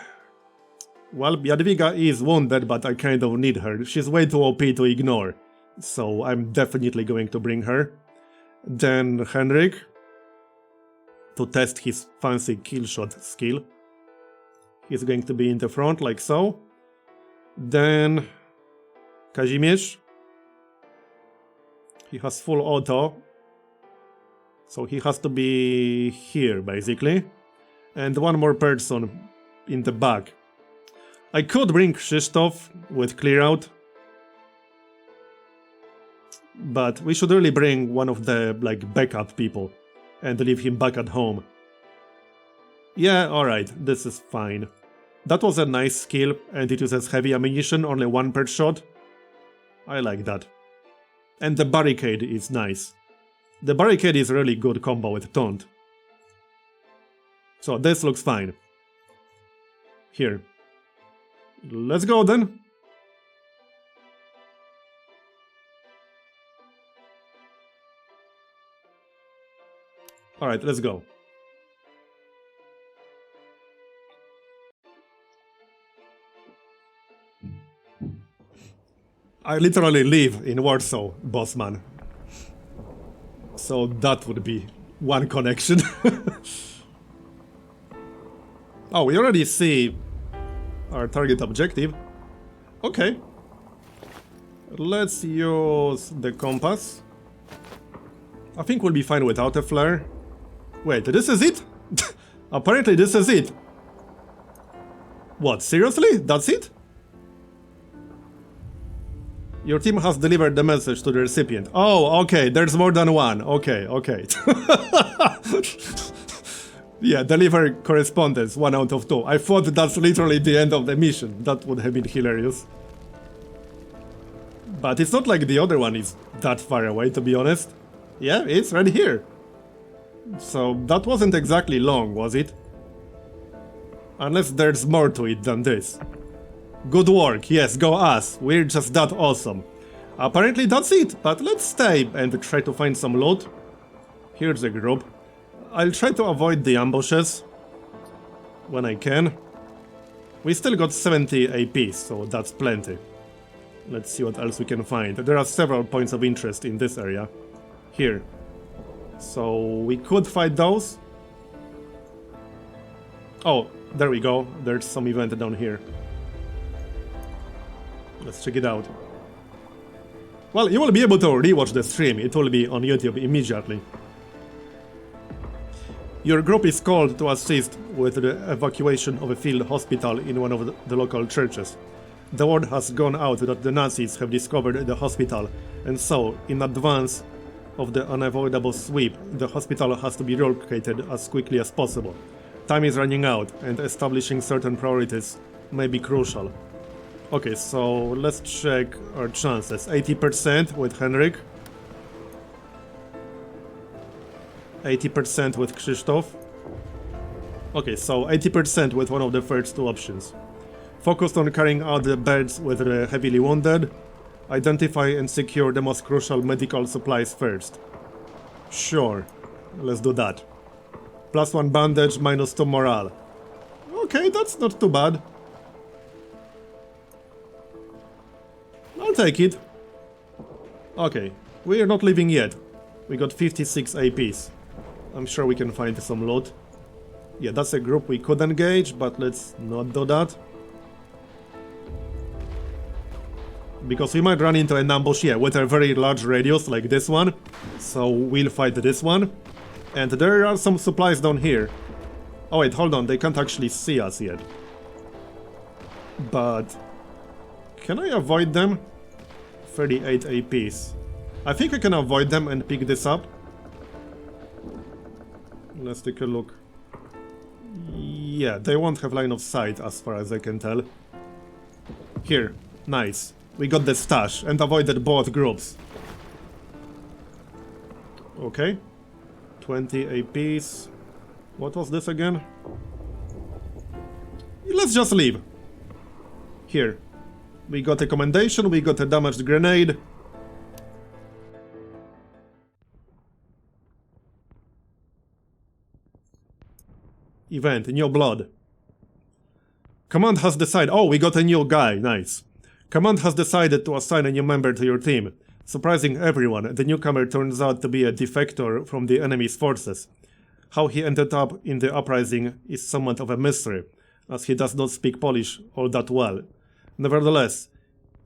Well, Jadwiga is wounded, but I kind of need her. She's way too OP to ignore. So I'm definitely going to bring her. Then Henrik. To test his fancy killshot skill. He's going to be in the front, like so. Then Kazimierz. He has full auto. So he has to be here, basically. And one more person in the back. I could bring Krzysztof with clear out. But we should really bring one of the, like, backup people. and leave him back at home. Yeah, alright, this is fine. That was a nice skill, and it uses heavy ammunition, only 1 per shot. I like that. And the barricade is nice. The barricade is a really good combo with taunt. So this looks fine. Here. Let's go then. Alright, let's go. I literally live in Warsaw, bossman. So that would be one connection. Oh, we already see our target objective. Okay. Let's use the compass. I think we'll be fine without a flare. Wait, this is it? Apparently this is it. What, seriously? That's it? Your team has delivered the message to the recipient. Oh, okay, there's more than one. Okay, okay. Yeah, deliver correspondence, 1 out of 2. I thought that's literally the end of the mission. That would have been hilarious. But it's not like the other one is that far away, to be honest. Yeah, it's right here. So that wasn't exactly long, was it? Unless there's more to it than this. Good work, yes, go us. We're just that awesome. Apparently that's it, but let's stay and try to find some loot. Here's a group. I'll try to avoid the ambushes when I can. We still got 70 AP, so that's plenty. Let's see what else we can find. There are several points of interest in this area. Here. So we could fight those. Oh, there we go. There's some event down here. Let's check it out. Well, you will be able to rewatch the stream. It will be on YouTube immediately. Your group is called to assist with the evacuation of a field hospital in one of the local churches. The word has gone out that the Nazis have discovered the hospital, and so, in advance of the unavoidable sweep, the hospital has to be relocated as quickly as possible. Time is running out, and establishing certain priorities may be crucial. Okay, so let's check our chances. 80% with Henrik. 80% with Krzysztof. Okay, so 80% with one of the first 2 options. Focused on carrying out the beds with the heavily wounded. Identify and secure the most crucial medical supplies first. Sure, let's do that. +1 bandage, -2 morale. Okay, that's not too bad. I'll take it. Okay, we are not leaving yet. We got 56 APs. I'm sure we can find some loot. Yeah, that's a group we could engage, but let's not do that. Because we might run into an ambush, yeah, with a very large radius like this one. So we'll fight this one. And there are some supplies down here. Oh wait, hold on, they can't actually see us yet. But can I avoid them? 38 APs. I think I can avoid them and pick this up. Let's take a look. Yeah, they won't have line of sight as far as I can tell. Here, nice. We got the stash and avoided both groups. Okay. 20 APs. What was this again? Let's just leave. Here. We got a commendation, we got a damaged grenade. Event, new blood. Command has decided... Oh, we got a new guy, nice. Command has decided to assign a new member to your team. Surprising everyone, the newcomer turns out to be a defector from the enemy's forces. How he ended up in the uprising is somewhat of a mystery, as he does not speak Polish all that well. Nevertheless,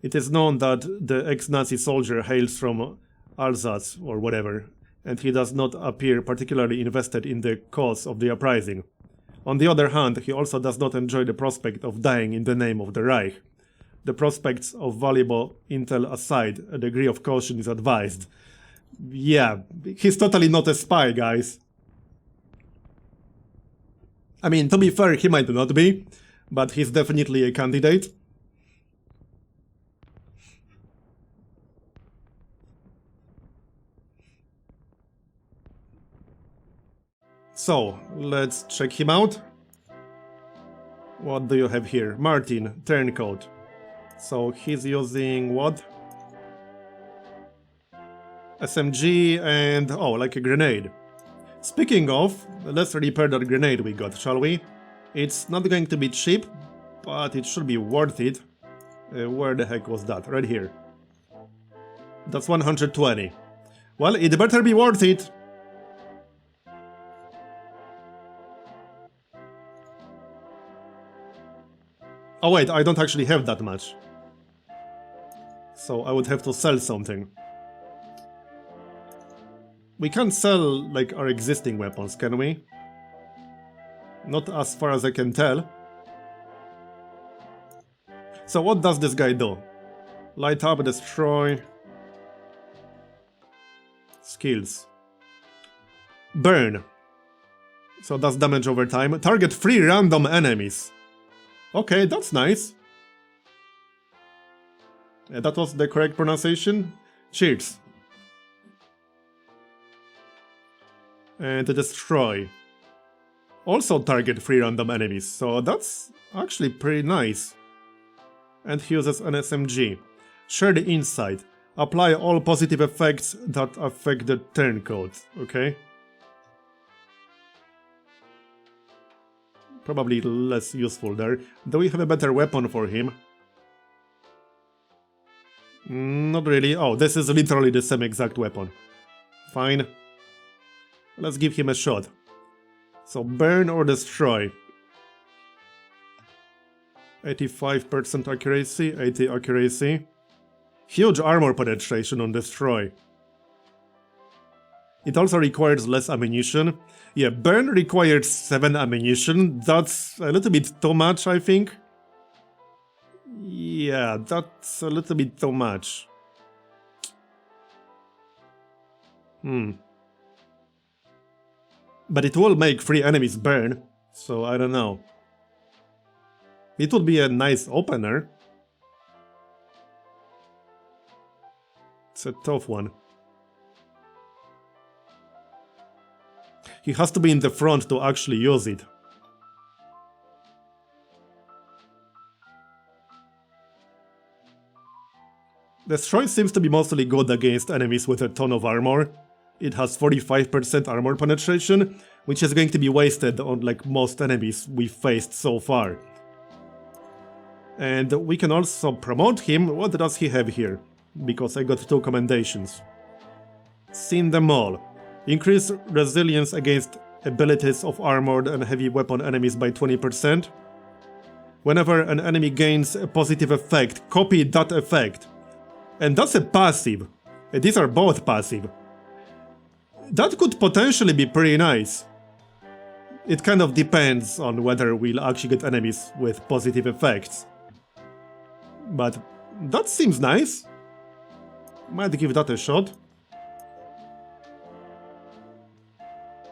it is known that the ex-Nazi soldier hails from Alsace or whatever, and he does not appear particularly invested in the cause of the uprising. On the other hand, he also does not enjoy the prospect of dying in the name of the Reich. The prospects of valuable intel aside, a degree of caution is advised. Yeah, he's totally not a spy, guys. I mean, to be fair, he might not be, but he's definitely a candidate. So, let's check him out. What do you have here? Martin, turncoat. So he's using what? SMG and, oh, like a grenade. Speaking of, let's repair that grenade we got, shall we? It's not going to be cheap, but it should be worth it. Where the heck was that? Right here. That's 120. Well, it better be worth it. Oh wait, I don't actually have that much. So I would have to sell something. We can't sell, like, our existing weapons, can we? Not as far as I can tell. So what does this guy do? Light up, destroy... Skills. Burn. So that's damage over time. Target 3 random enemies. Okay, that's nice. That was the correct pronunciation. Cheers. And destroy. Also target 3 random enemies, so that's actually pretty nice. And he uses an SMG. Share the insight. Apply all positive effects that affect the turncoat. Okay. Probably less useful there. Do we have a better weapon for him? Not really. Oh, this is literally the same exact weapon. Fine. Let's give him a shot. So burn or destroy. 85% accuracy, 80 accuracy. Huge armor penetration on destroy. It also requires less ammunition. Yeah, burn requires 7 ammunition. That's a little bit too much, I think. Yeah, that's a little bit too much. But it will make 3 enemies burn, so I don't know. It would be a nice opener. It's a tough one. He has to be in the front to actually use it. Destroy seems to be mostly good against enemies with a ton of armor. It has 45% armor penetration, which is going to be wasted on like most enemies we've faced so far. And we can also promote him. What does he have here? Because I got 2 commendations. Seen them all. Increase resilience against abilities of armored and heavy weapon enemies by 20%. Whenever an enemy gains a positive effect, copy that effect. And that's a passive. These are both passive. That could potentially be pretty nice. It kind of depends on whether we'll actually get enemies with positive effects. But that seems nice. Might give that a shot.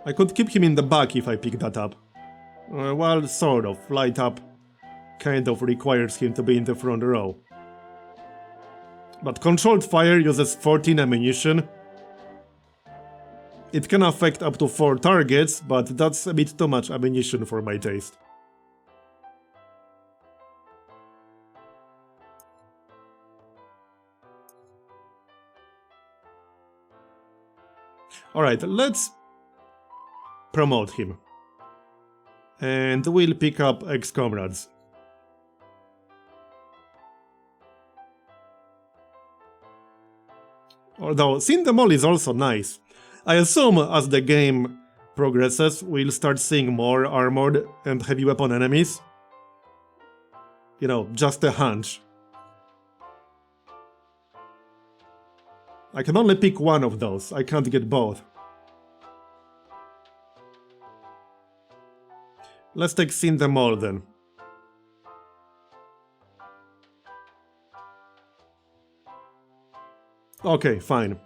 I could keep him in the back if I pick that up. Well, sort of. Light up kind of requires him to be in the front row. But controlled fire uses 14 ammunition. It can affect up to 4 targets, but that's a bit too much ammunition for my taste. Alright, let's promote him. And we'll pick up ex-comrades. Although, seeing them all is also nice. I assume as the game progresses, we'll start seeing more armored and heavy weapon enemies. You know, just a hunch. I can only pick one of those, I can't get both. Let's take Seen them all then. Okay, fine.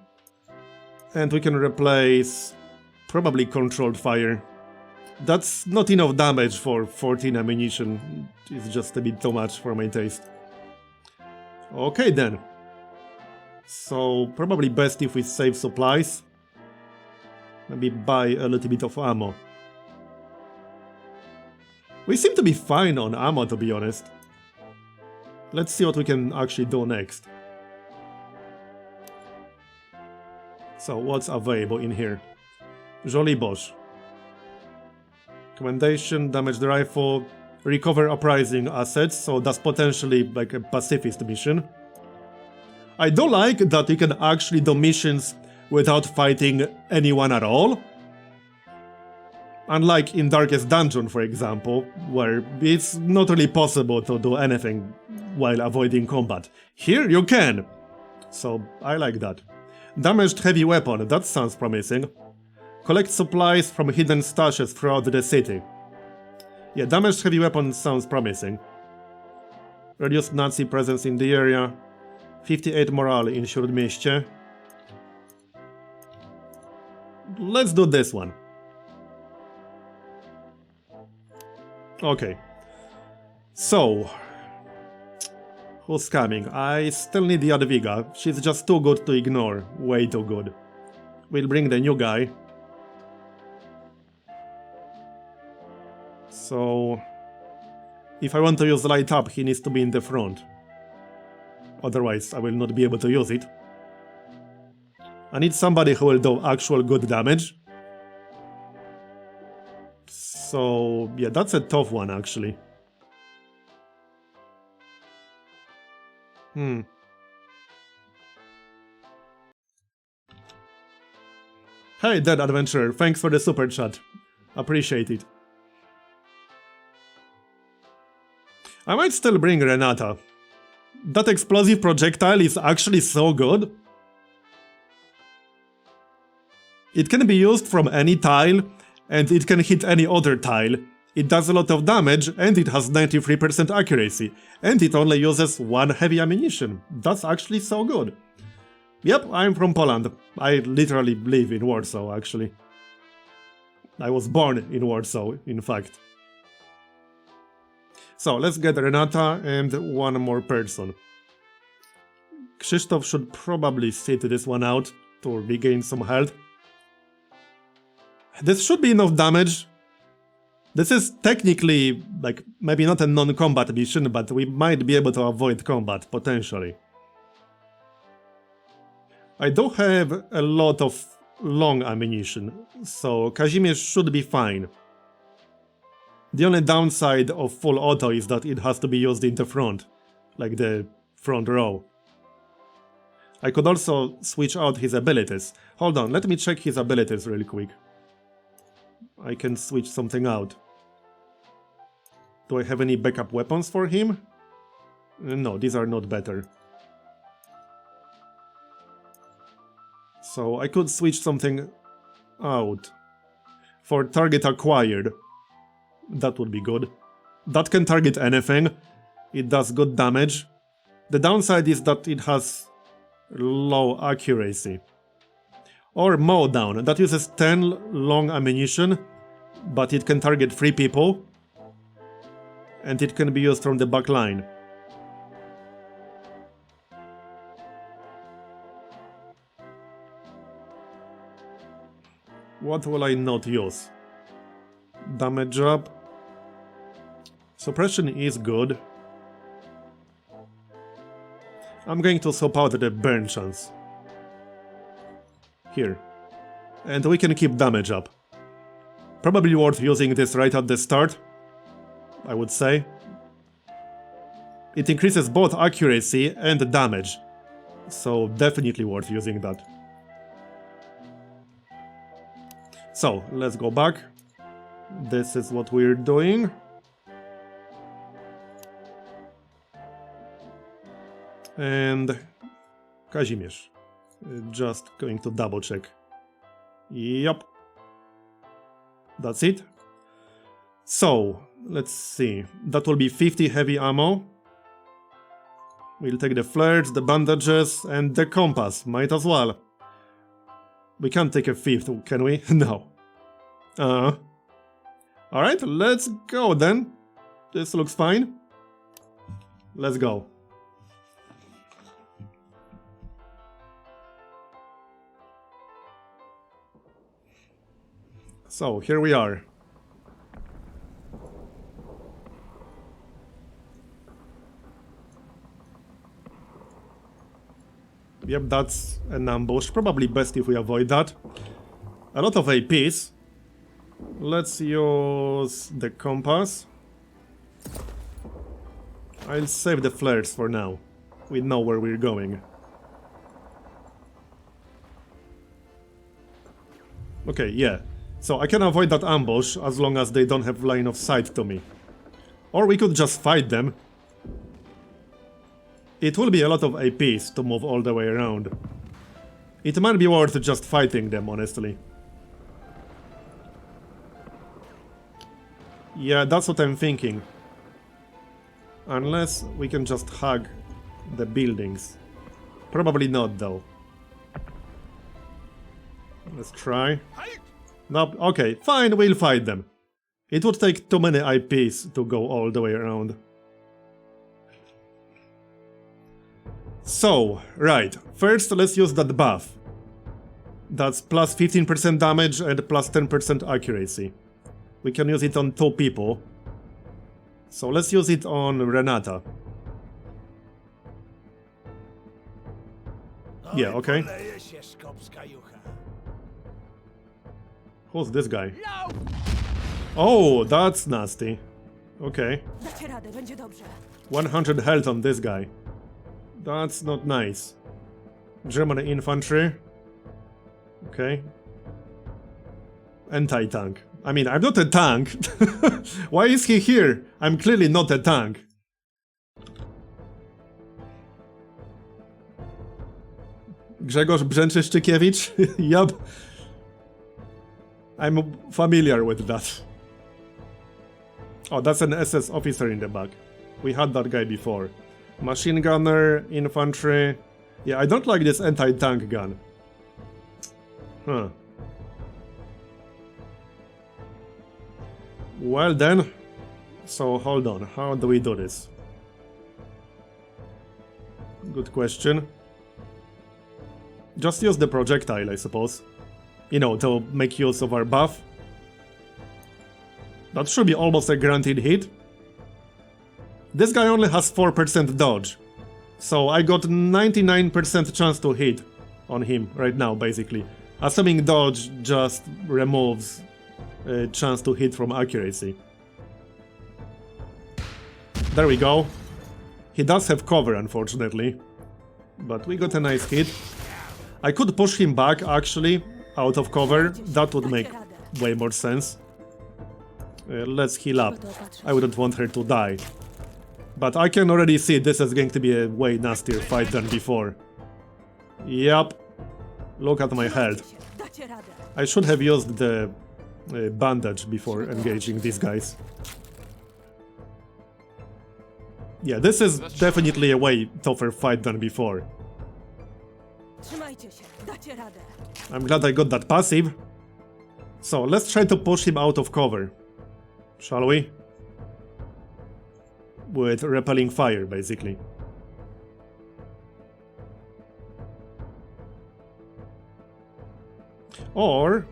And we can replace probably controlled fire That's not enough damage for 14 ammunition. It's just a bit too much for my taste. Okay then. So probably best if we save supplies. Maybe buy a little bit of ammo. We seem to be fine on ammo, to be honest. Let's see what we can actually do next. So what's available in here? Jolly Bosch. Commendation, damage the rifle, recover uprising assets, so that's potentially like a pacifist mission. I do like that you can actually do missions without fighting anyone at all. Unlike in Darkest Dungeon, for example, where it's not really possible to do anything while avoiding combat. Here you can! So I like that. Damaged heavy weapon, that sounds promising. Collect supplies from hidden stashes throughout the city. Yeah, damaged heavy weapon sounds promising. Reduced Nazi presence in the area. 58 morale in Śródmieście. Let's do this one. Okay. So, who's coming? I still need the Jadwiga. She's just too good to ignore. Way too good. We'll bring the new guy. So, if I want to use light up, he needs to be in the front. Otherwise, I will not be able to use it. I need somebody who will do actual good damage. So, yeah, that's a tough one, actually. Hey, Dead Adventurer, thanks for the super chat. Appreciate it. I might still bring Renata. That explosive projectile is actually so good. It can be used from any tile, and it can hit any other tile. It does a lot of damage, and it has 93% accuracy, and it only uses 1 heavy ammunition. That's actually so good. Yep, I'm from Poland. I literally live in Warsaw, actually. I was born in Warsaw, in fact. So, let's get Renata and one more person. Krzysztof should probably sit this one out to regain some health. This should be enough damage. This is technically, like, maybe not a non-combat mission, but we might be able to avoid combat, potentially. I do have a lot of long ammunition, so Kazimierz should be fine. The only downside of full auto is that it has to be used in the front, like the front row. I could also switch out his abilities. Hold on, let me check his abilities really quick. I can switch something out. Do I have any backup weapons for him? No, these are not better. So I could switch something out. For target acquired. That would be good. That can target anything. It does good damage. The downside is that it has low accuracy. Or Mowdown. That uses 10 long ammunition, but it can target 3 people. And it can be used from the back line. What will I not use? Damage up. Suppression is good. I'm going to swap out the burn chance. Here. And we can keep damage up. Probably worth using this right at the start, I would say. It increases both accuracy and damage, so definitely worth using that. So, let's go back. This is what we're doing. And Kazimierz. Just going to double check. Yep. That's it. So, let's see. That will be 50 heavy ammo. We'll take the flares, the bandages, and the compass. Might as well. We can't take a 5th, can we? No. Alright, let's go then. This looks fine. Let's go. So, here we are. Yep, that's an ambush. Probably best if we avoid that. A lot of APs. Let's use the compass. I'll save the flares for now. We know where we're going. Okay, yeah. So I can avoid that ambush as long as they don't have line of sight to me. Or we could just fight them. It will be a lot of APs to move all the way around. It might be worth just fighting them, honestly. Yeah, that's what I'm thinking. Unless we can just hug the buildings. Probably not, though. Let's try. Nope, okay, fine, we'll fight them. It would take too many IPs to go all the way around. So, right, first let's use that buff. That's plus 15% damage and plus 10% accuracy. We can use it on 2 people. So let's use it on Renata. Yeah, okay. Who's this guy? Oh, that's nasty. Okay. 100 health on this guy. That's not nice. German infantry. Okay. Anti-tank. I mean, I'm not a tank. Why is he here? I'm clearly not a tank. Grzegorz Brzęczyszczykiewicz? Yup. I'm familiar with that. Oh, that's an SS officer in the back. We had that guy before. Machine gunner, infantry. Yeah, I don't like this anti-tank gun. Huh. Well then. So, hold on. How do we do this? Good question. Just use the projectile, I suppose. You know, to make use of our buff. That should be almost a guaranteed hit. This guy only has 4% dodge. So I got 99% chance to hit on him right now, basically. Assuming dodge just removes a chance to hit from accuracy. There we go. He does have cover, unfortunately. But we got a nice hit. I could push him back, actually, out of cover. That would make way more sense. Let's heal up. I wouldn't want her to die. But I can already see this is going to be a way nastier fight than before. Yup. Look at my health. I should have used the bandage before engaging these guys. Yeah, this is definitely a way tougher fight than before. I'm glad I got that passive. So, let's try to push him out of cover. Shall we? With repelling fire, basically. Or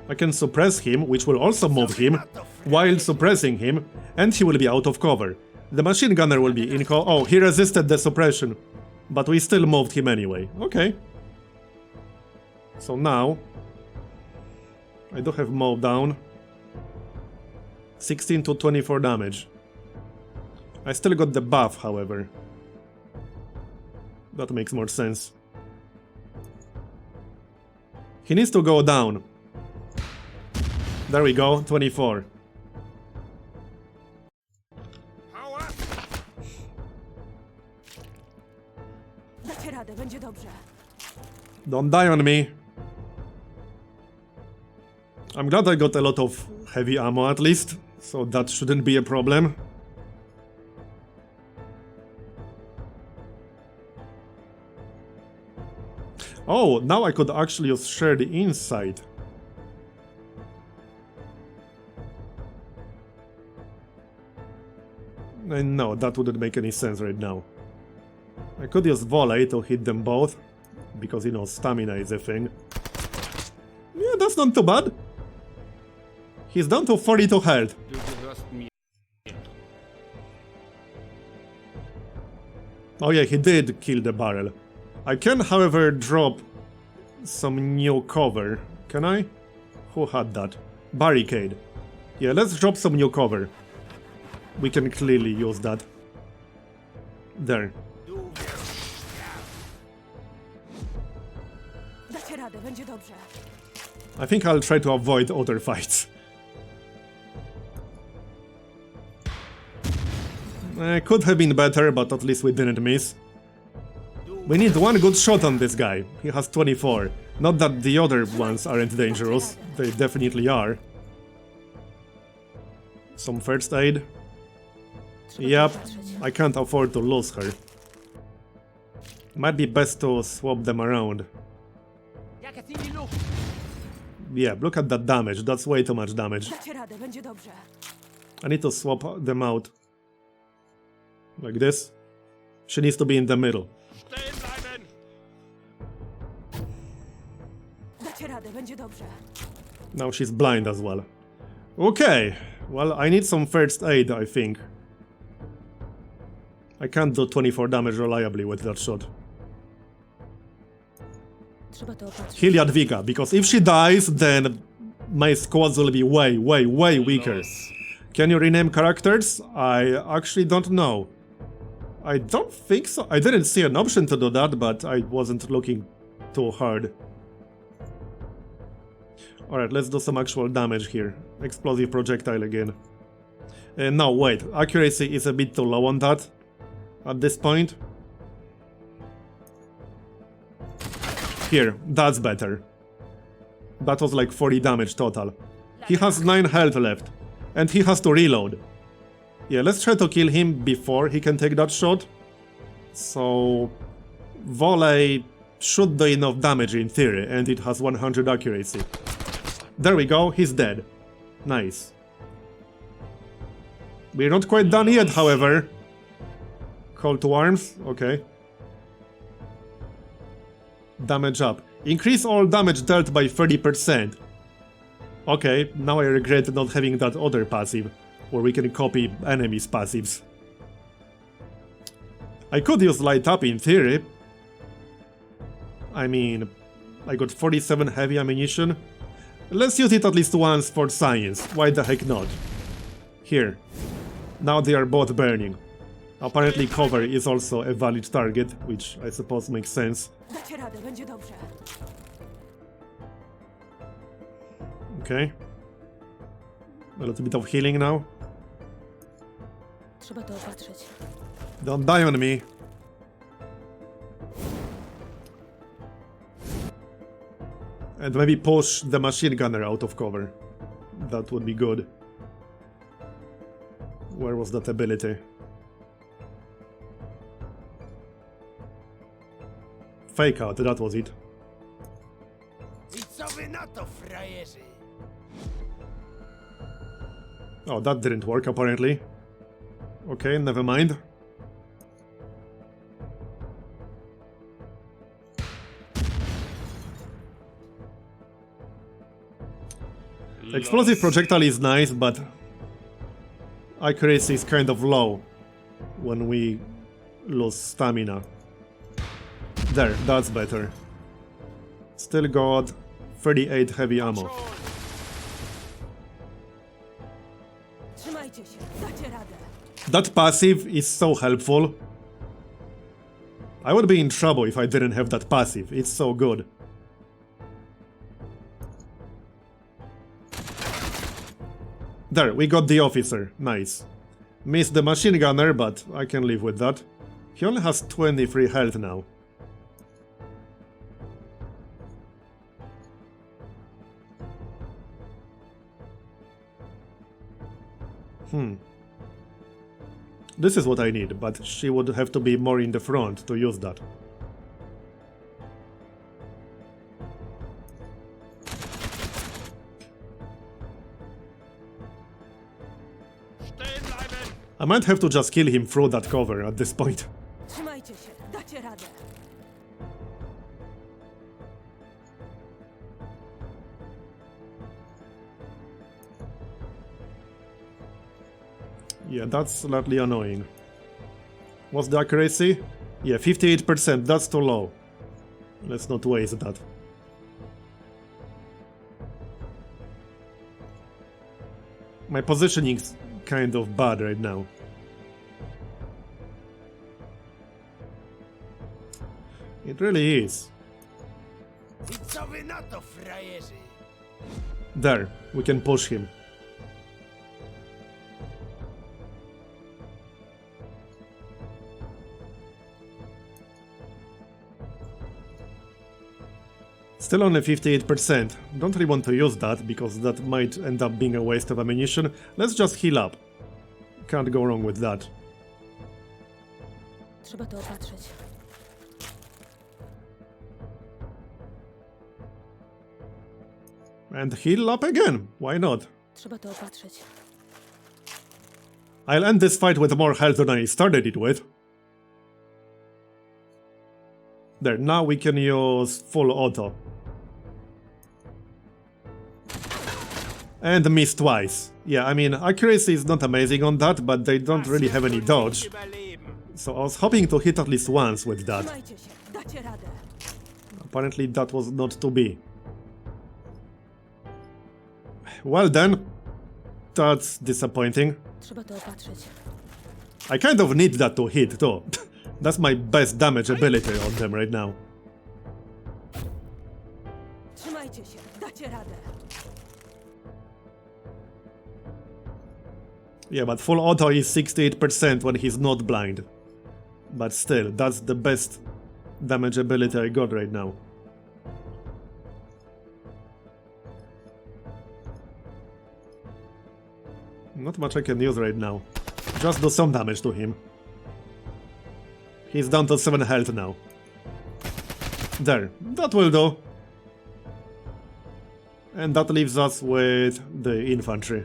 I can suppress him, which will also move him, while suppressing him, and he will be out of cover. The machine gunner will be in oh, he resisted the suppression, but we still moved him anyway. Okay. So now I do have mow down. 16 to 24 damage. I still got the buff, however. That makes more sense. He needs to go down. There we go, 24. Don't die on me. I'm glad I got a lot of heavy ammo at least, so that shouldn't be a problem. Oh, now I could actually use shared insight. No, that wouldn't make any sense right now. I could use volley to hit them both, because, you know, stamina is a thing. Yeah, that's not too bad. He's down to 42 health. Du gehörst mir. Oh yeah, he did kill the barrel. I can, however, drop some new cover. Can I? Who had that? Barricade. Yeah, let's drop some new cover. We can clearly use that. There. Dacie radę, będzie dobrze. I think I'll try to avoid other fights. Could have been better, but at least we didn't miss. We need one good shot on this guy. He has 24. Not that the other ones aren't dangerous. They definitely are. Some first aid. Yep, I can't afford to lose her. Might be best to swap them around. Yeah, look at that damage. That's way too much damage. Dacie radę, będzie dobrze. I need to swap them out. Like this. She needs to be in the middle. Stehen bleiben! Dacie radę, będzie dobrze. Now she's blind as well. Okay, well, I need some first aid, I think. I can't do 24 damage reliably with that shot. Trzeba to opatrzyć. Heal Jadwiga, because if she dies, then my squads will be way weaker. Can you rename characters? I actually don't know. I don't think so. I didn't see an option to do that, but I wasn't looking too hard. Alright, let's do some actual damage here. Explosive projectile again. No, wait. Accuracy is a bit too low on that at this point. Here, that's better. That was like 40 damage total. He has 9 health left, and he has to reload. Yeah, let's try to kill him before he can take that shot. So, volley should do enough damage in theory, and it has 100 accuracy. There we go, he's dead. Nice. We're not quite done yet, however. Call to arms, okay. Damage up. Increase all damage dealt by 30%. Okay, now I regret not having that other passive, where we can copy enemies' passives. I could use light up in theory. I mean, I got 47 heavy ammunition. Let's use it at least once for science, why the heck not? Here. Now they are both burning. Apparently cover is also a valid target, which I suppose makes sense. Dacie radę, będzie dobrze. Okay. A little bit of healing now. Trzeba to opatrzyć. Don't die on me. And maybe push the machine gunner out of cover. That would be good. Where was that ability? Fake out, that was it. I co wy na to, frajerzy? Oh, that didn't work apparently. Okay, never mind. Explosive projectile is nice, but accuracy is kind of low when we lose stamina. There, that's better. Still got 38 heavy ammo. Trzymajcie się, dacie radę. That passive is so helpful. I would be in trouble if I didn't have that passive. It's so good. There, we got the officer. Nice. Missed the machine gunner, but I can live with that. He only has 23 health now. This is what I need, but she would have to be more in the front to use that. Stehen bleiben! I might have to just kill him through that cover at this point. Trzymajcie się, dacie radę. Yeah, that's slightly annoying. What's the accuracy? Yeah, 58%, that's too low. Let's not waste that. My positioning's kind of bad right now. It really is. I co wy na to, frajerzy? There, we can push him. Still only 58%. Don't really want to use that, because that might end up being a waste of ammunition. Let's just heal up. Can't go wrong with that. Trzeba to opatrzyć. And heal up again, why not? Trzeba to opatrzyć. I'll end this fight with more health than I started it with. There, now we can use full auto. And miss twice. Yeah, I mean, accuracy is not amazing on that, but they don't really have any dodge. So I was hoping to hit at least once with that. Trzymajcie się, dacie radę. Apparently that was not to be. Well then, that's disappointing. Trzeba to opatrzyć. I kind of need that to hit too. That's my best damage ability on them right now. Trzymajcie się, dacie radę. Yeah, but full auto is 68% when he's not blind. But still, that's the best damage ability I got right now. Not much I can use right now. Just do some damage to him. He's down to 7 health now. There, that will do. And that leaves us with the infantry.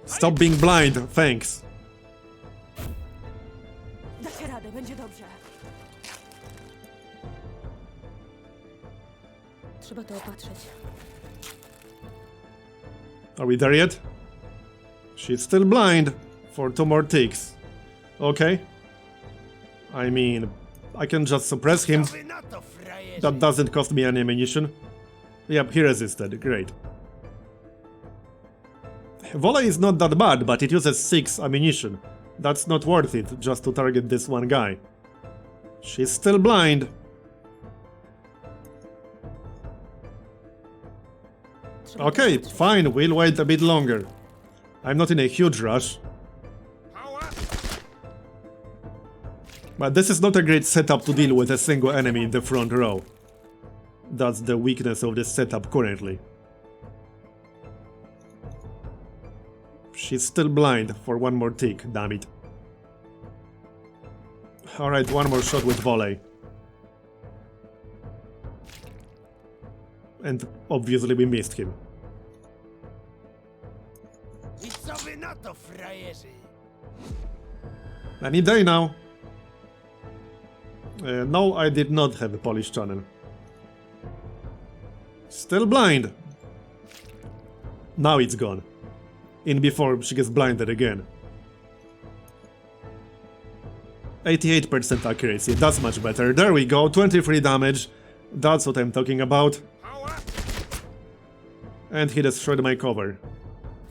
Stop being blind, thanks. Dacie radę, będzie dobrze. Trzeba to opatrzyć. Are we there yet? She's still blind for 2 more ticks. Okay. I mean, I can just suppress him. Co wy na to, frajerzy? That doesn't cost me any ammunition. Yep, he resisted. Great. Volley is not that bad, but it uses 6 ammunition. That's not worth it just to target this one guy. She's still blind. Trzeba to Okay, opatrzyć. fine, we'll wait a bit longer. I'm not in a huge rush. Power! But this is not a great setup to deal with a single enemy in the front row. That's the weakness of this setup currently. She's still blind for 1 more tick, damn it. Alright, 1 more shot with volley. And obviously we missed him. I co wy na to, frajerzy? Any day now. No, I did not have a Polish channel. Still blind. Now it's gone. In before she gets blinded again. 88% accuracy, that's much better. There we go, 23 damage. That's what I'm talking about. Power! And he destroyed my cover.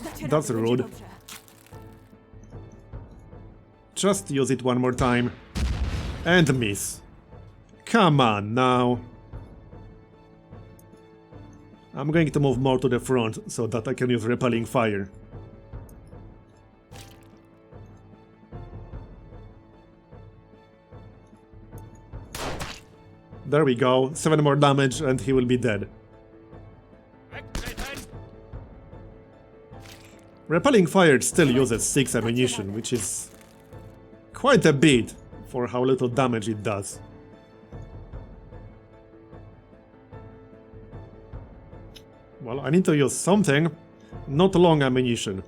Dacie That's radę, będzie rude. dobrze. Just use it 1 more time. And miss. Come on now. I'm going to move more to the front so that I can use repelling fire. There we go, 7 more damage and he will be dead. Wegtreten! Repelling fire still uses 6 ammunition, which is quite a bit for how little damage it does. Well, I need to use something. Not long ammunition.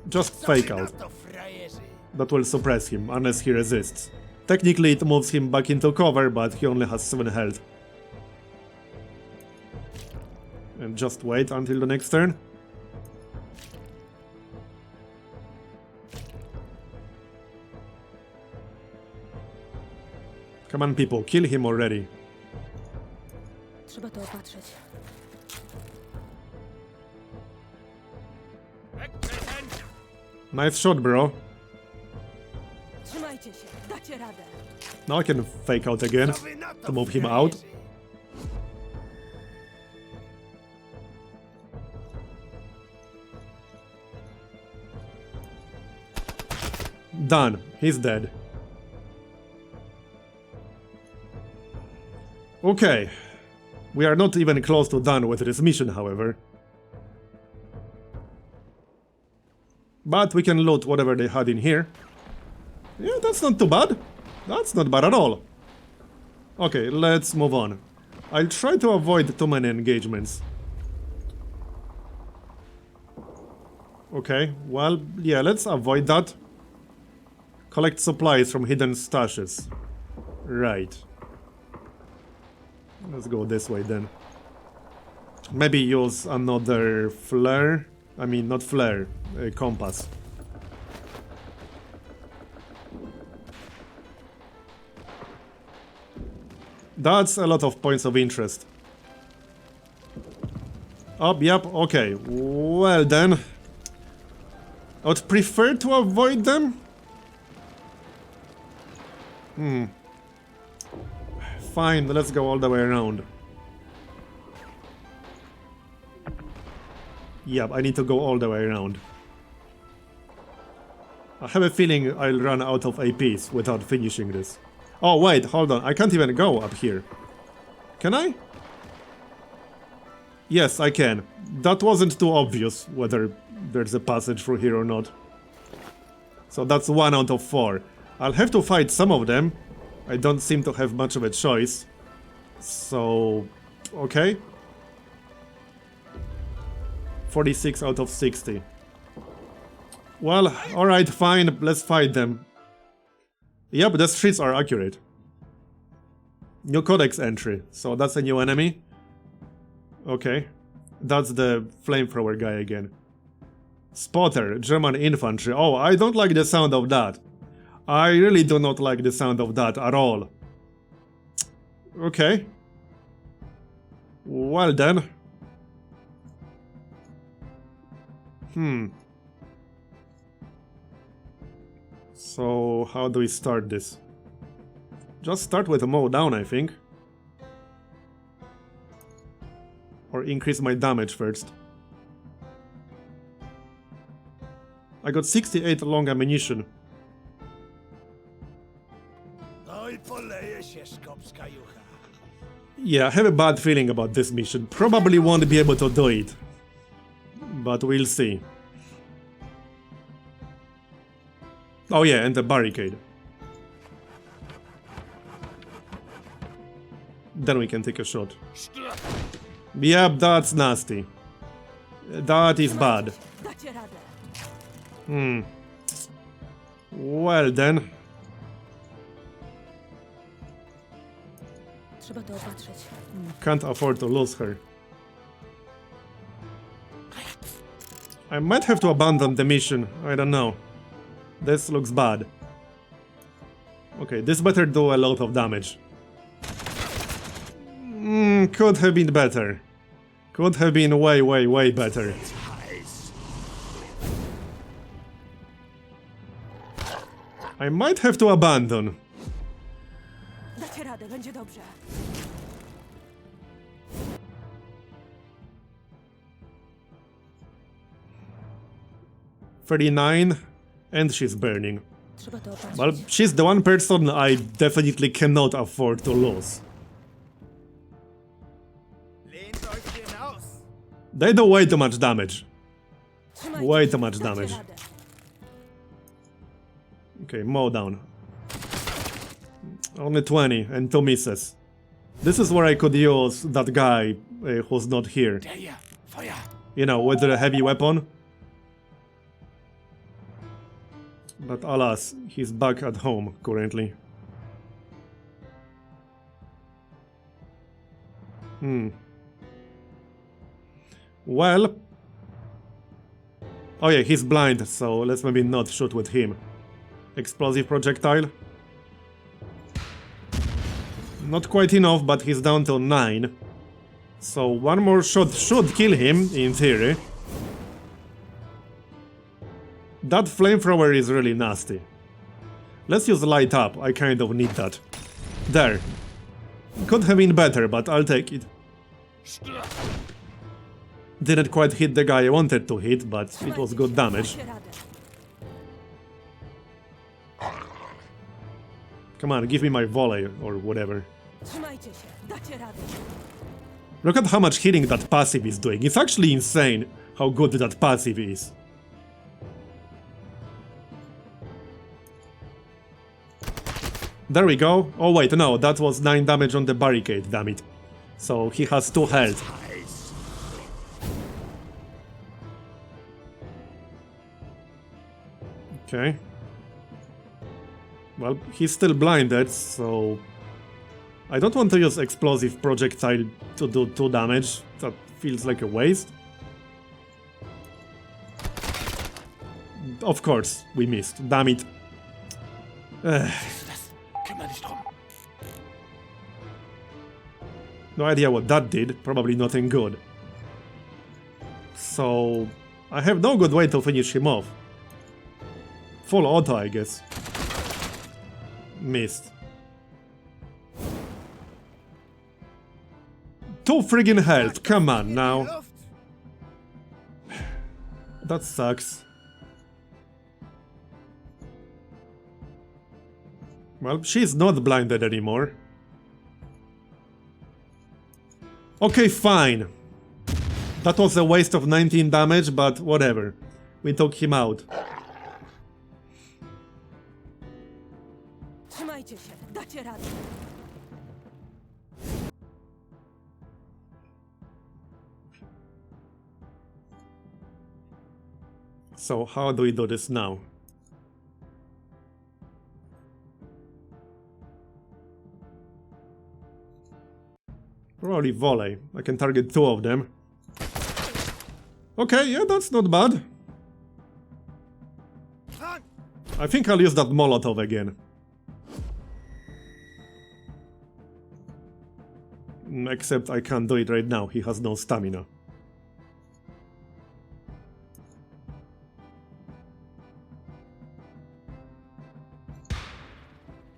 Just Co wy fake na out. to, frajerzy? That will suppress him, unless he resists. Technically it moves him back into cover, but he only has 7 health. And just wait until the next turn. Come on people, kill him already. Trzeba to opatrzeć. Wegtreten! Nice shot, bro. Trzymajcie się, dacie radę. Now I can fake out again Co wy na to, to move him frajerzy? out. Done. He's dead. Okay. We are not even close to done with this mission, however. But we can loot whatever they had in here. Yeah, that's not too bad. That's not bad at all. Okay, let's move on. I'll try to avoid too many engagements. Okay, well, yeah, let's avoid that. Collect supplies from hidden stashes. Right. Let's go this way then. Maybe use another flare. I mean, not flare, a compass. That's a lot of points of interest. Oh, yep, okay. Well then. I would prefer to avoid them. Fine, let's go all the way around. Yep, I need to go all the way around. I have a feeling I'll run out of APs without finishing this. Oh wait, hold on, I can't even go up here. Can I? Yes, I can. That wasn't too obvious whether there's a passage through here or not. So that's 1 out of 4. I'll have to fight some of them. I don't seem to have much of a choice. So... okay. 46 out of 60. Well, alright, fine, let's fight them. Yep, the streets are accurate. New codex entry, so that's a new enemy. Okay, that's the flamethrower guy again. Spotter, German infantry. Oh, I don't like the sound of that. I really do not like the sound of that at all. Okay. Well then. So, how do we start this? Just start with a mow down, I think. Or increase my damage first. I got 68 long ammunition. No i poleje się szkopska jucha. Yeah, I have a bad feeling about this mission. Probably won't be able to do it. But we'll see. Oh yeah, and the barricade. Then we can take a shot. Yep, that's nasty. That is bad. Dacie radę. Well then. Trzeba to opatrzeć. Can't afford to lose her. I might have to abandon the mission. I don't know. This looks bad. Okay, this better do a lot of damage. Could have been better. Could have been way, way, way better. I might have to abandon. Dacie radę, będzie dobrze. $39, and she's burning. Trzeba to opatrzeć. Well, she's the one person I definitely cannot afford to lose. Lehnt euch den aus. They do way too much damage. Trzymajcie Way się, too much dacie damage. radę. Okay, mow down. Only 20 and 2 misses. This is where I could use that guy who's not here. Der hier. Feuer. You know, with the heavy weapon. But alas, he's back at home currently. Well... Oh yeah, he's blind, so let's maybe not shoot with him. Explosive projectile. Not quite enough, but he's down to 9. So one more shot should kill him, in theory. That flamethrower is really nasty. Let's use light up, I kind of need that. There. Could have been better, but I'll take it. Didn't quite hit the guy I wanted to hit, but it was good damage. Dacie radę. Come on, give me my volley, or whatever. Trzymajcie się, dacie radę. Look at how much hitting that passive is doing. It's actually insane how good that passive is. There we go. Oh wait, no, that was 9 damage on the barricade, damn it. So he has 2 health. Okay. Well, he's still blinded, so... I don't want to use explosive projectile to do 2 damage. That feels like a waste. Of course, we missed. Damn it. Kümmer dich drum. No idea what that did. Probably nothing good. So... I have no good way to finish him off. Full auto, I guess. Missed. 2 friggin' health, come on now. That sucks. Well, she's not blinded anymore. Okay, fine. That was a waste of 19 damage, but whatever. We took him out. Trzymajcie się, dacie radę. So, how do we do this now? Probably volley. I can target 2 of them. Okay, yeah, that's not bad. I think I'll use that Molotov again. Except I can't do it right now, he has no stamina.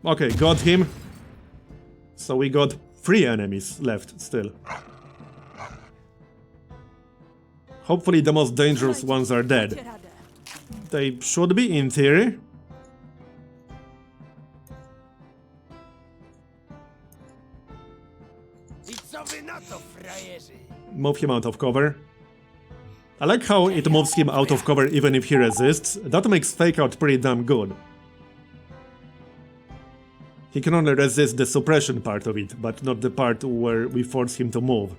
Okay, got him. So we got 3 enemies left still. Hopefully the most dangerous ones are dead. Dacie radę. They should be, in theory. I co wy na to, frajerzy? Move him out of cover. I like how it moves him out of cover even if he resists. That makes fake out pretty damn good. He can only resist the suppression part of it, but not the part where we force him to move.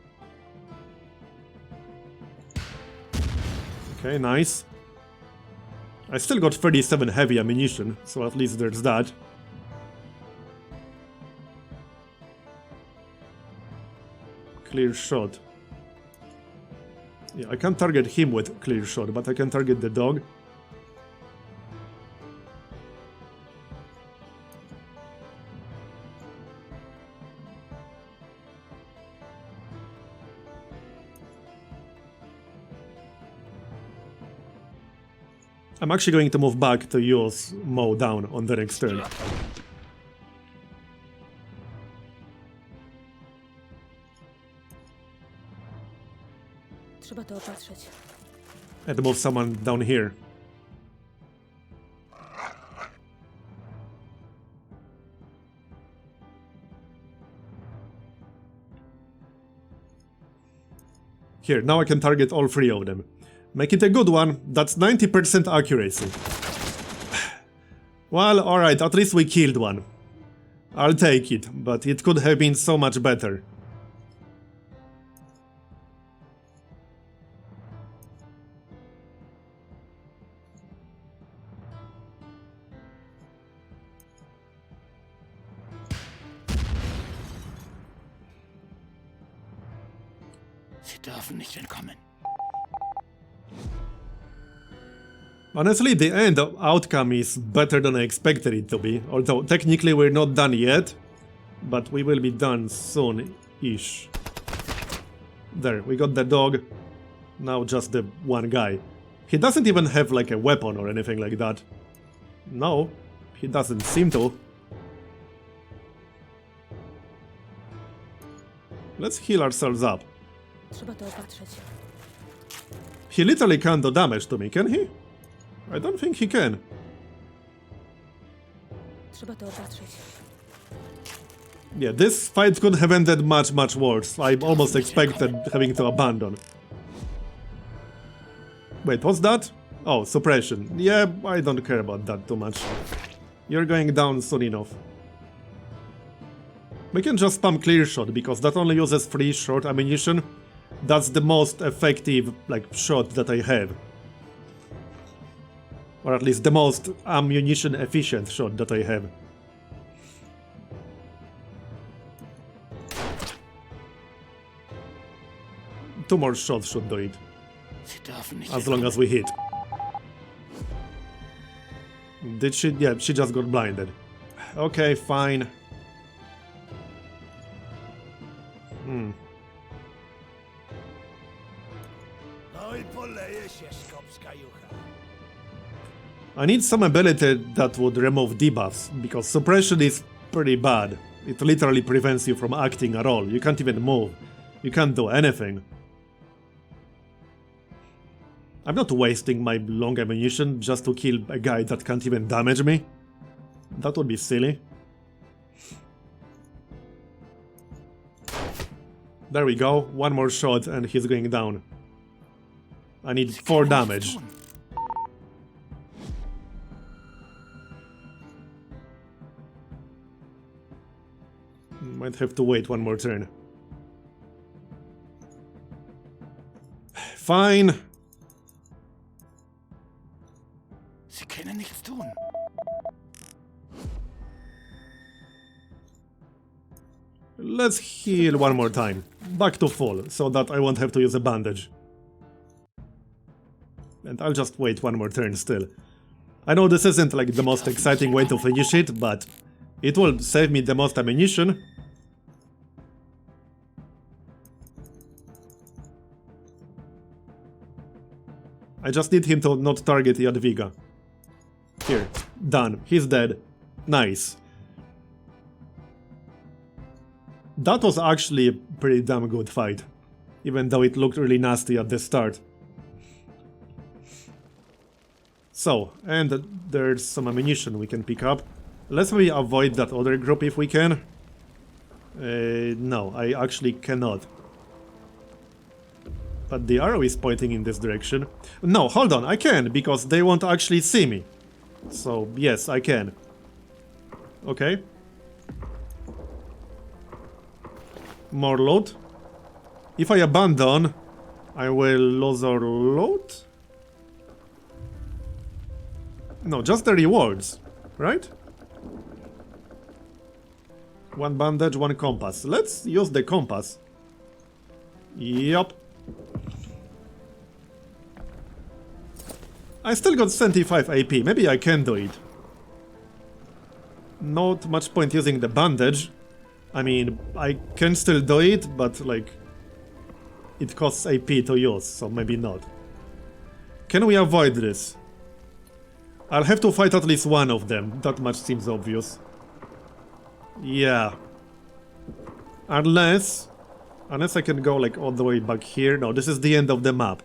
Okay, nice. I still got 37 heavy ammunition, so at least there's that. Clear shot. Yeah, I can't target him with clear shot, but I can target the dog. I'm actually going to move back to use mow down on the next turn. Trzeba to opatrzeć. And move someone down here. Here, now I can target all 3 of them. Make it a good one, that's 90% accuracy. Well, alright, at least we killed one. I'll take it, but it could have been so much better. Sie dürfen nicht entkommen. Honestly, the end outcome is better than I expected it to be, although technically we're not done yet, but we will be done soon-ish. There, we got the dog, now just the one guy. He doesn't even have like a weapon or anything like that. No, he doesn't seem to. Let's heal ourselves up. Trzeba to opatrzeć. He literally can't do damage to me, can he? I don't think he can. Trzeba to opatrzeć. Yeah, this fight could have ended much worse. I almost expected having to abandon. Wait, what's that? Oh, suppression. Yeah, I don't care about that too much. You're going down soon enough. We can just spam clear shot, because that only uses 3 short ammunition. That's the most effective, like, shot that I have. Or at least the most ammunition efficient shot that I have. Two more shots should do it. Sie dürfen nicht As long as we hit. Did she? Yeah, she just got blinded. Okay, fine. No i poleje się szkopska jucha. I need some ability that would remove debuffs, because suppression is pretty bad. It literally prevents you from acting at all. You can't even move. You can't do anything. I'm not wasting my long ammunition just to kill a guy that can't even damage me. That would be silly. There we go, one more shot and he's going down. I need 4 damage. Might have to wait one more turn. Fine. Sie können nichts tun. Let's heal one more time. Back to full, so that I won't have to use a bandage. And I'll just wait one more turn still. I know this isn't like the most exciting way to finish it, but it will save me the most ammunition. I just need him to not target Jadwiga. Here, done. He's dead. Nice. That was actually a pretty damn good fight, even though it looked really nasty at the start. So, and there's some ammunition we can pick up. Let's maybe avoid that other group if we can. No, I actually cannot. But the arrow is pointing in this direction. No, hold on, I can, because they won't actually see me. So, yes, I can. Okay. More loot. If I abandon, I will lose our loot? No, just the rewards, right? 1 bandage, 1 compass. Let's use the compass. Yup. I still got 75 AP, maybe I can do it. Not much point using the bandage. I mean, I can still do it, but like, it costs AP to use, so maybe not. Can we avoid this? I'll have to fight at least one of them, that much seems obvious. Yeah. Unless I can go like all the way back here. No, this is the end of the map.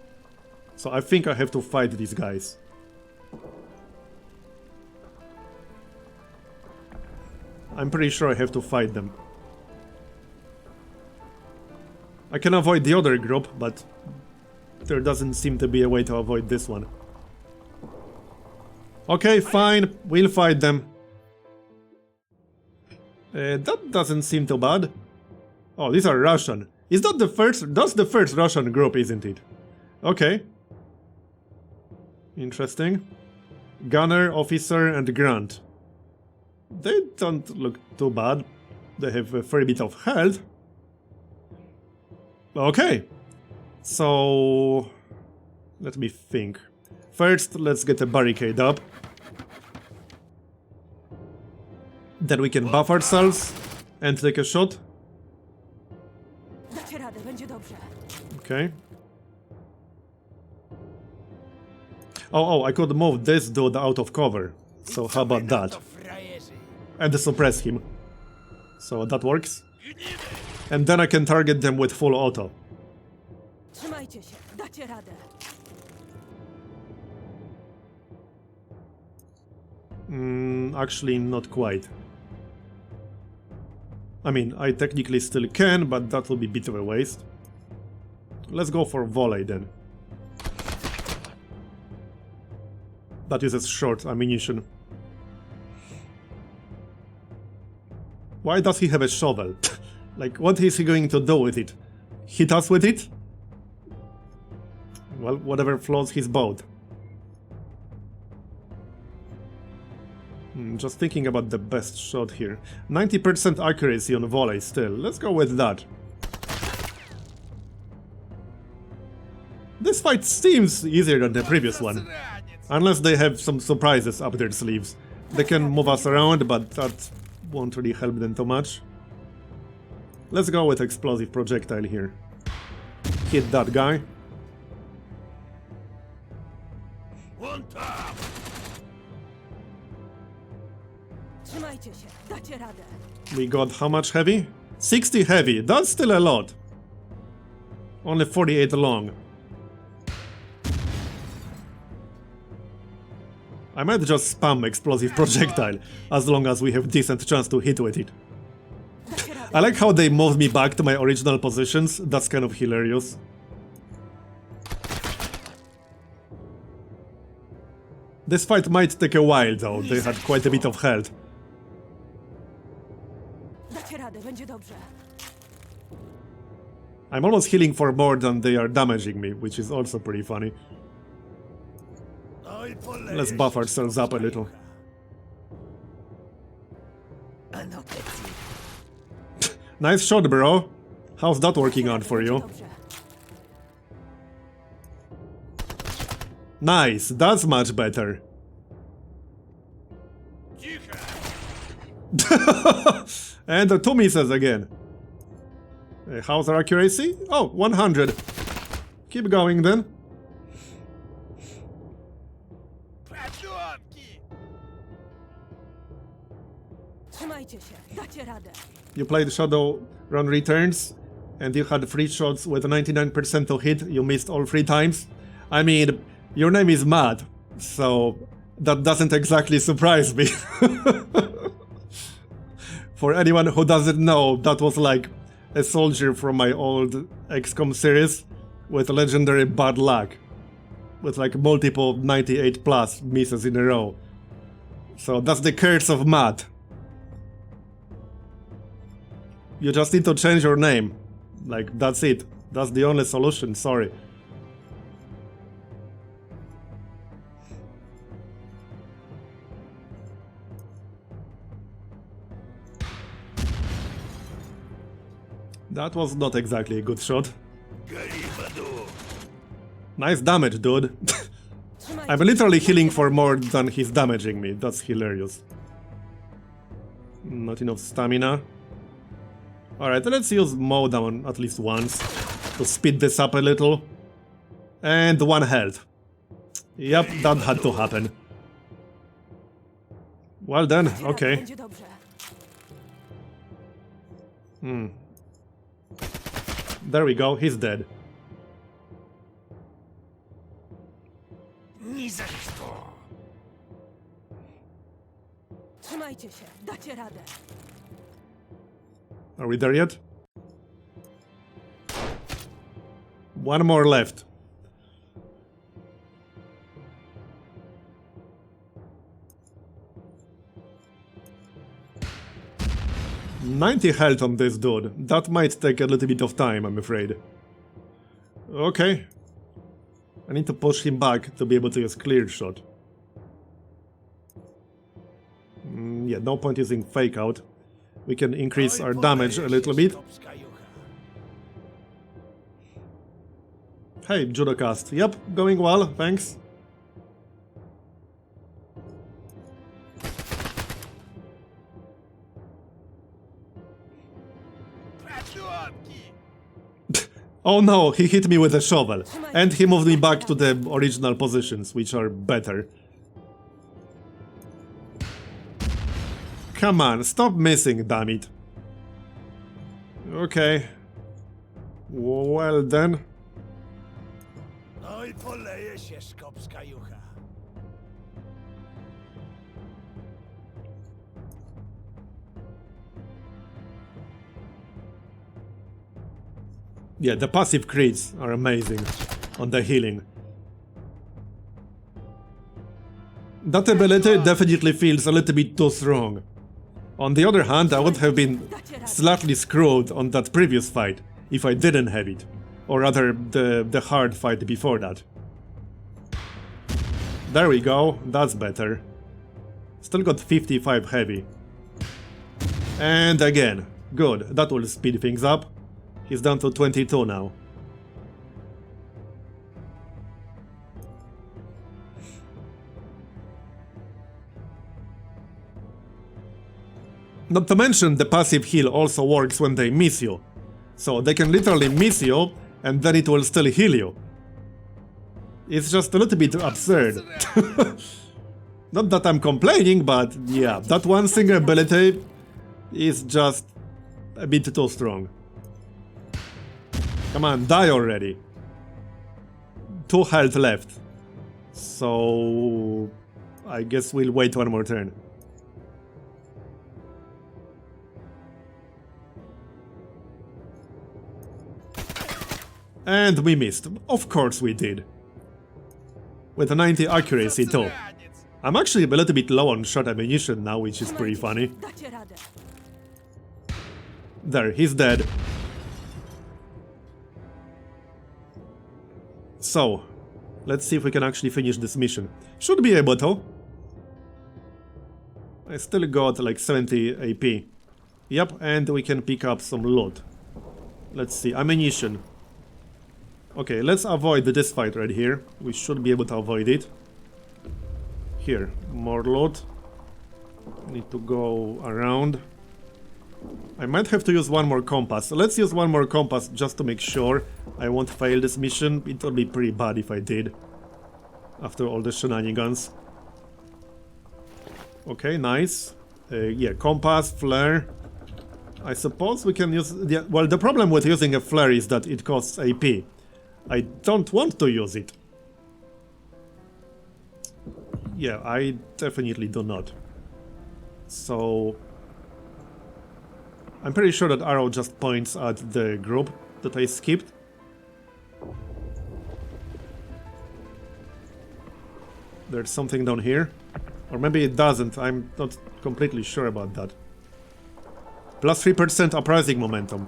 So I think I have to fight these guys. I'm pretty sure I have to fight them. I can avoid the other group, but there doesn't seem to be a way to avoid this one. Okay, fine, we'll fight them. That doesn't seem too bad. Oh, these are Russian. Is that the first? That's the first Russian group, isn't it? Okay. Interesting. Gunner, Officer, and Grunt. They don't look too bad. They have a fair bit of health. Okay. So... let me think. First, let's get a barricade up. Then we can buff ourselves and take a shot. Dacie radę, będzie dobrze. Okay. Oh, I could move this dude out of cover. So how about that? To frajerzy. And suppress him. So that works. And then I can target them with full auto. Trzymajcie się, dacie radę. Actually, not quite. I mean, I technically still can, but that will be a bit of a waste. Let's go for volley then. That uses short ammunition. Why does he have a shovel? Like, what is he going to do with it? Hit us with it? Well, whatever floats his boat. Just thinking about the best shot here. 90% accuracy on volley still. Let's go with that. This fight seems easier than the previous one. Unless they have some surprises up their sleeves. They can move us around, but that won't really help them too much. Let's go with explosive projectile here. Hit that guy. One tap. Trzymajcie się, dacie radę. We got how much heavy? 60 heavy. That's still a lot. Only 48 long. I might just spam explosive projectile, as long as we have decent chance to hit with it. Dacie radę. I like how they moved me back to my original positions. That's kind of hilarious. This fight might take a while though, they had quite a bit of health. Dacie radę, będzie dobrze. I'm almost healing for more than they are damaging me, which is also pretty funny. No i polejesz. Let's buff ourselves up a little. A no kecy. Nice shot, bro. How's that working out for you? Dobrze. Nice, that's much better. Ciche. And the two misses again. How's our accuracy? Oh, 100. Keep going then. Pracowki. Trzymajcie się, dacie radę. You played Shadowrun Returns, and you had 3 shots with 99% to hit. You missed all 3 times. I mean, your name is Matt, so that doesn't exactly surprise me. For anyone who doesn't know, that was like a soldier from my old XCOM series with legendary bad luck. With like multiple 98 plus misses in a row. So that's the curse of Matt. You just need to change your name. Like, that's it. That's the only solution, sorry. That was not exactly a good shot. Garibadu. Nice damage, dude. Trzymajcie I'm literally healing for more than he's damaging me. That's hilarious. Not enough stamina. Alright, let's use Mow down at least once to speed this up a little. And 1 health. Yep, that had to happen. Well then, Dacie radę, okay. będzie dobrze. There we go, he's dead. Ni za co. Trzymajcie się, dacie radę. Are we there yet? 1 more left. 90 health on this dude. That might take a little bit of time, I'm afraid. Okay. I need to push him back to be able to use clear shot. Yeah, no point using fake out. We can increase our damage a little bit. Hey, judocast. Yep, going well, thanks. Oh no, he hit me with a shovel. And he moved me back to the original positions, which are better. Come on, stop missing, damn it. Okay. Well then. No i poleje się szkopska jucha. Yeah, the passive crits are amazing on the healing. That ability definitely feels a little bit too strong. On the other hand, I would have been slightly screwed on that previous fight if I didn't have it. Or rather, the hard fight before that. There we go, that's better. Still got 55 heavy. And again, good, that will speed things up. He's down to 22 now. Not to mention, the passive heal also works when they miss you. So they can literally miss you, and then it will still heal you. It's just a little bit absurd. Not that I'm complaining, but yeah, that one single ability is just a bit too strong. Come on, die already. 2 health left. So I guess we'll wait one more turn. And we missed. Of course we did. With a 90 accuracy too. I'm actually a little bit low on shot ammunition now, which is pretty funny. Dacie radę. There, he's dead. So, let's see if we can actually finish this mission. Should be able to. I still got like 70 AP. Yep, and we can pick up some loot. Let's see, ammunition. Okay, let's avoid this fight right here. We should be able to avoid it. Here, more loot. Need to go around. I might have to use one more compass. Let's use one more compass just to make sure I won't fail this mission. It would be pretty bad if I did. After all the shenanigans. Okay, nice. Yeah, compass, flare. I suppose we can use... well, the problem with using a flare is that it costs AP. I don't want to use it. Yeah, I definitely do not. So... I'm pretty sure that arrow just points at the group that I skipped. There's something down here. Or maybe it doesn't, I'm not completely sure about that. Plus 3% uprising momentum.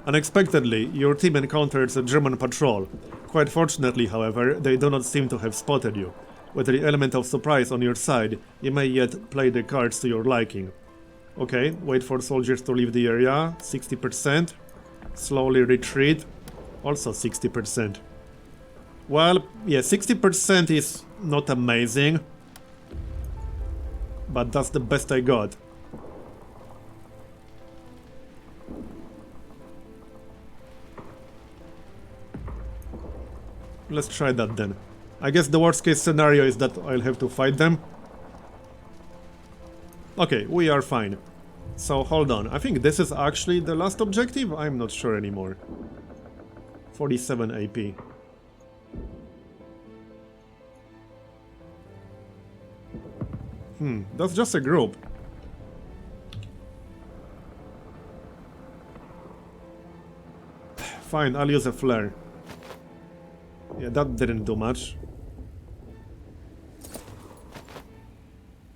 Unexpectedly, your team encounters a German patrol. Quite fortunately, however, they do not seem to have spotted you. With the element of surprise on your side, you may yet play the cards to your liking. Okay, wait for soldiers to leave the area, 60%. Slowly retreat, also 60%. Well, yeah, 60% is not amazing. But that's the best I got. Let's try that then. I guess the worst case scenario is that I'll have to fight them. Okay, we are fine. So hold on, I think this is actually the last objective? I'm not sure anymore. 47 AP. That's just a group. Fine, I'll use a flare. Yeah, that didn't do much.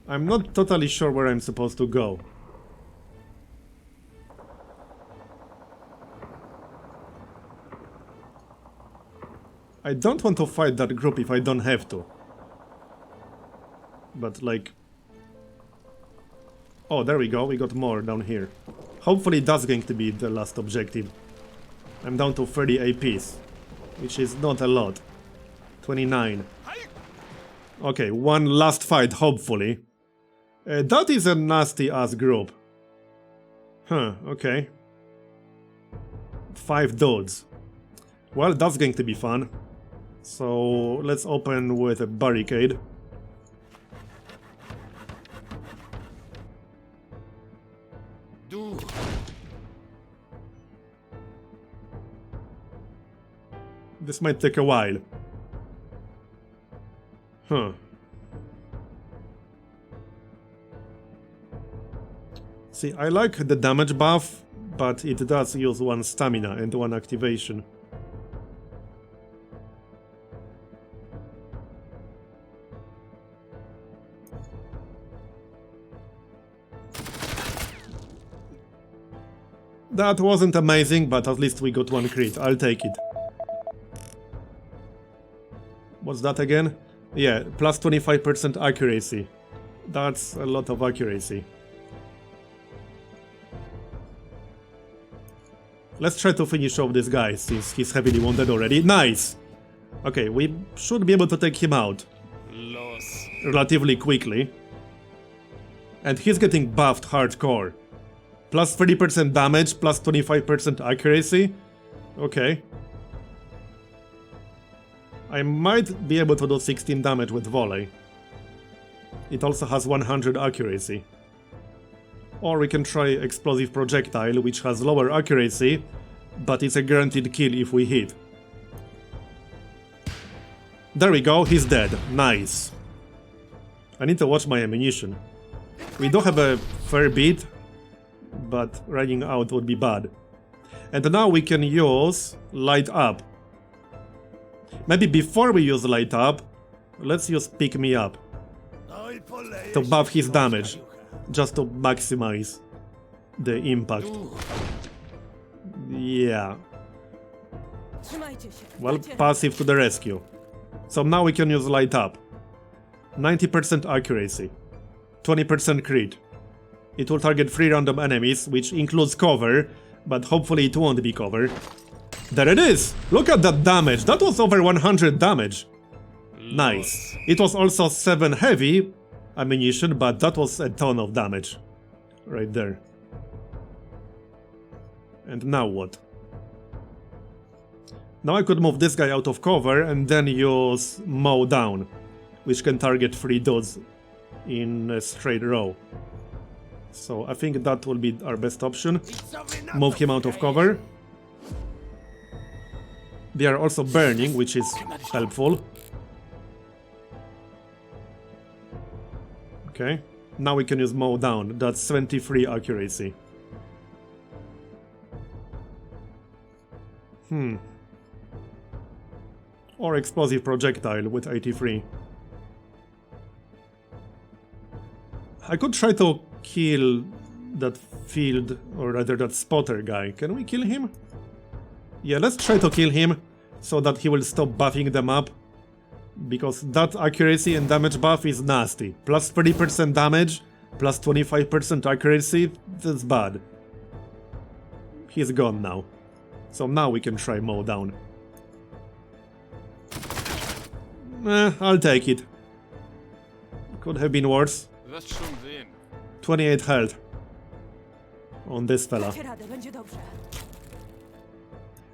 I'm not totally sure where I'm supposed to go. I don't want to fight that group if I don't have to. But like... Oh, there we go, we got more down here. Hopefully that's going to be the last objective. I'm down to 30 APs, which is not a lot. 29. Okay, one last fight, hopefully. That is a nasty-ass group. Huh, okay. 5 dudes. Well, that's going to be fun. So, let's open with a barricade. This might take a while. Huh. See, I like the damage buff, but it does use 1 stamina and 1 activation. That wasn't amazing, but at least we got 1 crit. I'll take it. What's that again? Yeah, plus 25% accuracy. That's a lot of accuracy. Let's try to finish off this guy, since he's heavily wounded already. Nice! Okay, we should be able to take him out relatively quickly. And he's getting buffed hardcore. Plus 30% damage, plus 25% accuracy. Okay. I might be able to do 16 damage with volley. It also has 100 accuracy. Or we can try explosive projectile, which has lower accuracy, but it's a guaranteed kill if we hit. There we go, he's dead. Nice. I need to watch my ammunition. We do have a fair bit, but running out would be bad. And now we can use light up. Maybe before we use light up, let's use pick me up to buff his damage, just to maximize the impact. Yeah. Well, passive to the rescue. So now we can use light up. 90% accuracy, 20% crit. It will target 3 random enemies, which includes cover, but hopefully it won't be cover. There it is! Look at that damage! That was over 100 damage! Nice. It was also 7 heavy ammunition, but that was a ton of damage. Right there. And now what? Now I could move this guy out of cover and then use mow down, which can target 3 dudes in a straight row. So I think that will be our best option. Move him out of cover. They are also burning, which is helpful. Okay, now we can use mow down. That's 73 accuracy. Or explosive projectile with 83. I could try to kill that field, or rather that spotter guy. Can we kill him? Yeah, let's try to kill him so that he will stop buffing them up. Because that accuracy and damage buff is nasty. Plus 30% damage, plus 25% accuracy, that's bad. He's gone now. So now we can try mow down. I'll take it. Could have been worse. 28 health on this fella.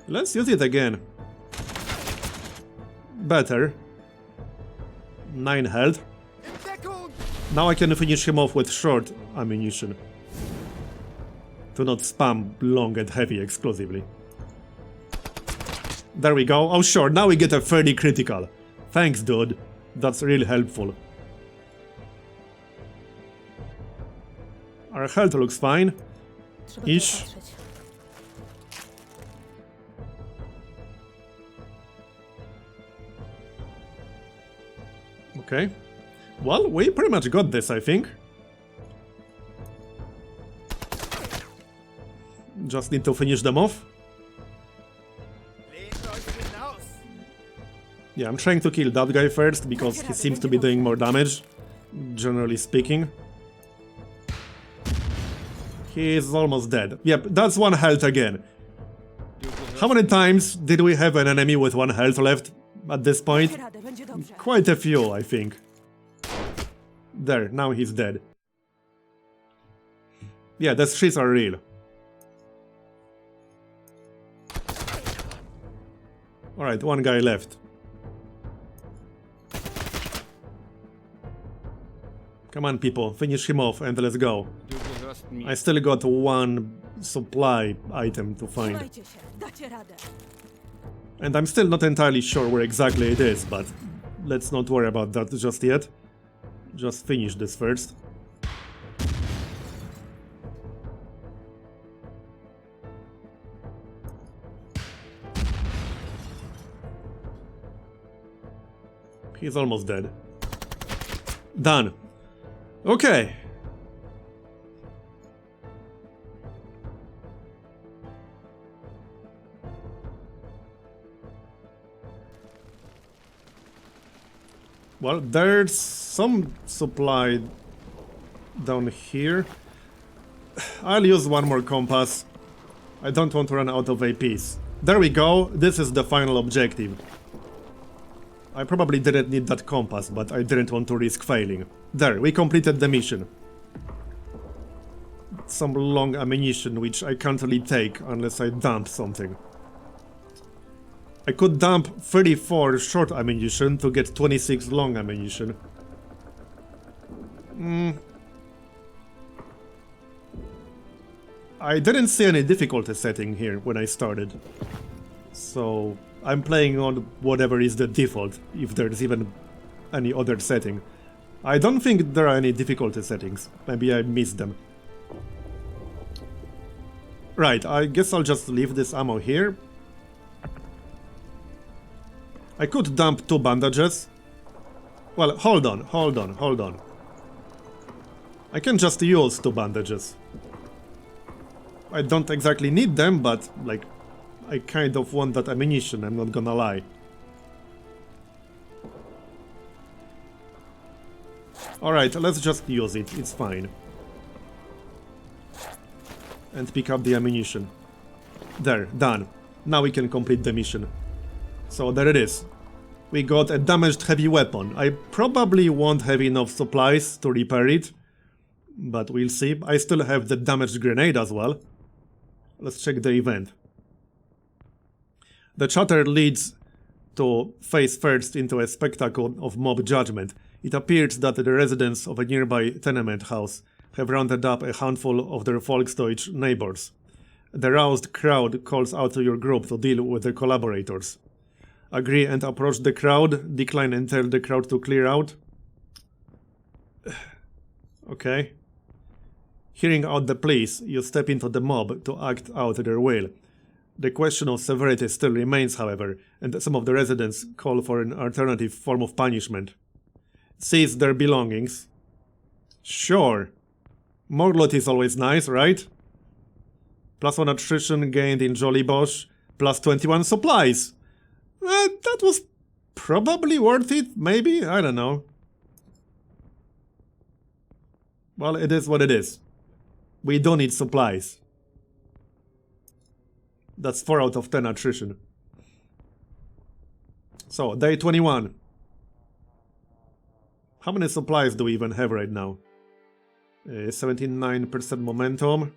Let's use it again. Better. 9 health. Now I can finish him off with short ammunition. To not spam long and heavy exclusively. There we go. Oh sure, now we get a 30 critical. Thanks, dude. That's really helpful. Our health looks fine. Ish. Okay. Well, we pretty much got this, I think. Just need to finish them off. Yeah, I'm trying to kill that guy first, because he seems to be doing more damage, generally speaking. He is almost dead. Yep, that's 1 health again. How many times did we have an enemy with 1 health left at this point? Dacie radę, będzie dobrze. Quite a few, I think. There, now he's dead. Yeah, the streets are real. Alright, 1 guy left. Come on, people, finish him off and let's go. Du gehörst mir. I still got 1 supply item to find. Trzymajcie się, dacie radę. And I'm still not entirely sure where exactly it is, but let's not worry about that just yet. Just finish this first. He's almost dead. Done. Okay. Well, there's some supply down here. I'll use 1 more compass. I don't want to run out of APs. There we go. This is the final objective. I probably didn't need that compass, but I didn't want to risk failing. There, we completed the mission. Some long ammunition, which I can't really take unless I dump something. I could dump 34 short ammunition to get 26 long ammunition. I didn't see any difficulty setting here when I started. So I'm playing on whatever is the default, if there's even any other setting. I don't think there are any difficulty settings. Maybe I missed them. Right, I guess I'll just leave this ammo here. I could dump 2 bandages. Well, hold on. I can just use 2 bandages. I don't exactly need them, but, like, I kind of want that ammunition, I'm not gonna lie. Alright, let's just use it, it's fine. And pick up the ammunition. There, done. Now we can complete the mission. So there it is. We got a damaged heavy weapon. I probably won't have enough supplies to repair it, but we'll see. I still have the damaged grenade as well. Let's check the event. The chatter leads to face first into a spectacle of mob judgment. It appears that the residents of a nearby tenement house have rounded up a handful of their Volksdeutsch neighbors. The roused crowd calls out to your group to deal with the collaborators. Agree and approach the crowd, decline and tell the crowd to clear out. Okay. Hearing out the pleas, you step into the mob to act out their will. The question of severity still remains, however, and some of the residents call for an alternative form of punishment. Seize their belongings. Sure. More loot is always nice, right? +1 attrition gained in Jolly Bosch, +21 supplies. That was probably worth it, maybe? I don't know. Well, it is what it is. We don't need supplies. That's 4 out of 10 attrition. So, day 21. How many supplies do we even have right now? 79% momentum.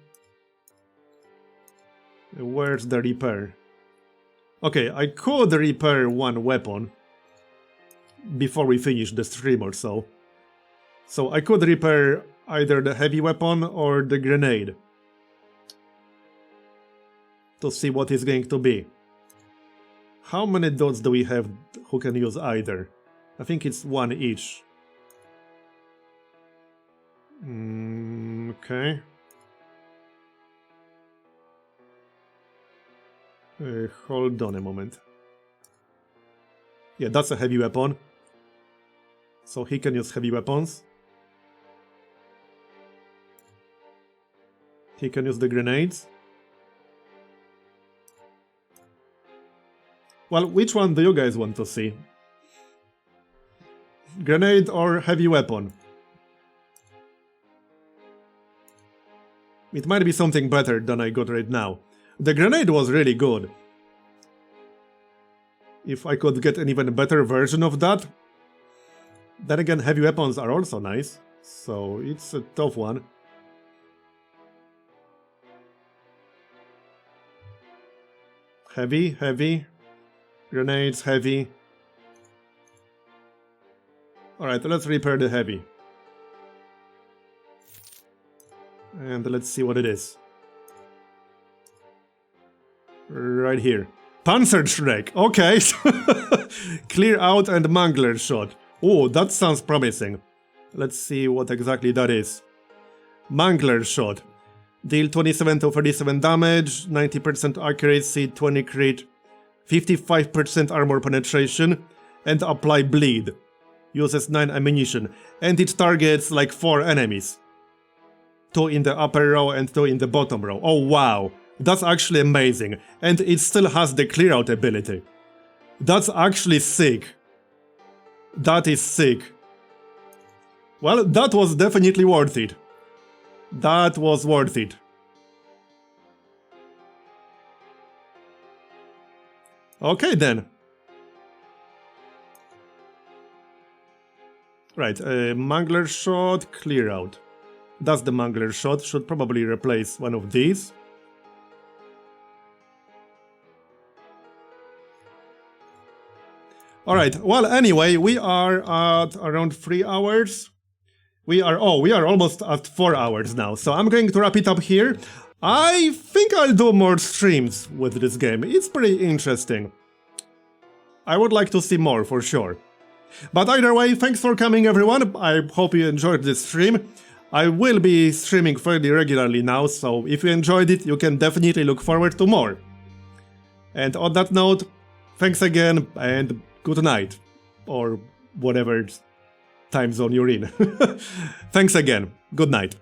Where's the repair? Okay, I could repair 1 weapon before we finish the stream or so. So I could repair either the heavy weapon or the grenade. To see what it's going to be. How many dots do we have who can use either? I think it's 1 each. Okay. Hold on a moment. Yeah, that's a heavy weapon. So he can use heavy weapons. He can use the grenades. Well, which one do you guys want to see? Grenade or heavy weapon? It might be something better than I got right now. The grenade was really good. If I could get an even better version of that. Then again, heavy weapons are also nice. So it's a tough one. Heavy, heavy. Grenades, heavy. Alright, let's repair the heavy. And let's see what it is. Right here. Panzerschreck, okay. Clear out and Mangler shot. Oh, that sounds promising. Let's see what exactly that is. Mangler shot. Deal 27 to 37 damage, 90% accuracy, 20 crit, 55% armor penetration, and apply bleed. Uses 9 ammunition, and it targets like 4 enemies. 2 in the upper row and 2 in the bottom row. Oh wow, that's actually amazing. And it still has the clear out ability. That's actually sick. That is sick. Well, that was definitely worth it. That was worth it. Okay then. Right, Mangler shot, clear out. That's the Mangler shot, should probably replace one of these. Alright, well anyway, we are at around 3 hours. We are almost at 4 hours now, so I'm going to wrap it up here. I think I'll do more streams with this game, it's pretty interesting. I would like to see more for sure. But either way, thanks for coming everyone, I hope you enjoyed this stream. I will be streaming fairly regularly now, so if you enjoyed it, you can definitely look forward to more. And on that note, thanks again and good night, or whatever time zone you're in. Thanks again, good night.